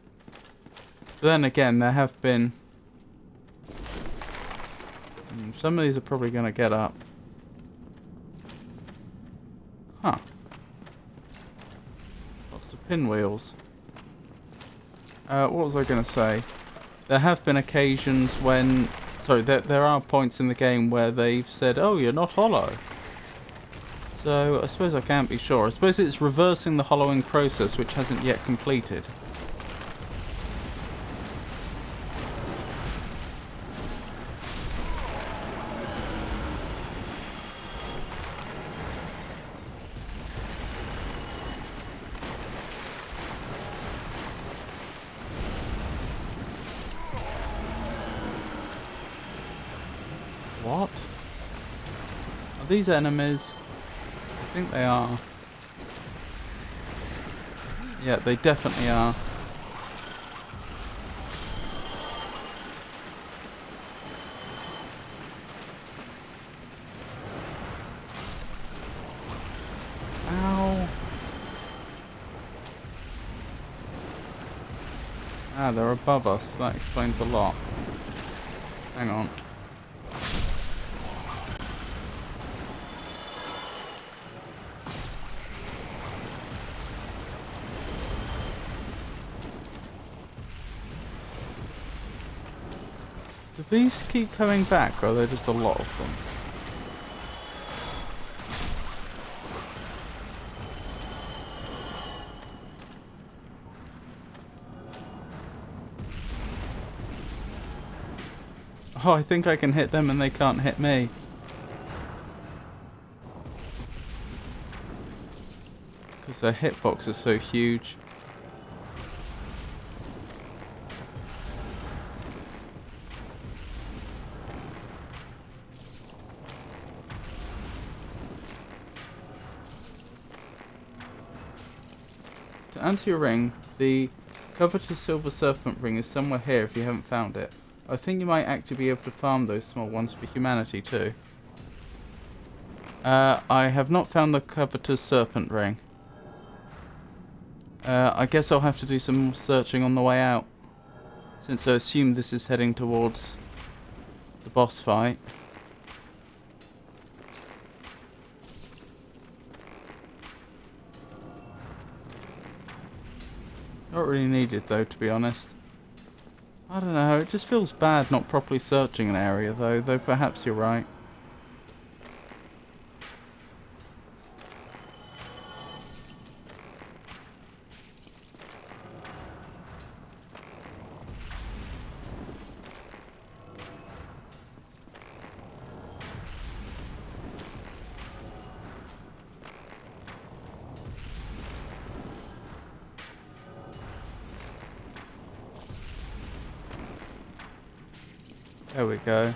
But then again, there have been... Some of these are probably going to get up. Huh. Lots of pinwheels. What was I going to say? There have been occasions when... Sorry, there are points in the game where they've said, oh, you're not hollow. So, I suppose I can't be sure. I suppose it's reversing the hollowing process, which hasn't yet completed. What? Are these enemies? I think they are. Yeah, they definitely are. Ow. Ah, they're above us. That explains a lot. Hang on. Do these keep coming back, or are there just a lot of them? Oh, I think I can hit them and they can't hit me. Because their hitbox is so huge. To answer your ring, the covetous silver serpent ring is somewhere here if you haven't found it. I think you might actually be able to farm those small ones for humanity too. I have not found the covetous serpent ring. I guess I'll have to do some more searching on the way out, since I assume this is heading towards the boss fight. Not really needed though, to be honest. I don't know, it just feels bad not properly searching an area though perhaps you're right. There we go.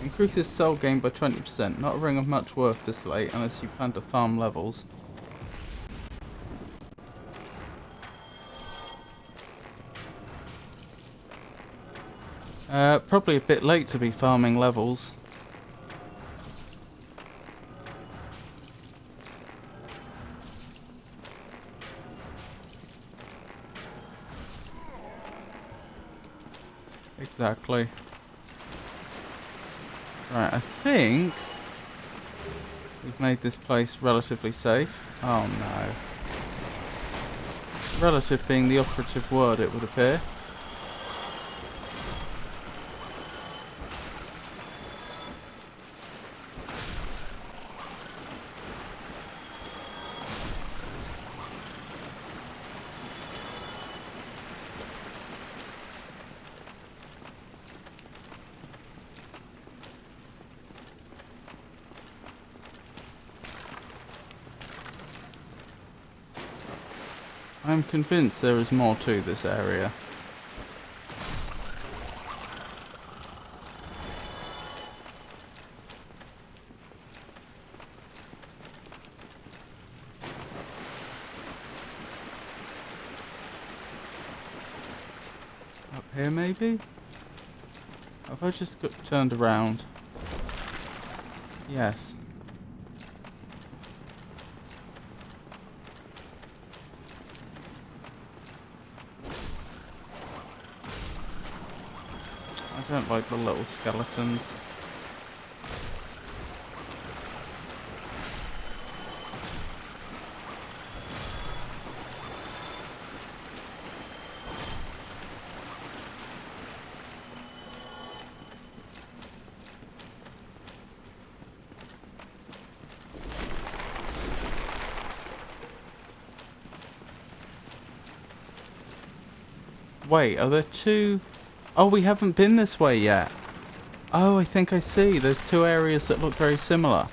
Increases soul gain by 20%. Not a ring of much worth this late unless you plan to farm levels. Probably a bit late to be farming levels. Exactly. Right, I think we've made this place relatively safe. Oh no. Relative being the operative word, it would appear. I'm convinced there is more to this area. Up here maybe? Have I just got turned around? Yes. I don't like the little skeletons. Wait, are there two? Oh, we haven't been this way yet. Oh, I think I see. There's two areas that look very similar.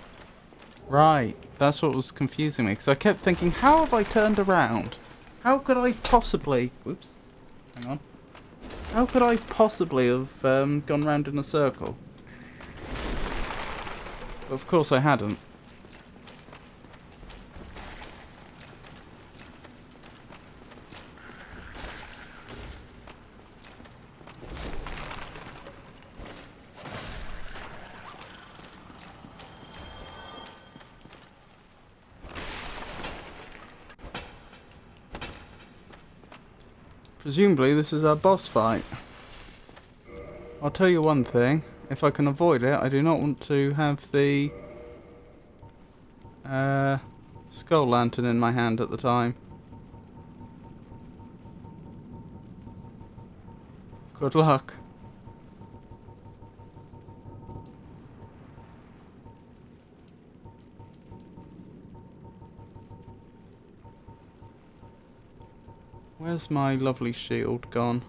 Right, that's what was confusing me. Because I kept thinking, how have I turned around? How could I possibly... Whoops. Hang on. How could I possibly have gone round in a circle? But of course I hadn't. Presumably this is our boss fight. I'll tell you one thing, if I can avoid it, I do not want to have the skull lantern in my hand at the time. Good luck. Where's my lovely shield gone?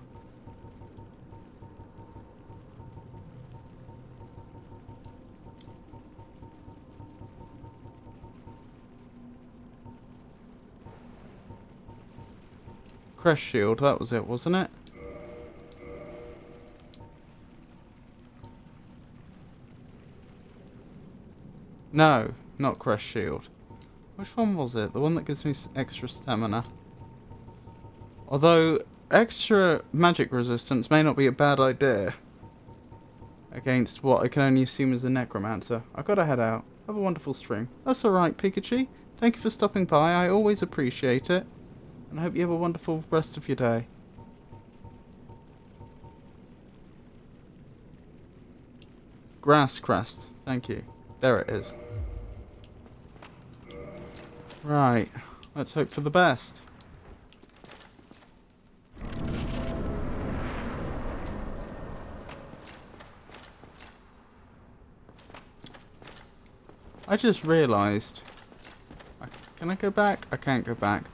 Crest shield, that was it, wasn't it? No, not crest shield. Which one was it? The one that gives me extra stamina. Although, extra magic resistance may not be a bad idea against what I can only assume is a necromancer. I've got to head out. Have a wonderful stream. That's alright, Pikachu. Thank you for stopping by. I always appreciate it. And I hope you have a wonderful rest of your day. Grass crest. Thank you. There it is. Right. Let's hope for the best. I just realised... Can I go back? I can't go back.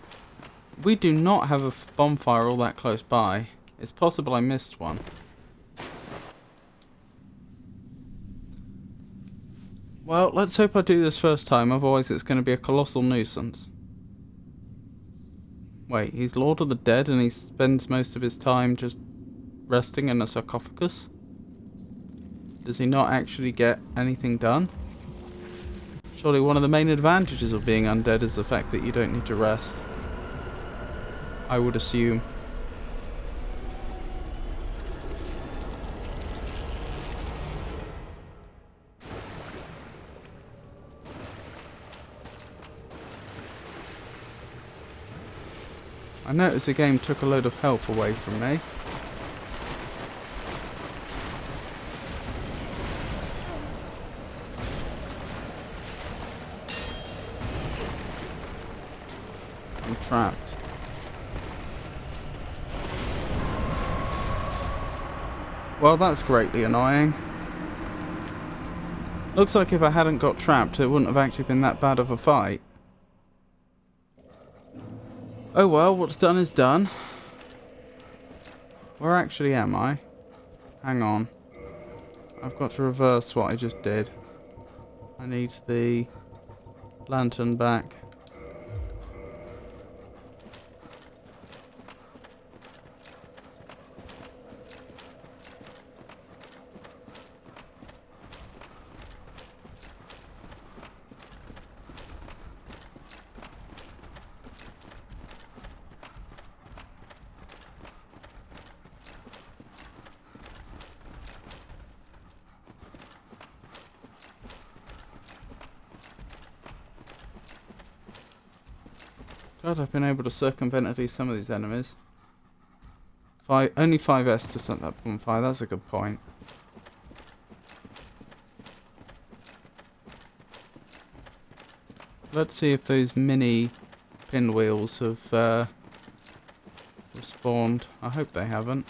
We do not have a bonfire all that close by. It's possible I missed one. Well, let's hope I do this first time, otherwise it's going to be a colossal nuisance. Wait, he's Lord of the Dead and he spends most of his time just resting in a sarcophagus? Does he not actually get anything done? Surely one of the main advantages of being undead is the fact that you don't need to rest. I would assume. I noticed the game took a load of health away from me. I'm trapped. Well, that's greatly annoying. Looks like if I hadn't got trapped, it wouldn't have actually been that bad of a fight. Oh well, what's done is done. Where actually am I? Hang on. I've got to reverse what I just did. I need the lantern back. God, I've been able to circumvent at least some of these enemies. Only 5S to set that bonfire, that's a good point. Let's see if those mini pinwheels have respawned. I hope they haven't.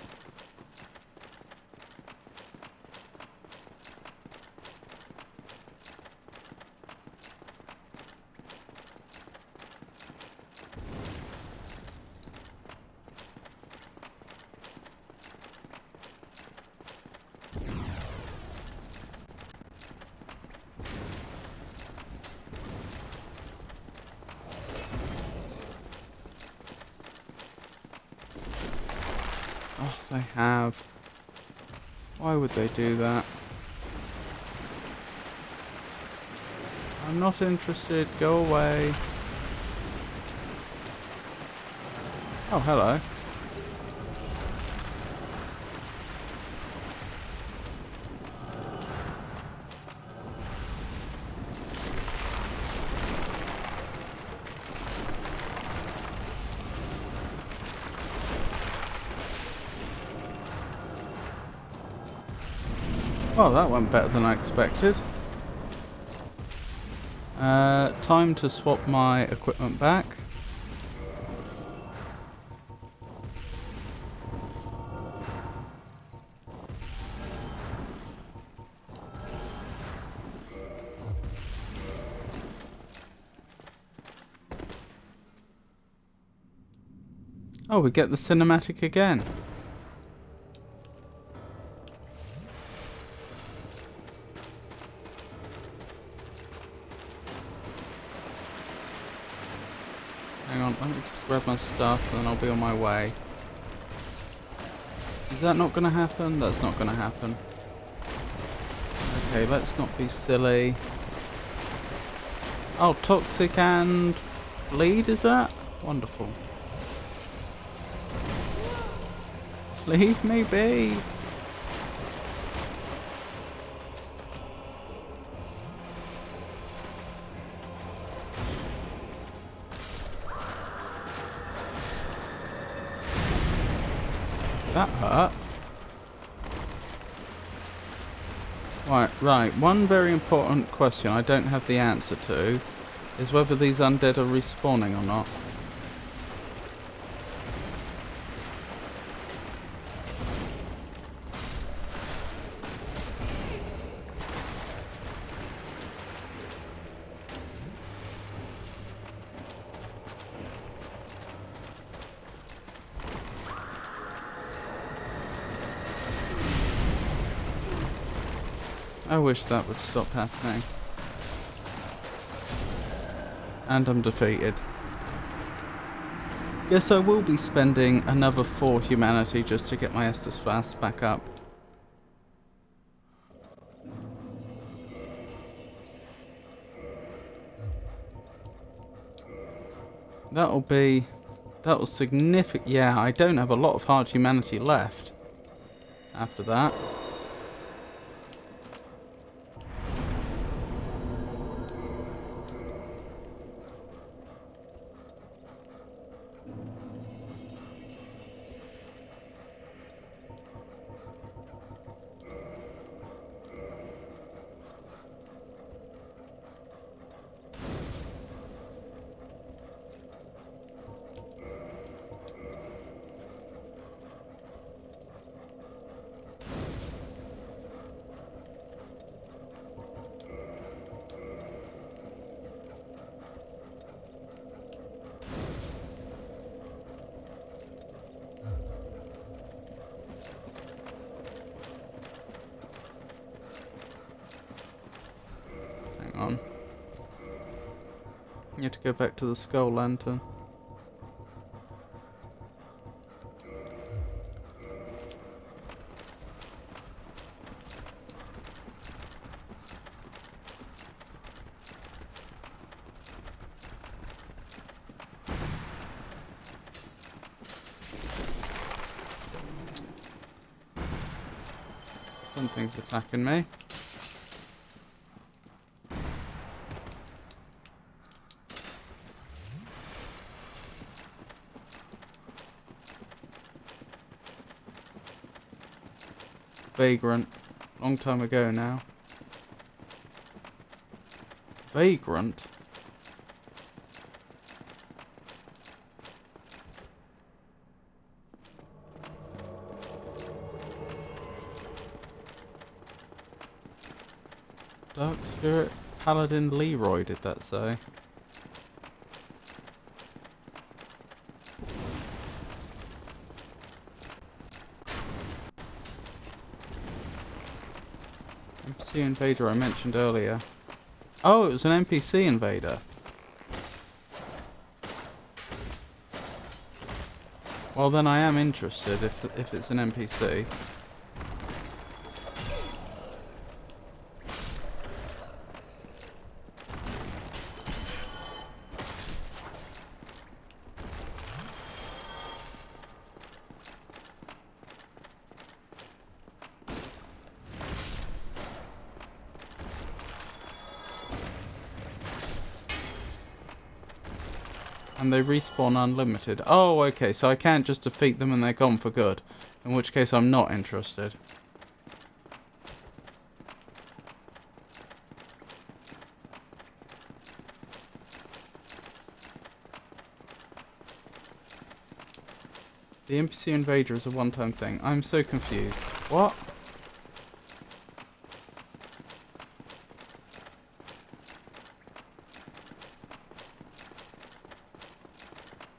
Oh, they have. Why would they do that? I'm not interested. Go away. Oh, hello. Well, that went better than I expected. Time to swap my equipment back. Oh, we get the cinematic again. Hang on, let me just grab my stuff and then I'll be on my way. Is that not going to happen? That's not going to happen. Okay, let's not be silly. Oh, toxic and bleed, is that? Wonderful. Leave me be. That hurt. Right. One very important question I don't have the answer to is whether these undead are respawning or not. I wish that would stop happening. And I'm defeated. Guess I will be spending another 4 humanity just to get my Estus Flask back up. That'll significant. Yeah, I don't have a lot of hard humanity left after that. on. You have to go back to the Skull Lantern. Something's attacking me. Vagrant. Long time ago now. Vagrant? Dark Spirit Paladin Leroy, did that say? NPC invader I mentioned earlier. Oh, it was an NPC invader. Well, then I am interested if it's an NPC. And they respawn unlimited. Oh, okay, so I can't just defeat them and they're gone for good. In which case I'm not interested. The NPC invader is a one-time thing. I'm so confused. What?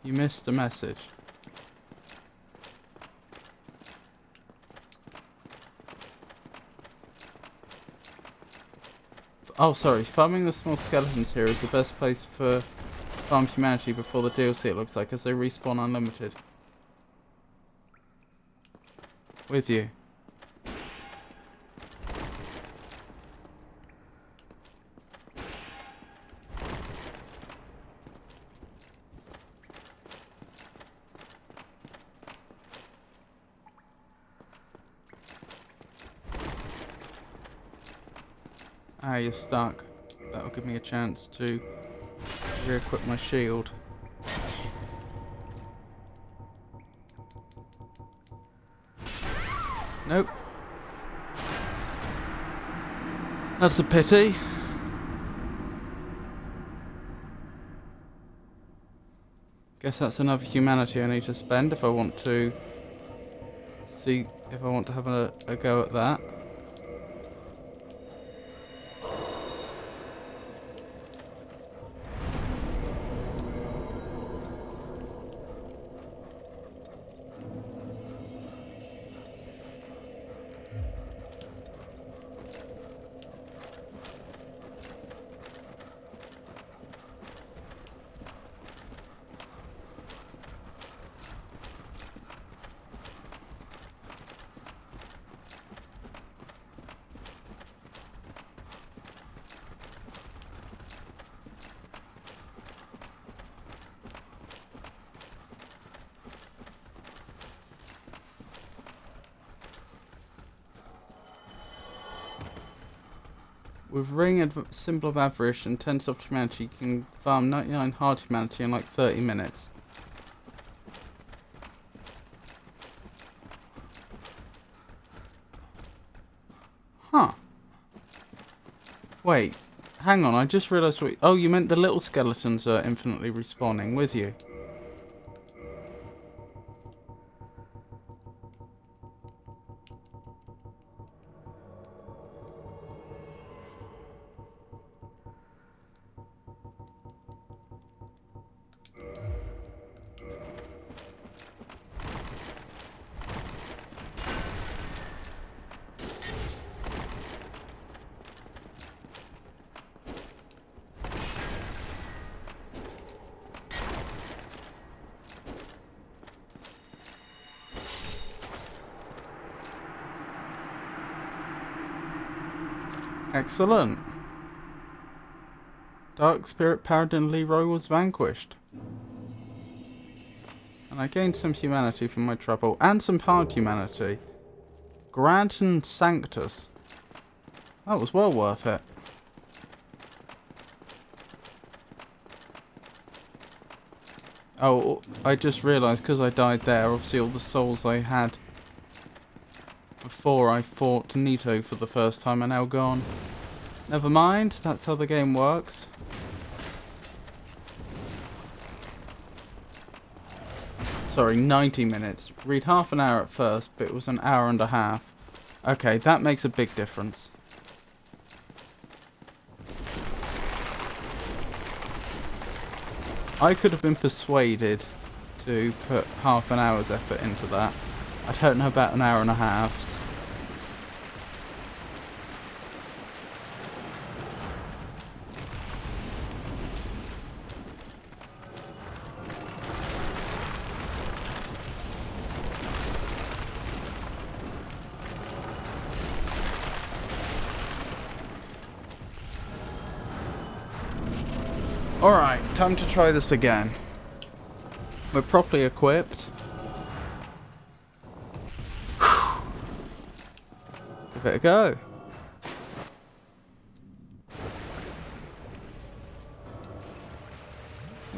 You missed a message. Oh, sorry. Farming the small skeletons here is the best place for farm humanity before the DLC, it looks like, as they respawn unlimited. With you. Ah, you're stuck. That'll give me a chance to re-equip my shield. Nope. That's a pity. Guess that's another humanity I need to spend if I want to see if I want to have a go at that. With Ring Symbol of Avarice and 10 Soft Humanity, you can farm 99 Hard Humanity in like 30 minutes. Huh. Wait, hang on, I just realised what... Oh, you meant the little skeletons are infinitely respawning with you. Excellent. Dark Spirit Paladin Leroy was vanquished. And I gained some humanity from my trouble. And some hard humanity. Granton Sanctus. That was well worth it. Oh, I just realised because I died there, obviously all the souls I had before I fought Nito for the first time are now gone. Never mind, that's how the game works. Sorry, 90 minutes. Read half an hour at first, but it was an hour and a half. Okay, that makes a big difference. I could have been persuaded to put half an hour's effort into that. I don't know about an hour and a half's. Alright, time to try this again. We're properly equipped. Give it a go.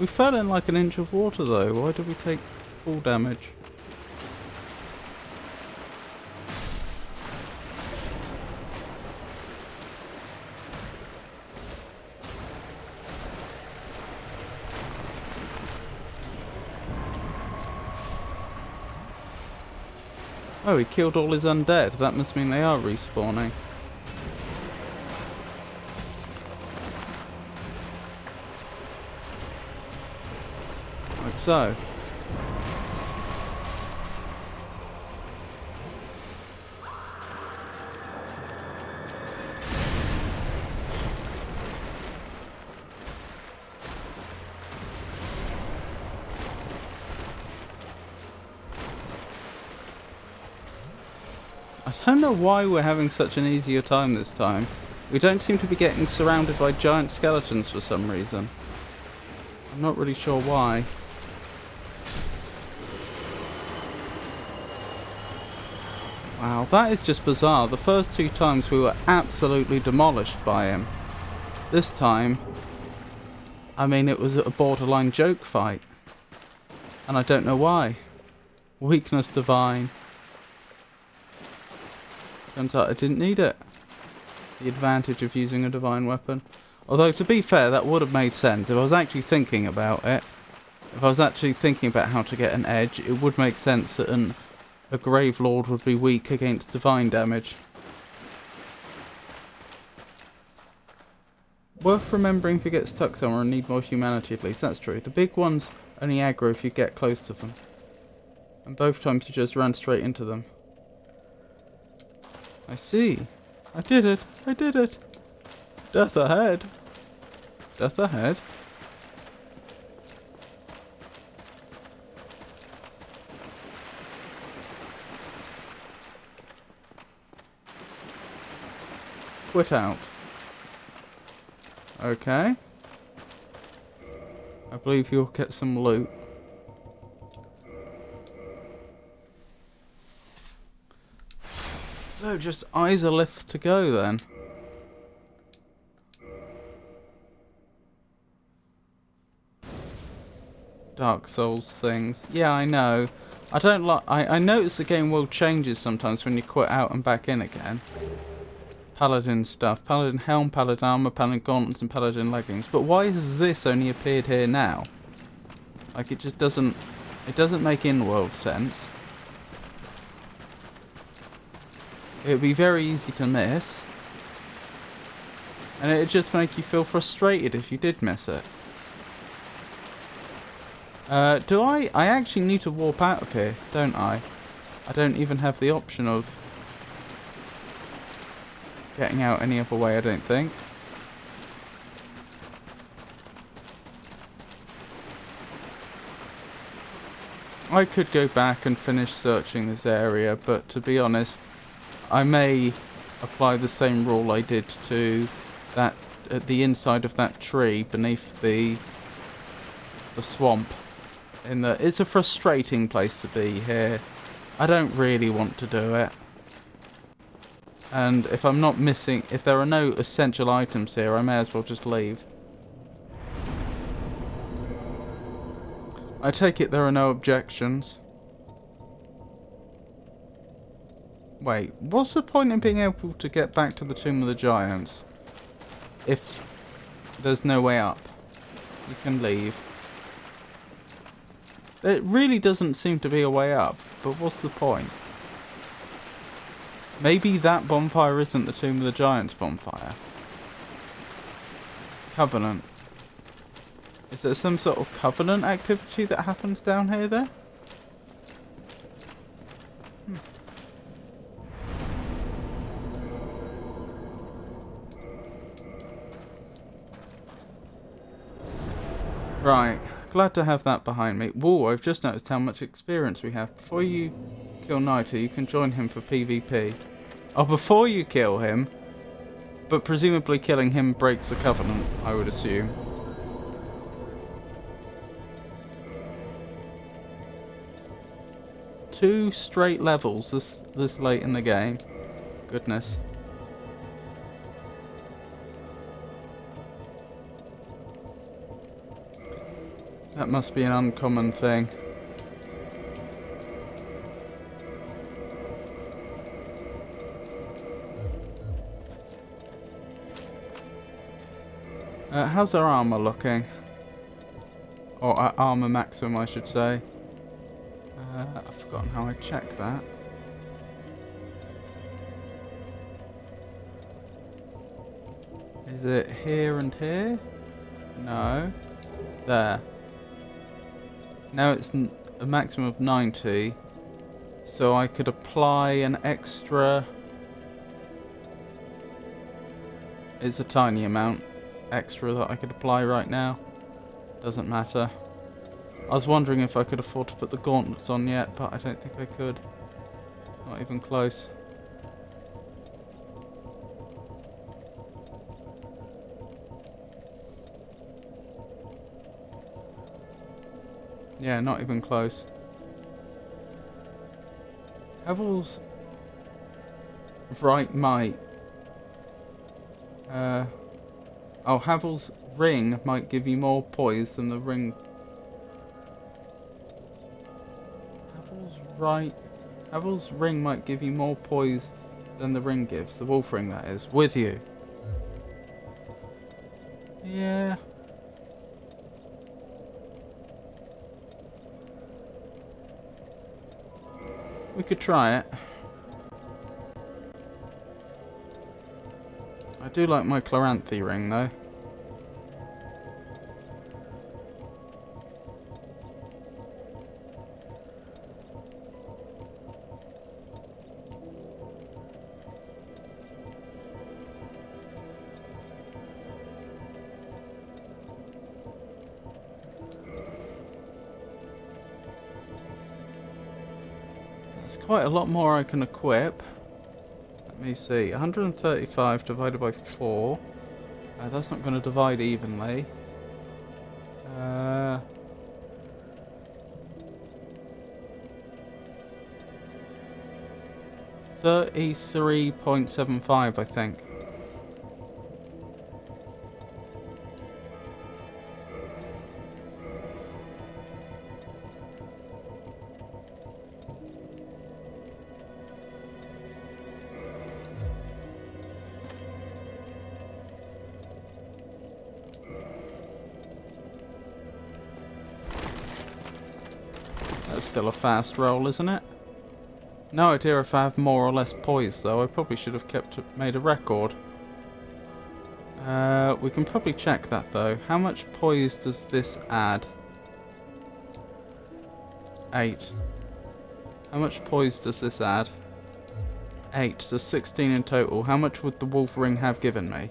We fell in like an inch of water though. Why did we take full damage? Oh, he killed all his undead. That must mean they are respawning. Like so. I don't know why we're having such an easier time this time. We don't seem to be getting surrounded by giant skeletons for some reason. I'm not really sure why. Wow, that is just bizarre. The first two times we were absolutely demolished by him. This time, I mean, it was a borderline joke fight. And I don't know why. Weakness divine. Turns out I didn't need it. The advantage of using a divine weapon. Although, to be fair, that would have made sense. If I was actually thinking about it, if I was actually thinking about how to get an edge, it would make sense that a Grave Lord would be weak against divine damage. Worth remembering if you get stuck somewhere and need more humanity at least. That's true. The big ones only aggro if you get close to them. And both times you just ran straight into them. I see. I did it. I did it. Death ahead. Death ahead. Quit out. Okay. I believe you'll get some loot. So, just eyes are left to go then. Dark Souls things. Yeah, I know. I don't like. I notice the game world changes sometimes when you quit out and back in again. Paladin stuff. Paladin helm, paladin armor, paladin gauntlets, and paladin leggings. But why has this only appeared here now? Like, it just doesn't. It doesn't make in-world sense. It would be very easy to miss. And it would just make you feel frustrated if you did miss it. Do I? I actually need to warp out of here, don't I? I don't even have the option of getting out any other way, I don't think. I could go back and finish searching this area, but to be honest, I may apply the same rule I did to that at the inside of that tree beneath the swamp. It's a frustrating place to be here. I don't really want to do it. And if I'm not missing, if there are no essential items here, I may as well just leave. I take it there are no objections. Wait, what's the point in being able to get back to the Tomb of the Giants if there's no way up? You can leave. There really doesn't seem to be a way up, but what's the point? Maybe that bonfire isn't the Tomb of the Giants bonfire. Covenant. Is there some sort of Covenant activity that happens down here then? Right, glad to have that behind me. Whoa, I've just noticed how much experience we have. Before you kill Naito, you can join him for PvP. Oh, before you kill him, but presumably killing him breaks the Covenant, I would assume. Two straight levels this late in the game. Goodness. That must be an uncommon thing. How's our armor looking? Or our armor maximum, I should say. I've forgotten how I check that. Is it here and here? No. There. Now it's a maximum of 90. So I could apply an extra... It's a tiny amount extra that I could apply right now. Doesn't matter. I was wondering if I could afford to put the gauntlets on yet, but I don't think I could. Not even close. Yeah, not even close. Havel's right might. Oh, Havel's ring might give you more poise than the ring. Havel's ring might give you more poise than the ring gives. The wolf ring, that is. With you. Yeah. We could try it. I do like my Chloranthy ring, though. There's quite a lot more I can equip. Let me see. 135 divided by 4. That's not going to divide evenly. 33.75, I think. That's still a fast roll, isn't it? No idea if I have more or less poise, though. I probably should have made a record. We can probably check that, though. How much poise does this add? 8. How much poise does this add? 8, so 16 in total. How much would the wolf ring have given me?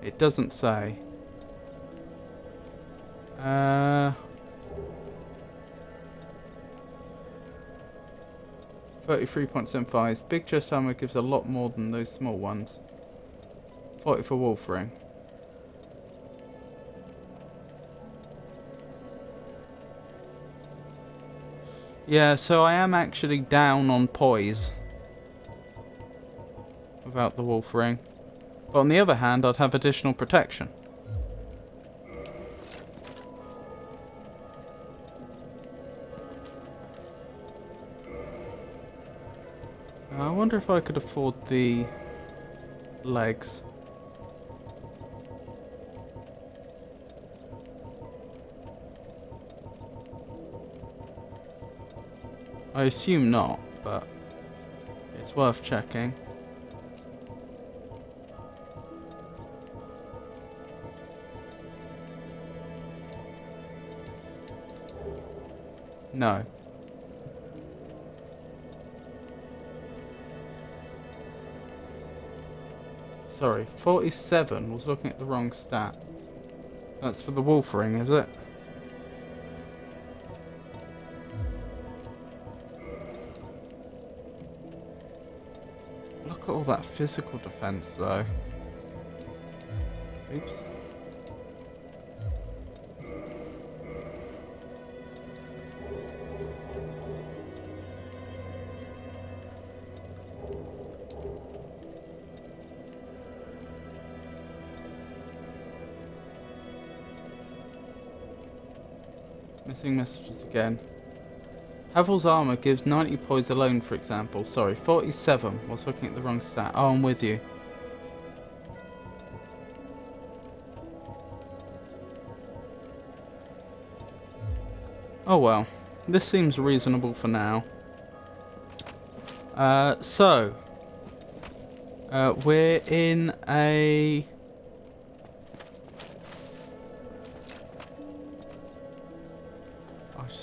It doesn't say. 33.75. Big chest armor gives a lot more than those small ones. 40 for wolf ring. Yeah, so I am actually down on poise without the wolf ring. But on the other hand, I'd have additional protection. I wonder if I could afford the legs. I assume not, but it's worth checking. No. Sorry, 47 was looking at the wrong stat. That's for the wolf ring, is it? Look at all that physical defense, though. Oops. Missing messages again. Havel's armor gives 90 poise alone, for example. Sorry, 47. I was looking at the wrong stat. Oh, I'm with you. Oh well. This seems reasonable for now. We're in a...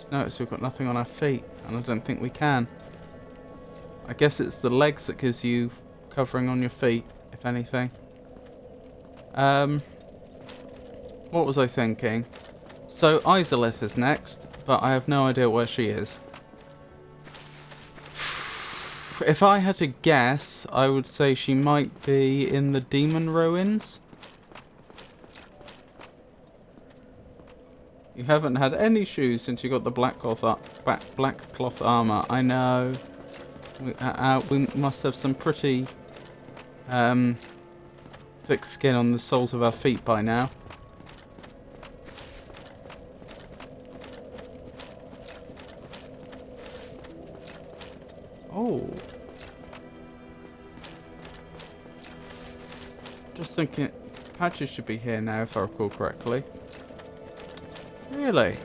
Notice we've got nothing on our feet, and I don't think we can. I guess it's the legs that gives you covering on your feet, if anything. What was I thinking? So Izalith is next, but I have no idea where she is. If I had to guess, I would say she might be in the Demon Ruins. You haven't had any shoes since you got the black cloth armor. I know. We must have some pretty thick skin on the soles of our feet by now. Oh. Just thinking, patches should be here now, if I recall correctly. Really?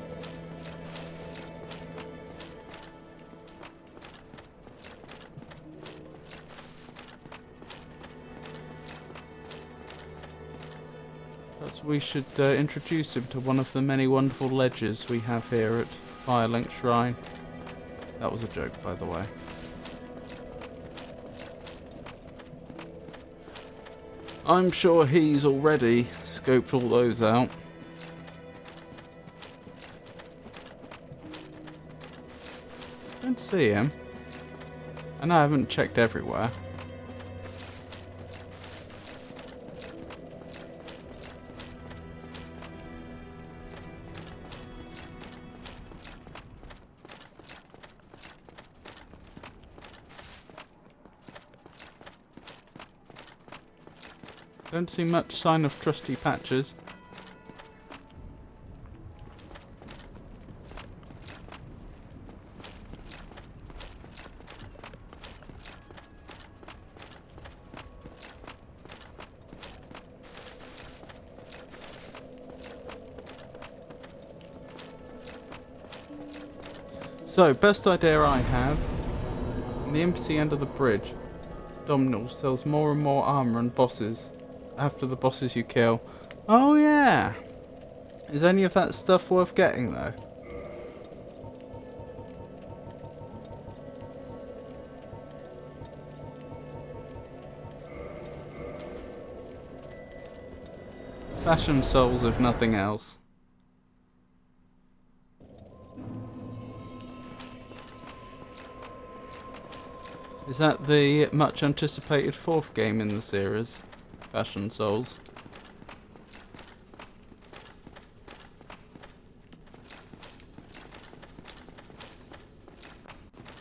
Perhaps we should introduce him to one of the many wonderful ledges we have here at Firelink Shrine. That was a joke, by the way. I'm sure he's already scoped all those out. Don't see him. I know I haven't checked everywhere. Don't see much sign of trusty patches. So, best idea I have, on the empty end of the bridge, Domhnall sells more and more armor and bosses after the bosses you kill. Oh yeah! Is any of that stuff worth getting though? Fashion souls if nothing else. Is that the much anticipated 4th game in the series? Fashion Souls.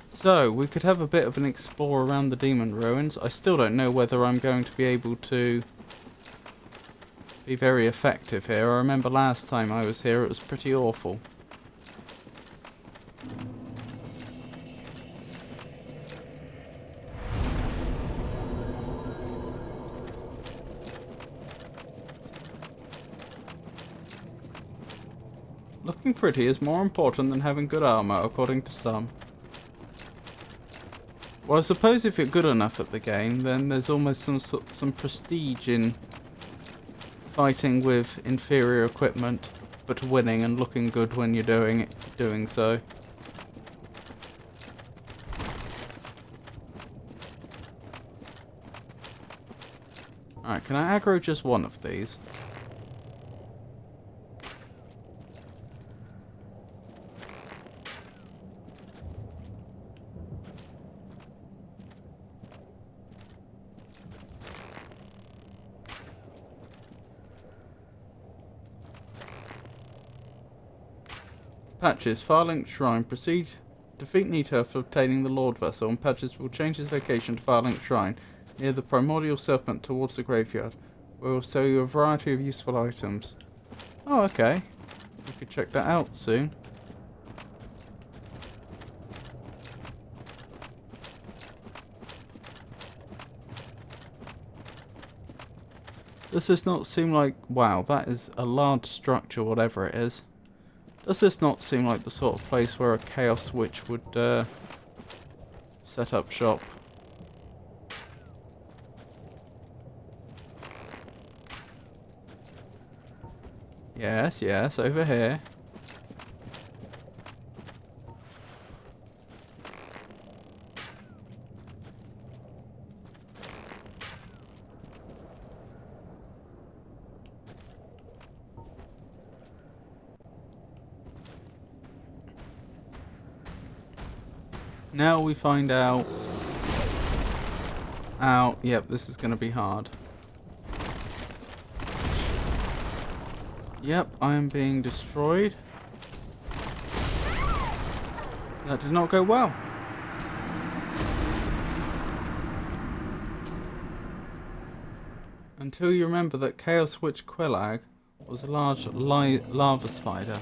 So, we could have a bit of an explore around the demon ruins. I still don't know whether I'm going to be able to be very effective here. I remember last time I was here it was pretty awful. Looking pretty is more important than having good armor, according to some. Well, I suppose if you're good enough at the game, then there's almost some prestige in fighting with inferior equipment, but winning and looking good when you're doing so. Alright, can I aggro just one of these? Patches, Farlink Shrine. Proceed. Defeat Nito for obtaining the Lord Vessel, and Patches will change his location to Farlink Shrine, near the Primordial Serpent towards the graveyard, where we'll sell you a variety of useful items. Oh, okay. We could check that out soon. Does this not seem like... Wow, that is a large structure, whatever it is. Does this not seem like the sort of place where a Chaos Witch would set up shop? Yes, yes, over here. Now we find out... Yep, this is going to be hard. Yep, I am being destroyed. That did not go well. Until you remember that Chaos Witch Quillag was a large lava spider.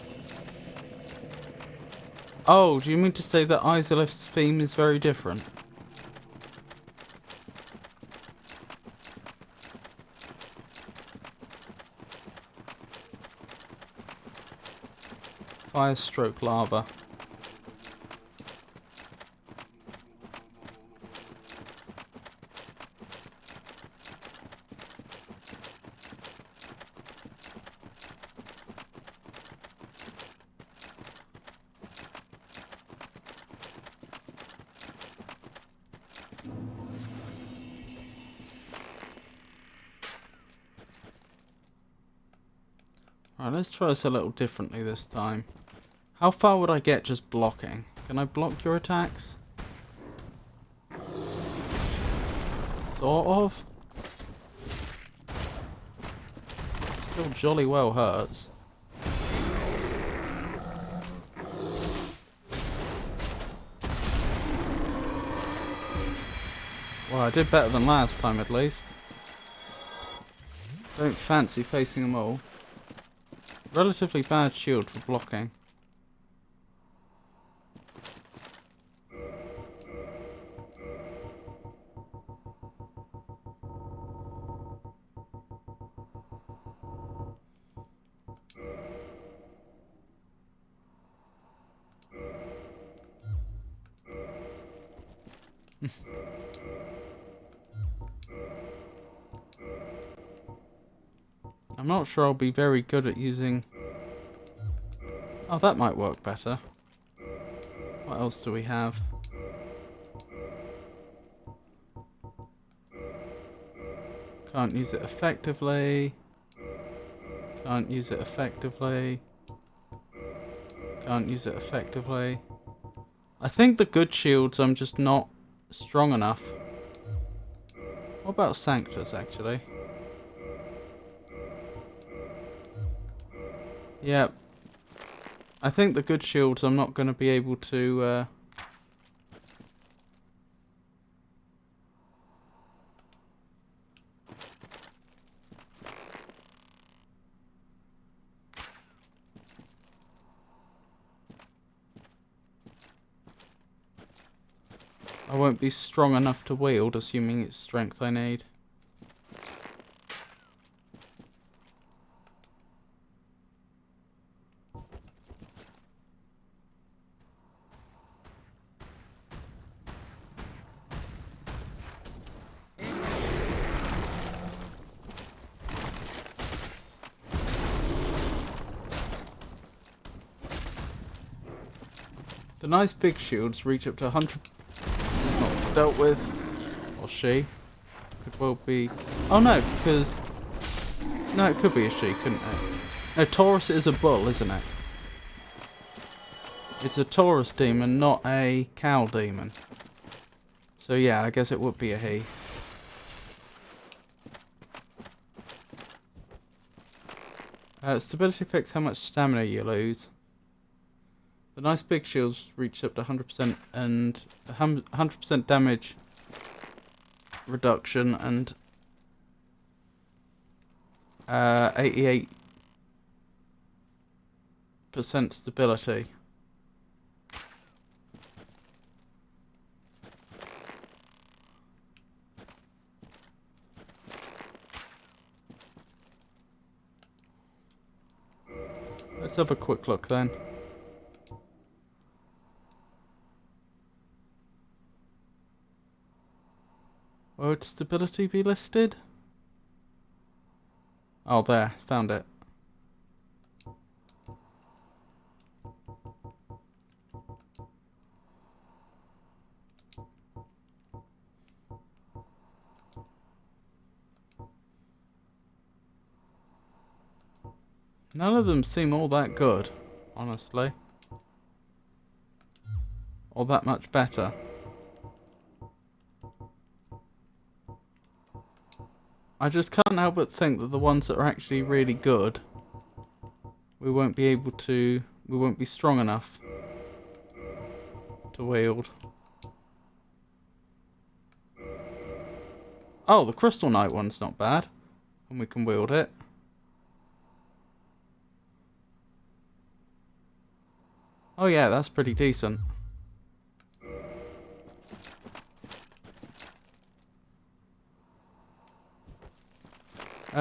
Oh, do you mean to say that Izalith's theme is very different? Fire stroke lava. Alright, let's try this a little differently this time. How far would I get just blocking? Can I block your attacks? Sort of. Still jolly well hurts. Well, I did better than last time at least. Don't fancy facing them all. Relatively bad shield for blocking. I'm not sure I'll be very good at using... Oh, that might work better. What else do we have? Can't use it effectively. Can't use it effectively. Can't use it effectively. I think the good shields I'm just not strong enough. What about Sanctus, actually? Yeah. I think the good shields I'm not going to be able to... I won't be strong enough to wield, assuming it's strength I need. The nice big shields reach up to 100. It's not dealt with. Or she. Could well be. Oh no, because. No, it could be a she, couldn't it? No, Taurus is a bull, isn't it? It's a Taurus demon, not a cow demon. So yeah, I guess it would be a he. Stability affects how much stamina you lose. The nice big shields reach up to 100% and 100% damage reduction and 88% stability. Let's have a quick look then. Where would stability be listed? Oh, there. Found it. None of them seem all that good, honestly. Or that much better. I just can't help but think that the ones that are actually really good, we won't be strong enough to wield. Oh, the Crystal Knight one's not bad, and we can wield it. Oh yeah, that's pretty decent.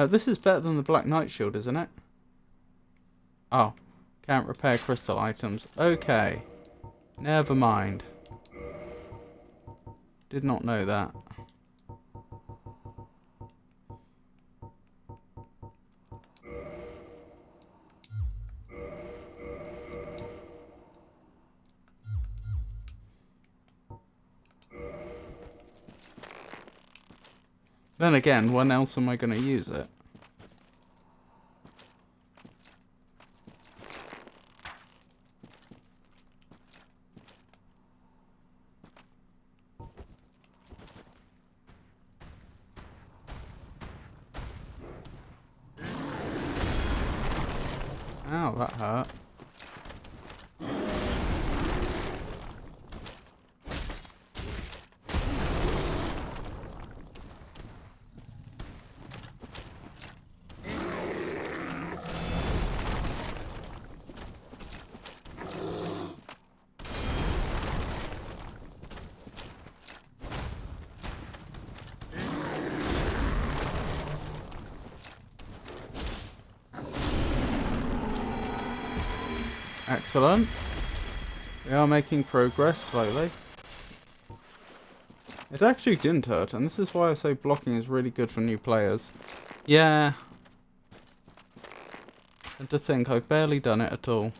This is better than the Black Knight shield, isn't it? Oh, can't repair crystal items. Okay, never mind. Did not know that. Then again, when else am I going to use it? Ow, that hurt. Excellent. We are making progress slowly. It actually didn't hurt, and this is why I say blocking is really good for new players. Yeah. And to think, I've barely done it at all.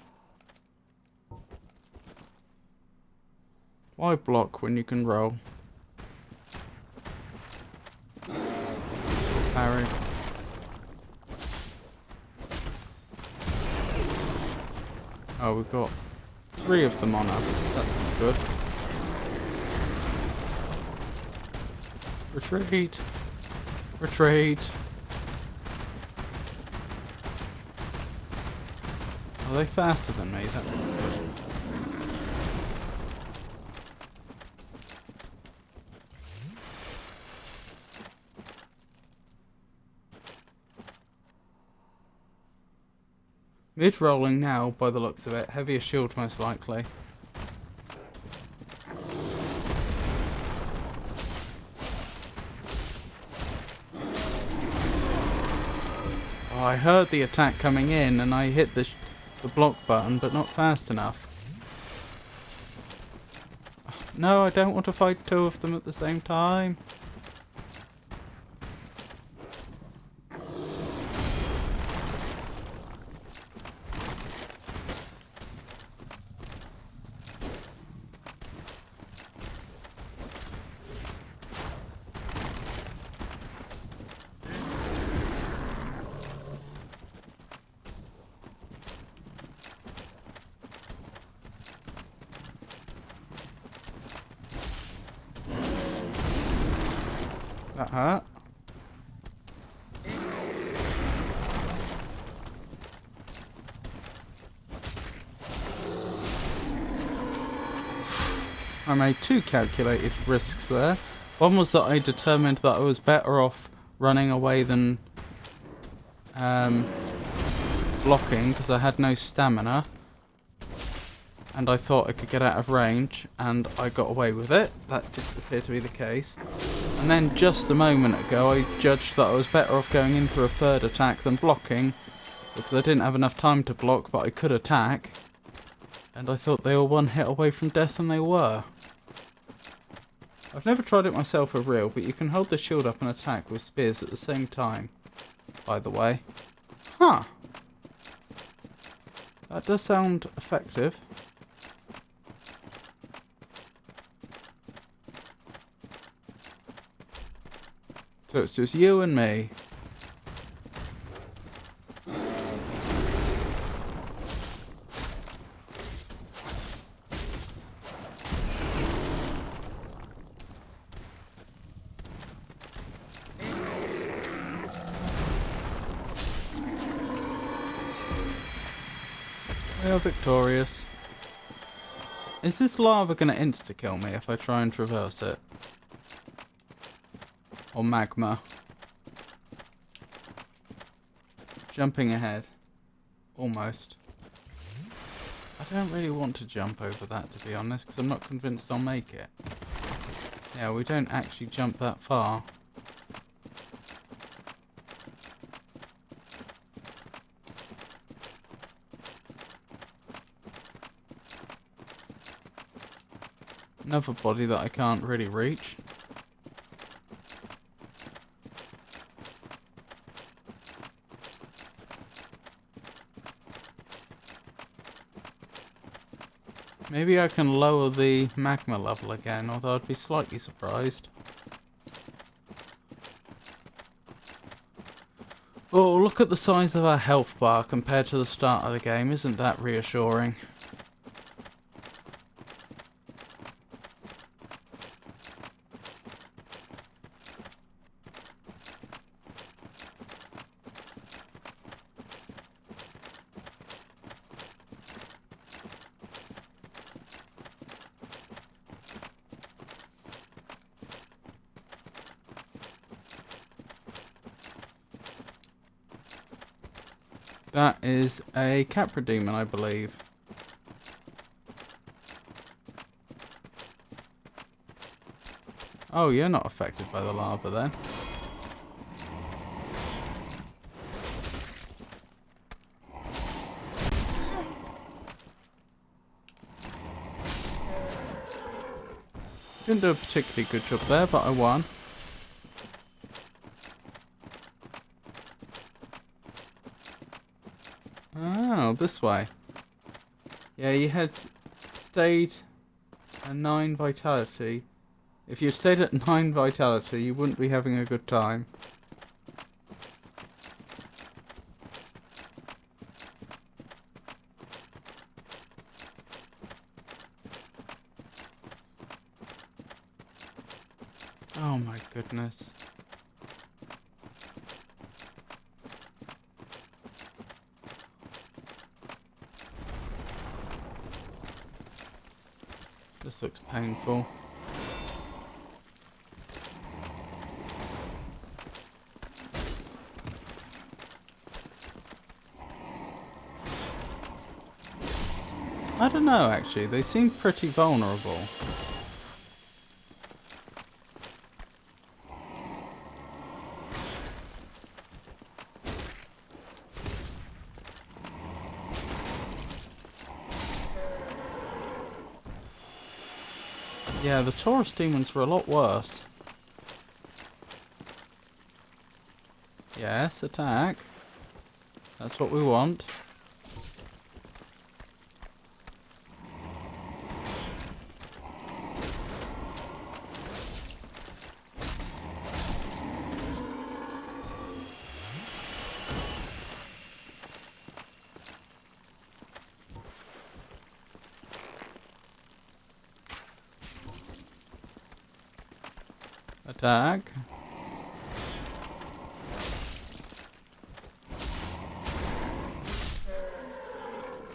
Why block when you can roll? Parry. Oh, we've got 3 of them on us. That's not good. Retreat. Retreat. Are they faster than me? That's not good. Mid-rolling now, by the looks of it. Heavier shield, most likely. Oh, I heard the attack coming in, and I hit the block button, but not fast enough. No, I don't want to fight two of them at the same time. That hurt. I made two calculated risks there. One was that I determined that I was better off running away than blocking because I had no stamina. And I thought I could get out of range, and I got away with it. That did appear to be the case. And then just a moment ago I judged that I was better off going in for a third attack than blocking, because I didn't have enough time to block, but I could attack. And I thought they were one hit away from death, and they were. I've never tried it myself for real, but you can hold the shield up and attack with spears at the same time, by the way. Huh. That does sound effective. So it's just you and me. We are victorious. Is this lava going to insta-kill me if I try and traverse it? Or magma? Jumping ahead. Almost. I don't really want to jump over that, to be honest, because I'm not convinced I'll make it. Yeah, we don't actually jump that far. Another body that I can't really reach. Maybe I can lower the magma level again, although I'd be slightly surprised. Oh, look at the size of our health bar compared to the start of the game. Isn't that reassuring? That is a Capra demon, I believe. Oh, you're not affected by the lava then. Didn't do a particularly good job there, but I won. Oh, this way. Yeah, you had stayed at 9 vitality. If you stayed at 9 vitality, you wouldn't be having a good time. Oh my goodness. This looks painful. I don't know actually, they seem pretty vulnerable. Yeah, the Taurus demons were a lot worse. Yes, attack. That's what we want. Attack.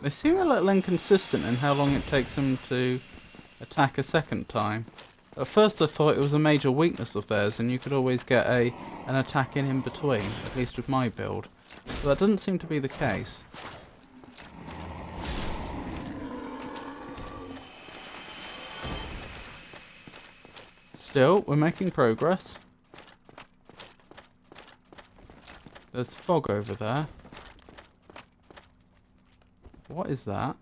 They seem a little inconsistent in how long it takes them to attack a second time. At first I thought it was a major weakness of theirs and you could always get an attack in between, at least with my build. But that doesn't seem to be the case. Still, we're making progress. There's fog over there. What is that?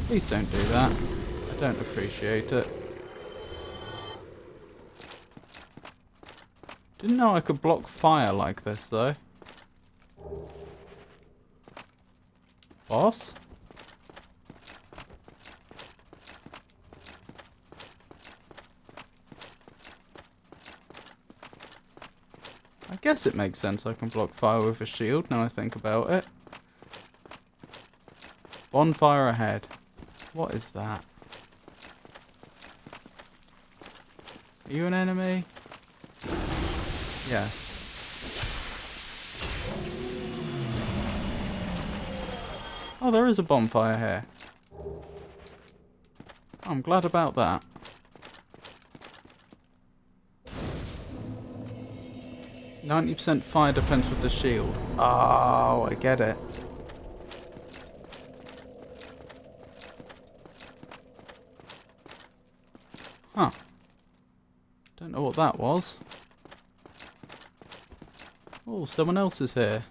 Please don't do that. I don't appreciate it. Didn't know I could block fire like this though. Boss? I guess it makes sense I can block fire with a shield now I think about it. Bonfire ahead. What is that? Are you an enemy? Yes. Oh, there is a bonfire here. I'm glad about that. %, fire defense with the shield. Oh, I get it. Huh. Don't know what that was. Oh, someone else is here.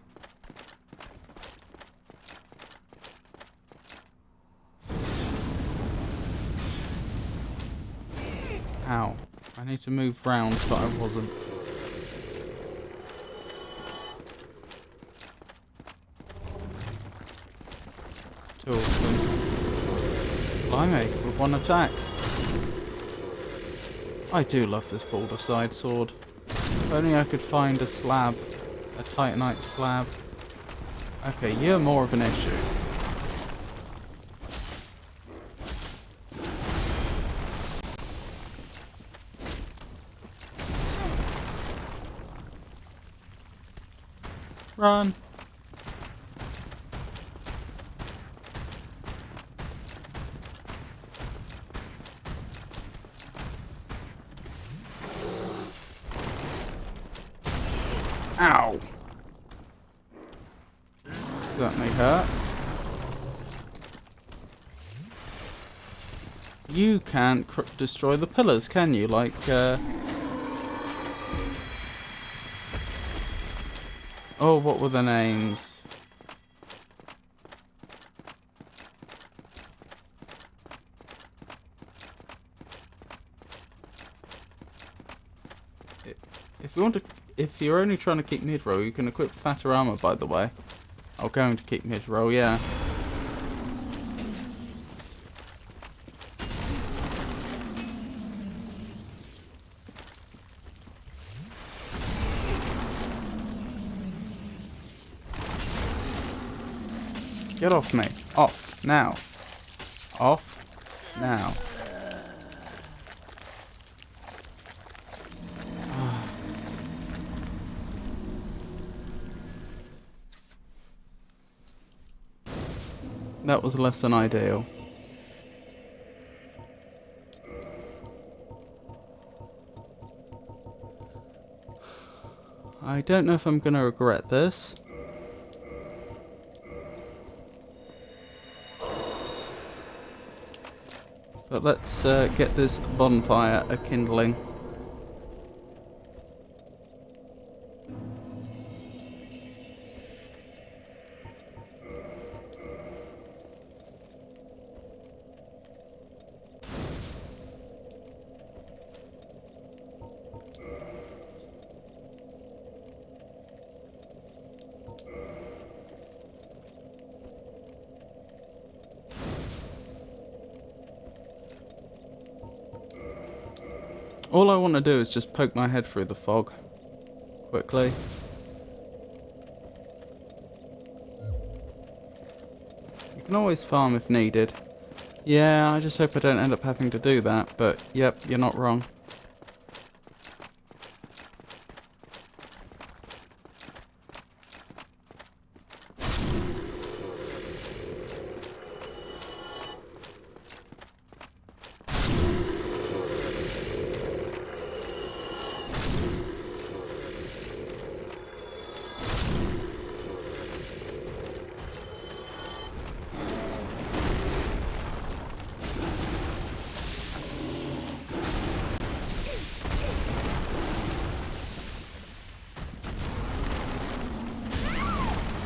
Ow. I need to move round, but I wasn't. Two of them. Blimey, with one attack. I do love this boulder side sword. If only I could find a slab. A titanite slab. Okay, you're more of an issue. Run! Ow! Certainly hurt. You can't destroy the pillars, can you? Like, oh, what were the names? If you want to, if you're only trying to keep mid-roll, you can equip fatter armor, by the way. I'm going to keep mid-roll, yeah. Get off me. Off. Now. Off. Now. That was less than ideal. I don't know if I'm going to regret this. But let's get this bonfire a-kindling. All I want to do is just poke my head through the fog quickly. You can always farm if needed. Yeah, I just hope I don't end up having to do that, but yep, you're not wrong.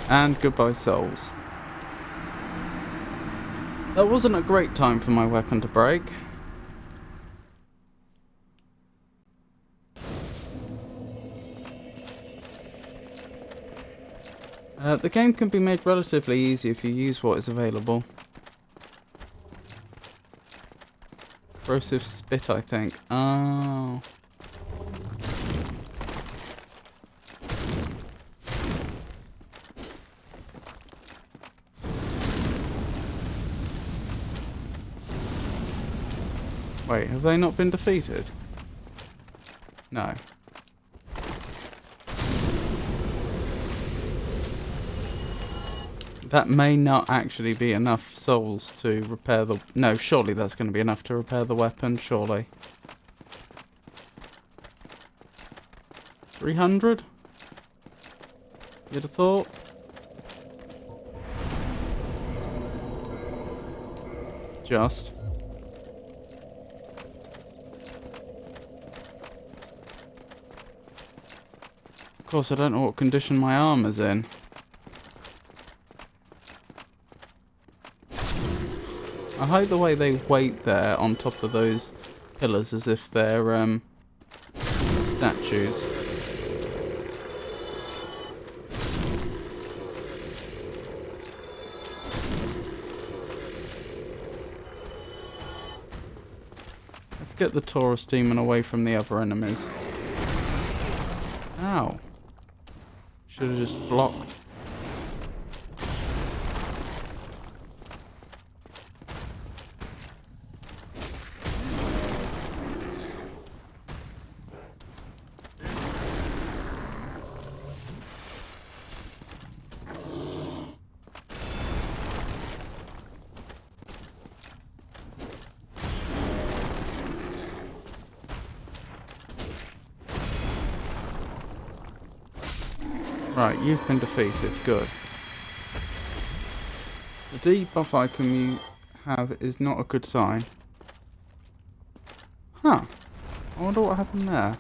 And goodbye souls. That wasn't a great time for my weapon to break. The game can be made relatively easy if you use what is available. Corrosive spit, I think. Oh. Wait, have they not been defeated? No. That may not actually be enough souls to repair the... No, surely that's going to be enough to repair the weapon, surely. 300? You'd have thought? Just. Of course, I don't know what condition my armor's in. I hate the way they wait there on top of those pillars as if they're statues. Let's get the Taurus demon away from the other enemies. Ow. Should have just blocked. Right, you've been defeated. Good. The debuff icon you have is not a good sign. Huh. I wonder what happened there.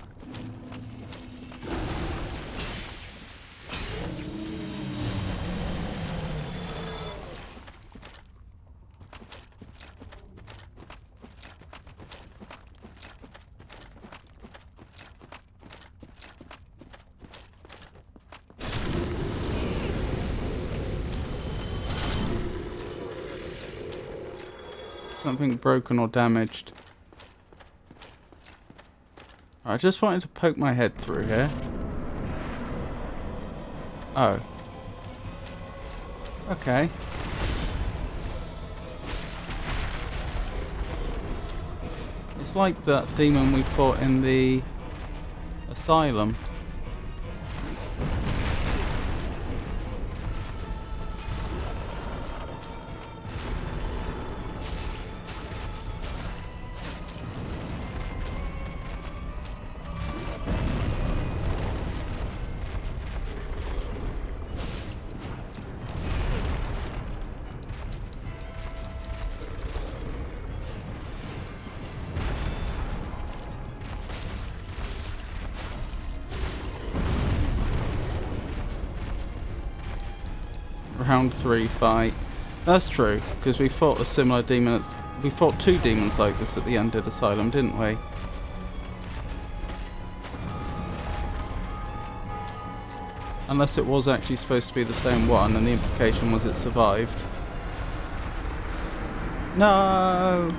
Something broken or damaged. I just wanted to poke my head through here. Oh. Okay. It's like that demon we fought in the asylum. round 3 fight. That's true, because we fought a similar demon. We fought 2 demons like this at the Undead Asylum, didn't we? Unless it was actually supposed to be the same one, and the implication was it survived. No!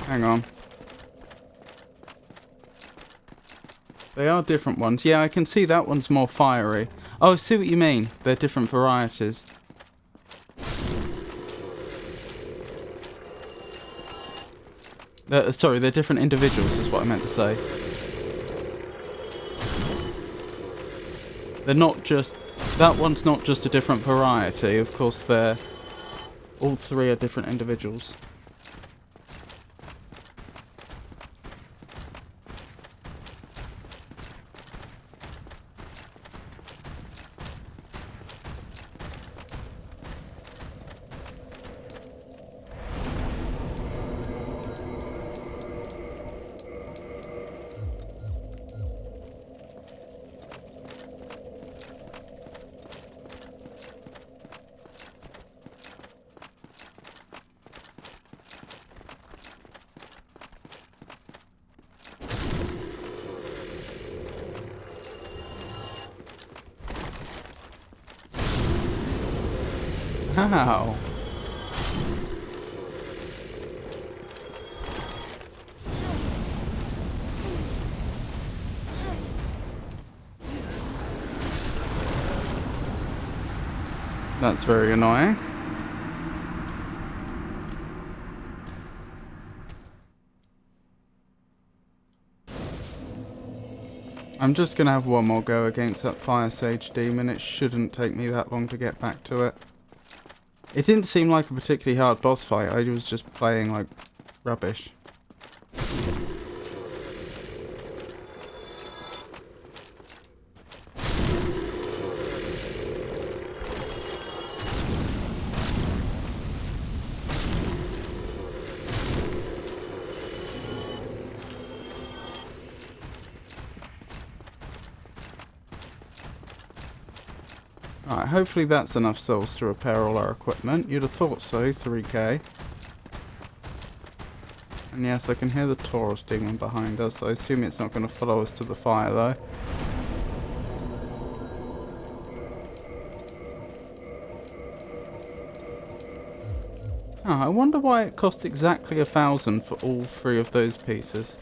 Hang on. They are different ones. Yeah, I can see that one's more fiery. Oh, I see what you mean. They're different varieties. Sorry, they're different individuals is what I meant to say. They're not just... That one's not just a different variety. Of course, they're... All 3 are different individuals. How? That's very annoying. I'm just gonna have one more go against that Fire Sage demon. It shouldn't take me that long to get back to it. It didn't seem like a particularly hard boss fight. I was just playing like rubbish. Alright, hopefully that's enough souls to repair all our equipment. You'd have thought so, 3k. And yes, I can hear the Taurus demon behind us. I assume it's not going to follow us to the fire though. Oh, I wonder why it cost exactly 1,000 for all 3 of those pieces.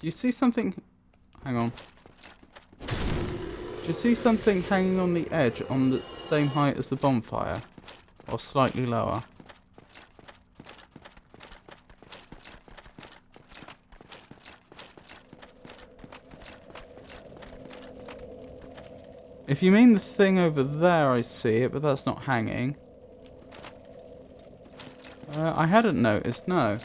Do you see something? Hang on. Do you see something hanging on the edge on the same height as the bonfire? Or slightly lower? If you mean the thing over there, I see it, but that's not hanging. I hadn't noticed, no.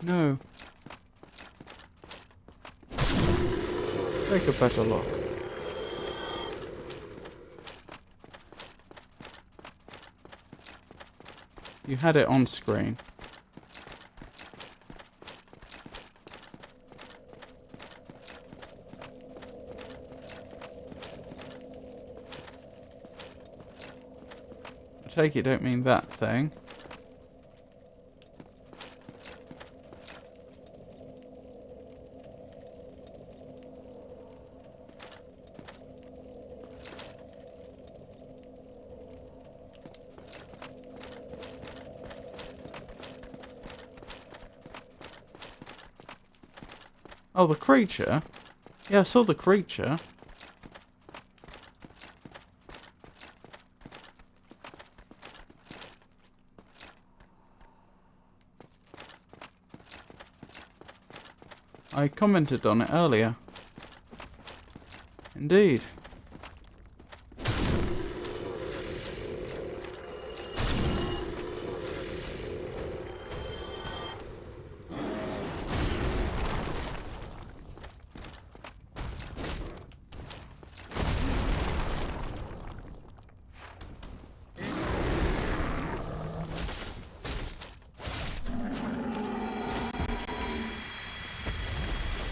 No. Take a better look. You had it on screen. I take it you don't mean that thing. Oh, the creature? Yeah, I saw the creature. I commented on it earlier.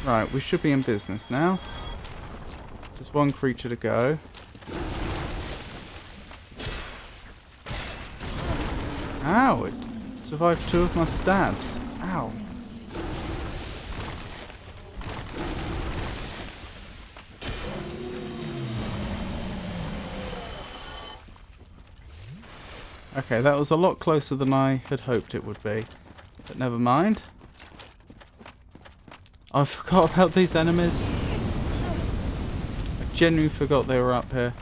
Right, we should be in business now. Just one creature to go. Ow, it survived 2 of my stabs. Ow. Okay, that was a lot closer than I had hoped it would be. But never mind. I forgot about these enemies. I genuinely forgot they were up here.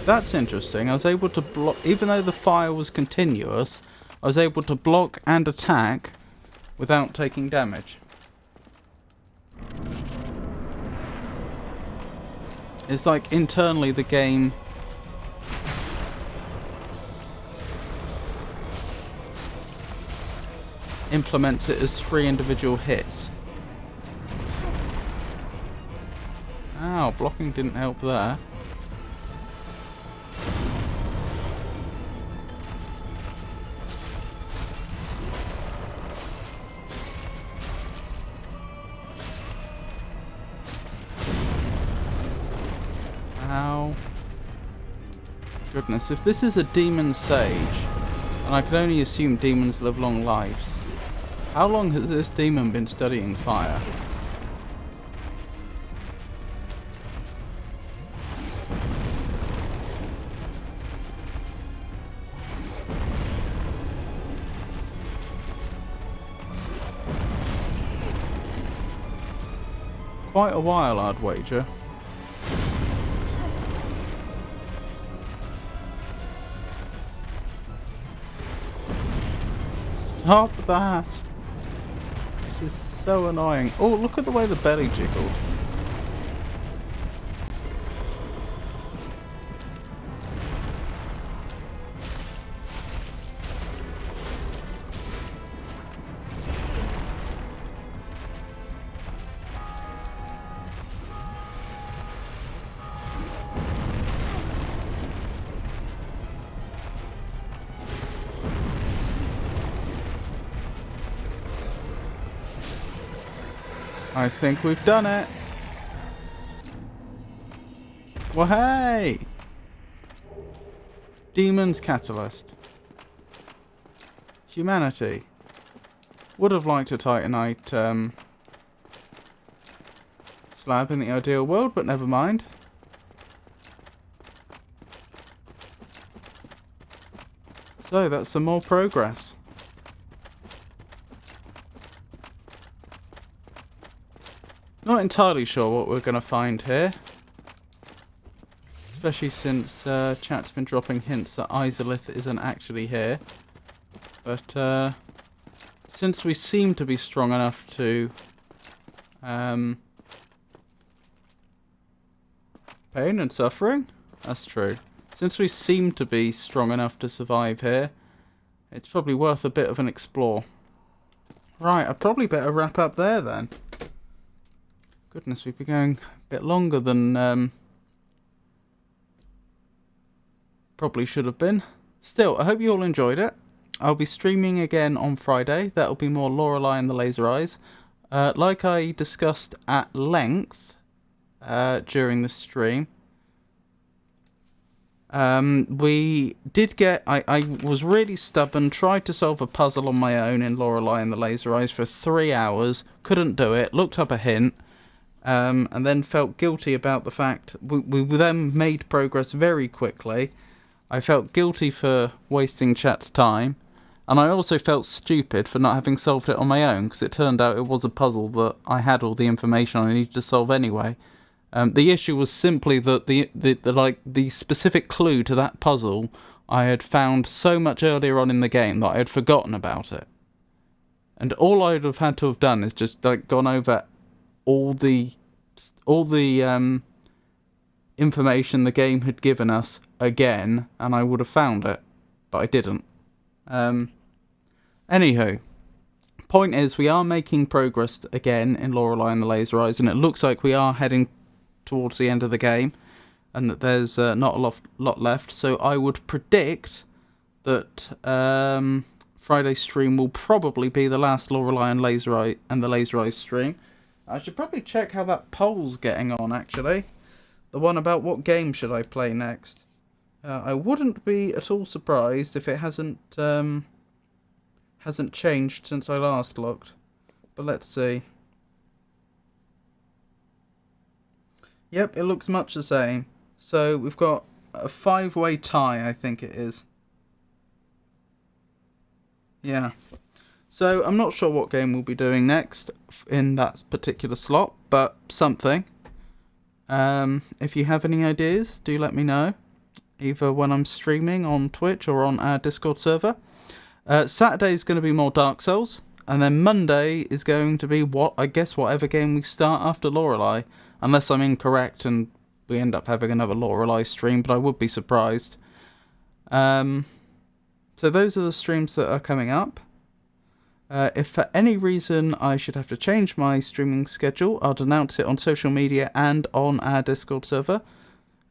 That's interesting. I was able to block, even though the fire was continuous, I was able to block and attack without taking damage. It's like internally the game implements it as 3 individual hits. Ow, blocking didn't help there. Ow. Goodness, if this is a demon sage, and I can only assume demons live long lives, how long has this demon been studying fire? Quite a while, I'd wager. Stop that! This is so annoying. Oh, look at the way the belly jiggled. I think we've done it. Well, hey! Demon's Catalyst. Humanity. Would have liked a Titanite slab in the ideal world, but never mind. So, that's some more progress. Not entirely sure what we're going to find here. Especially since chat's been dropping hints that Izalith isn't actually here. But since we seem to be strong enough to pain and suffering? That's true. Since we seem to be strong enough to survive here, it's probably worth a bit of an explore. Right, I'd probably better wrap up there then. Goodness, we've been going a bit longer than probably should have been. Still, I hope you all enjoyed it. I'll be streaming again on Friday. That'll be more Lorelei and the Laser Eyes. Like I discussed at length during the stream, we did get... I was really stubborn, tried to solve a puzzle on my own in Lorelei and the Laser Eyes for 3 hours. Couldn't do it. Looked up a hint. And then felt guilty about the fact we then made progress very quickly. I felt guilty for wasting chat's time, and I also felt stupid for not having solved it on my own, because it turned out it was a puzzle that I had all the information I needed to solve anyway. The issue was simply that the specific clue to that puzzle I had found so much earlier on in the game that I had forgotten about it, and all I'd have had to have done is just gone over all the information the game had given us again, and I would have found it, but I didn't. Anywho, point is, we are making progress again in Lorelei and the Laser Eyes, and it looks like we are heading towards the end of the game, and that there's not a lot left. So I would predict that Friday stream will probably be the last Lorelei and the Laser Eyes stream. I should probably check how that poll's getting on, actually. The one about what game should I play next. I wouldn't be at all surprised if it hasn't changed since I last looked. But let's see. Yep, it looks much the same. So we've got a 5-way tie, I think it is. Yeah. So I'm not sure what game we'll be doing next in that particular slot, but something. If you have any ideas, do let me know. Either when I'm streaming on Twitch or on our Discord server. Saturday is going to be more Dark Souls. And then Monday is going to be whatever game we start after Lorelei. Unless I'm incorrect and we end up having another Lorelei stream, but I would be surprised. So those are the streams that are coming up. If for any reason I should have to change my streaming schedule, I'll announce it on social media and on our Discord server.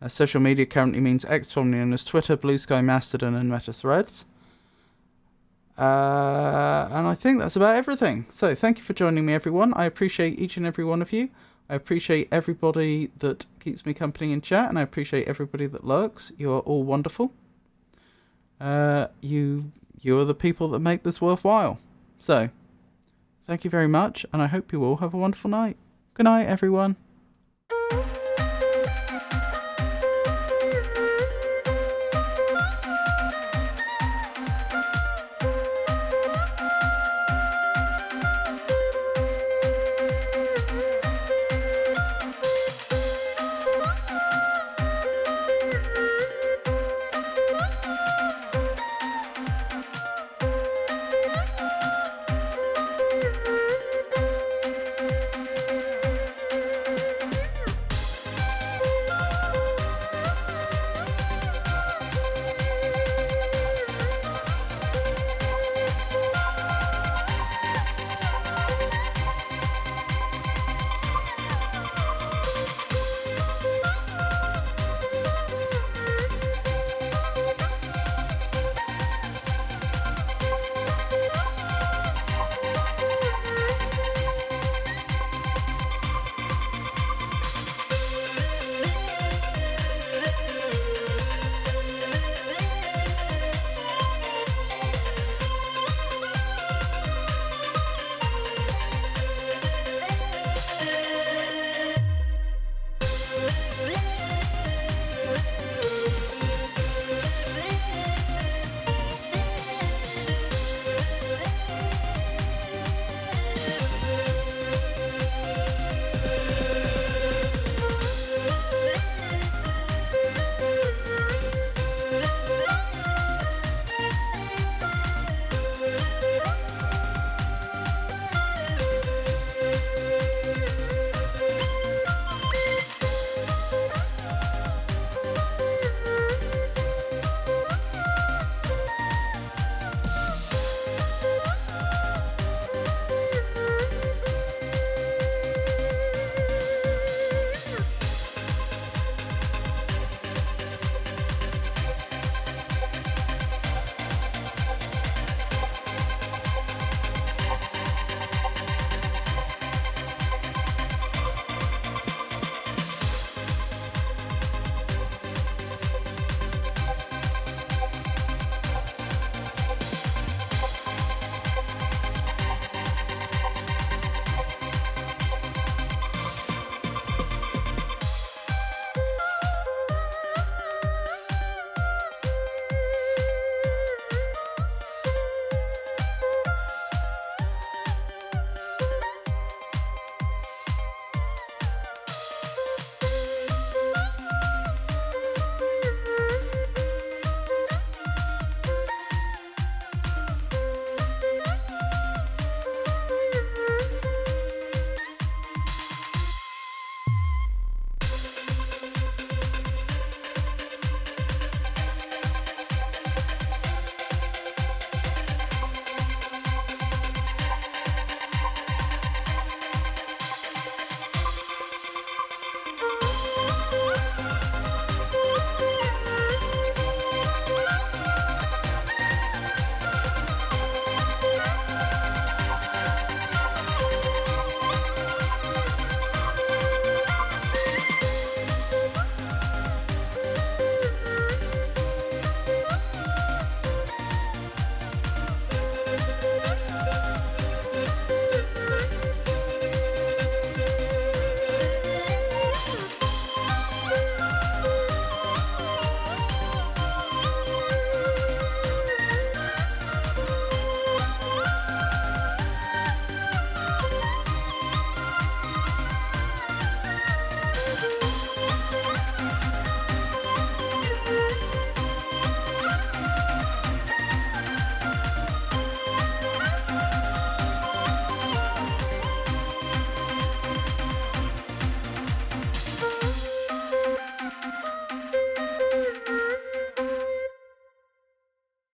Social media currently means X, formerly known as Twitter, Blue Sky, Mastodon, and Meta Threads. And I think that's about everything. So thank you for joining me, everyone. I appreciate each and every one of you. I appreciate everybody that keeps me company in chat, and I appreciate everybody that lurks. You are all wonderful. You are the people that make this worthwhile. So, thank you very much, and I hope you all have a wonderful night. Good night, everyone.